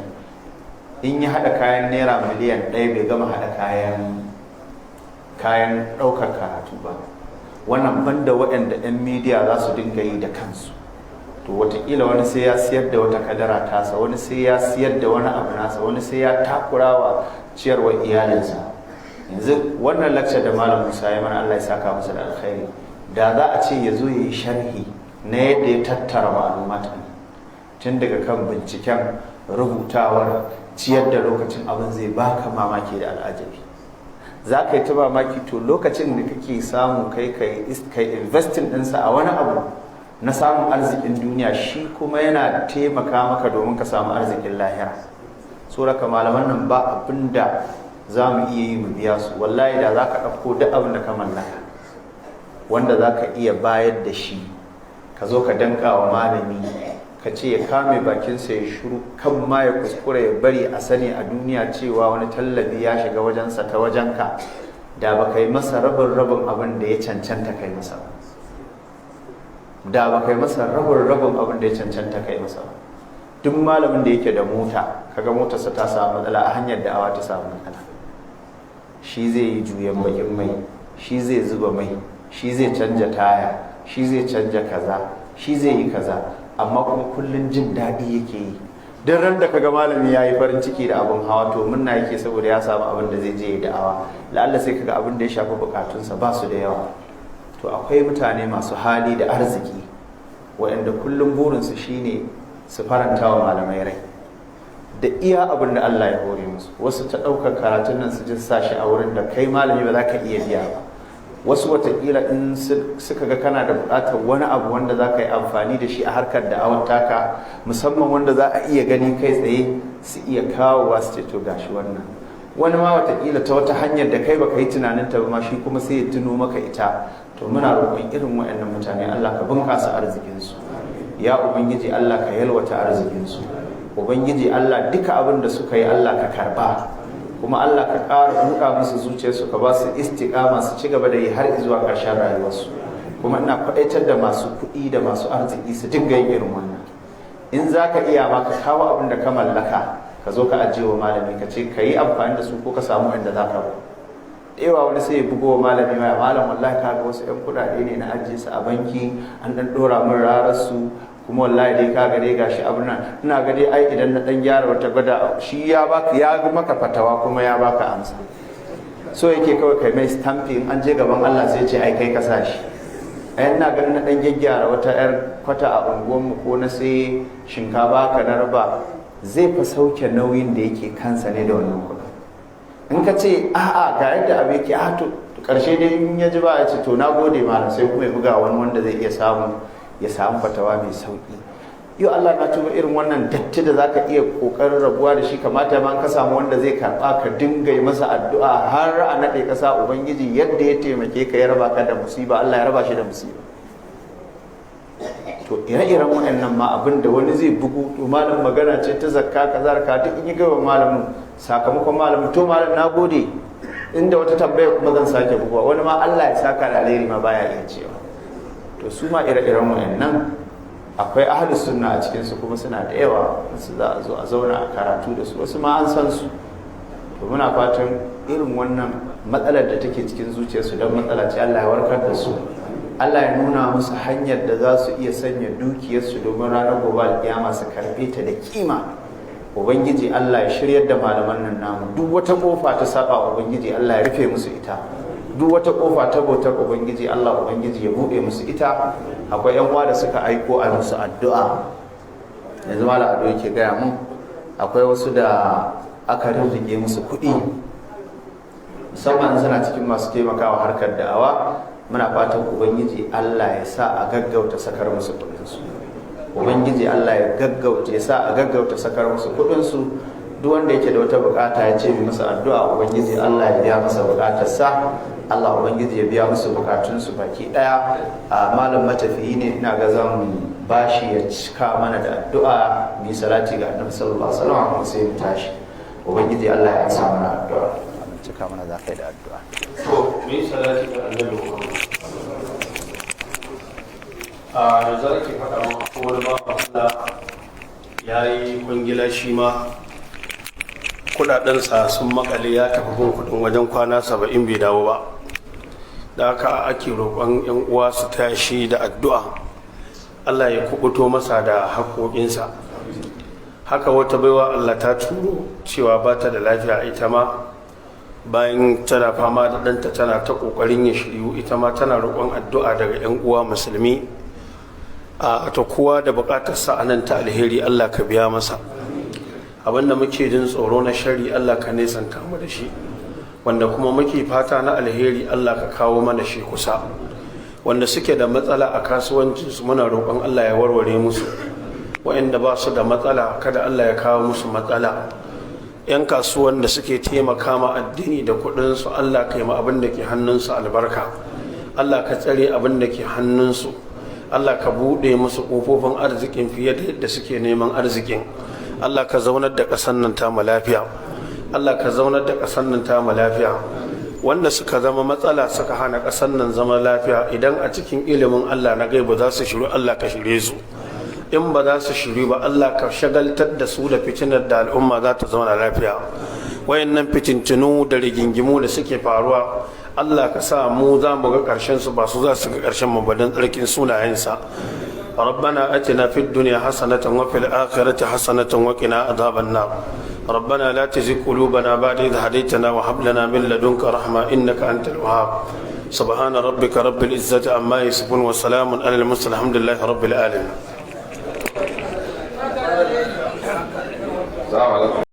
in ya haɗa kayan naira miliyan 1 bai gama haɗa kayan ɗaukar karatu ba. Wannan banda waɗanda 'yan midiya za su dinga yi da kansu, to watakila wani sai ya siyar da wata kadara tasa, wani sai ya siyar da wani abu nasa, wani sai ya takurawa ciyarwar iyalinsa. Yanzu wannan lakcar da malam Musa ya mana, Allah ya saka masa da alkhairi, da za a ce ya zo ya yi sharhi na yadda ya tattara ma'lumat tun daga kan binciken, rubutawar, ciyar da lokacin, abin zai baka mamaki da al'ajabi. Za ka yi ta mamaki, to lokacin da kake samu kai investin ɗinsa a wani abu na samun arzikin duniya, shi kuma yana taimaka maka domin ka samu arzikin lahira. Suraka malaman nan ba abin da za mu iya yi mu biya su. Wallahi da za ka ɗauko duk abin da ka mallaka wanda za ka iya bayar da shi, ka zo ka danka wa malami, ka ce ya kame bakinsa ya shiru, kan ma ya kuskura ya bari a sani a duniya cewa wani tallafi ya shiga wajensa ta wajenka, da ba ka yi masa rabin abin da ya cancanta kai masa ba, da ba ka yi masa rabin abin da ya cancanta kai masa ba. Duk malamin da yake da mota, kaga motarsa ta samu matsala, a hanyar da'awa ta samu matsala, shi zai yi juyan bakin mai, shi zai zuba mai, shi zai canja taya, shi zai canja kaza, shi zai yi kaza, amma kuma kullun jin daɗi yake yi. Duk ran da kaga malami ya yi farin ciki da abin hawa, to munna yake saboda ya samu abin da zai je ya da'awa. La'alla sai kaga abin da ya shafi bukatunsa ba su da yawa. To akwai mutane masu hali da arziki waɗanda kullum burinsu shine su faranta wa malamai rai da iya abin da Allah ya hore musu. Wasu ta ɗaukar karatun nan su ji sa shi a wurin da kai malami ba za ka iya biya ba. Wasu watakila in suka ga kana da buƙatar wani abu wanda za ka yi amfani da shi a harkar da'awar taka, musamman wanda za a iya gani kai tsaye, su iya kawo wa su ce to gashi wannan. Wani ma watakila ta wata hanyar da kai baka yi tunanin ta ba ma, shi kuma sai ya tuno maka ita. To muna roƙon irin waɗannan mutane Allah ka bunƙasa arzikinsu, ya ubangiji Allah ka yalwata arzikinsu, ubangiji Allah duka abin da suka yi Allah ka karɓa, kuma Allah ka ƙara buɗa musu zuciyarsu, ka ba su istiƙama su ci gaba da yi har zuwa ƙarshen rayuwarsu. Kuma ina kwaɗaitar da masu kuɗi da masu arziki su dinga yin irin wannan. In za ka iya ma ka kawo abin da ka mallaka, ka zo ka ajiye wa malami, ka ce ka yi amfani da su ko ka samu inda za ka ba. Ewa wani sai ya bugo wa malami, mai malam wallahi ka ga wasu 'yan kuɗaɗe ne na ajiye su a banki, an ɗan ɗora min rararsu, kuma wallahi dai ka gare gashi abin nan, ina ga dai ai idan na dan gyara wata gwada, shi ya baka, ya ga maka fatawa kuma ya baka amsa. so yake kawai kai mai stamping an je gaban Allah sai ce ai kai ka sa shi. Ai ina ganin na dan gyaggyara wata yar kwata a unguwanmu ko na sai shinkafa ka na raba zai fa sauke nauyin da yake kansa ne da wannan kuɗin. In ka ce a'a ga yadda abu yake to karshe dai in ya ji ba ya ce to na gode malam sai kuma ya buga wani wanda zai iya samu fatawa mai sauki. Yau Allah na tuba irin wannan datti da zaka iya kokarin rabuwa da shi, kamata ma ka samu wanda zai karba ka dinga yi masa addu'a har a nade kasa. Ubangiji yadda ya taimake ka ya raba ka da musiba, Allah ya raba shi da musiba. To ire-iren waɗannan ma abinda wani zai bugu to malam magana ce ta zakka kaza ka duk in yi gaba malamin sakamakon malamin to malam na gode, inda wata tambaya kuma zan sake buguwa, wani ma Allah ya saka da alheri ma baya iya cewa. To su ma ire-iren waɗannan akwai ahlus sunna a cikin su kuma suna da yawa, su za a zo a zauna a karatu da su, wasu ma an san su. To muna fatan irin wannan matsalar da take cikin zuciyarsu don matsala ce, Allah ya warkar da su, Allah ya nuna musu hanyar da za su iya sanya dukiyarsu domin ranar gobe alkiyama su karbe ta da kima. Ubangiji Allah ya shiryar da malaman nan namu, duk wata kofa ta saba Ubangiji Allah ya rufe musu ita, duk wata kofa ta bautar Ubangiji Allah Ubangiji ya buɗe musu ita. Akwai yan uwa da suka aiko a musu addu'a, yanzu malam Ado yake gaya mun akwai wasu da aka rinjige musu kuɗi, musamman suna cikin masu taimakawa harkar da'awa. Muna fatan Ubangiji Allah ya sa a gaggauta sakar musu kuɗinsu, Ubangiji Allah ya sa a gaggauta sakar musu kuɗinsu. Duk wanda yake da wata bukata ya ce masa addu'a, Ubangiji Allah ya biya masa bukatarsa, Allah Ubangiji ya biya musu bukatunsu baki daya. A malam matafiyi ne, ina ga zan bashi ya cika mana da addu'a, bi salati ga Annabi sallallahu alaihi wasallam kuma sai mu tashi. Ubangiji Allah ya sa mana addu'a, cika mana zakai da addu'a. To bi salati ga Annabi Muhammad. Yanzu ake faɗa wa wani bawan Allah ya yi kwangila shi ma kudadensa sun makale, ya tafi bin kudin wajen kwana 70 bai dawo ba. Da haka ake roƙon 'yan uwa su tashi da addu'a Allah ya kubuto masa da haƙoƙinsa. Haka wata baiwa Allah ta turo cewa ba ta da lafiya ita ma, bayan tana fama da ɗanta tana ta ƙoƙarin ya shiryu, ita ma tana roƙon addu'a daga 'yan uwa musulmi. A ta kowa da buƙatarsa a nan ta alheri Allah ka biya masa, abinda muke jin tsoro na shari Allah ka nesanta mu da shi, wanda kuma muke fata na alheri Allah ka kawo mana shi kusa. Wanda suke da matsala a kasuwancinsu muna roƙon Allah ya warware musu, waɗanda ba su da matsala kada Allah ya kawo musu matsala. 'Yan kasuwan da suke taimaka ma addini da kuɗinsu Allah ka yi ma abin da ke hannunsu albarka, Allah ka tsare abin da ke hannunsu, Allah ka buɗe musu ƙofofin arzikin fiye da yadda suke neman arzikin. Allah ka zaunar da ƙasar nan ta mu lafiya, Allah ka zaunar da ƙasar nan ta mu lafiya. Wanda suka zama matsala suka hana ƙasar nan zama lafiya, idan a cikin ilimin Allah na gaibu za su shiru, Allah ka shirye su. In ba za su shiru ba, Allah ka shagaltar da su da fitinar da al'umma za ta zauna lafiya. Wayannan fitintinu da rigingimu da suke faruwa, Allah ka sa mu za mu ga ƙarshen su, ba su za su ga ƙarshen mu ba don tsarkin sunayensa. ربنا أتنا في الدنيا حسنة وفي الآخرة حسنة وقنا عذاب النار. ربنا لا تزغ قلوبنا بعد إذ هديتنا وهب لنا من لدنك رحمة إنك أنت الوهاب. سبحان ربك رب العزة عما يصفون وسلام على المرسلين الحمد لله رب العالمين.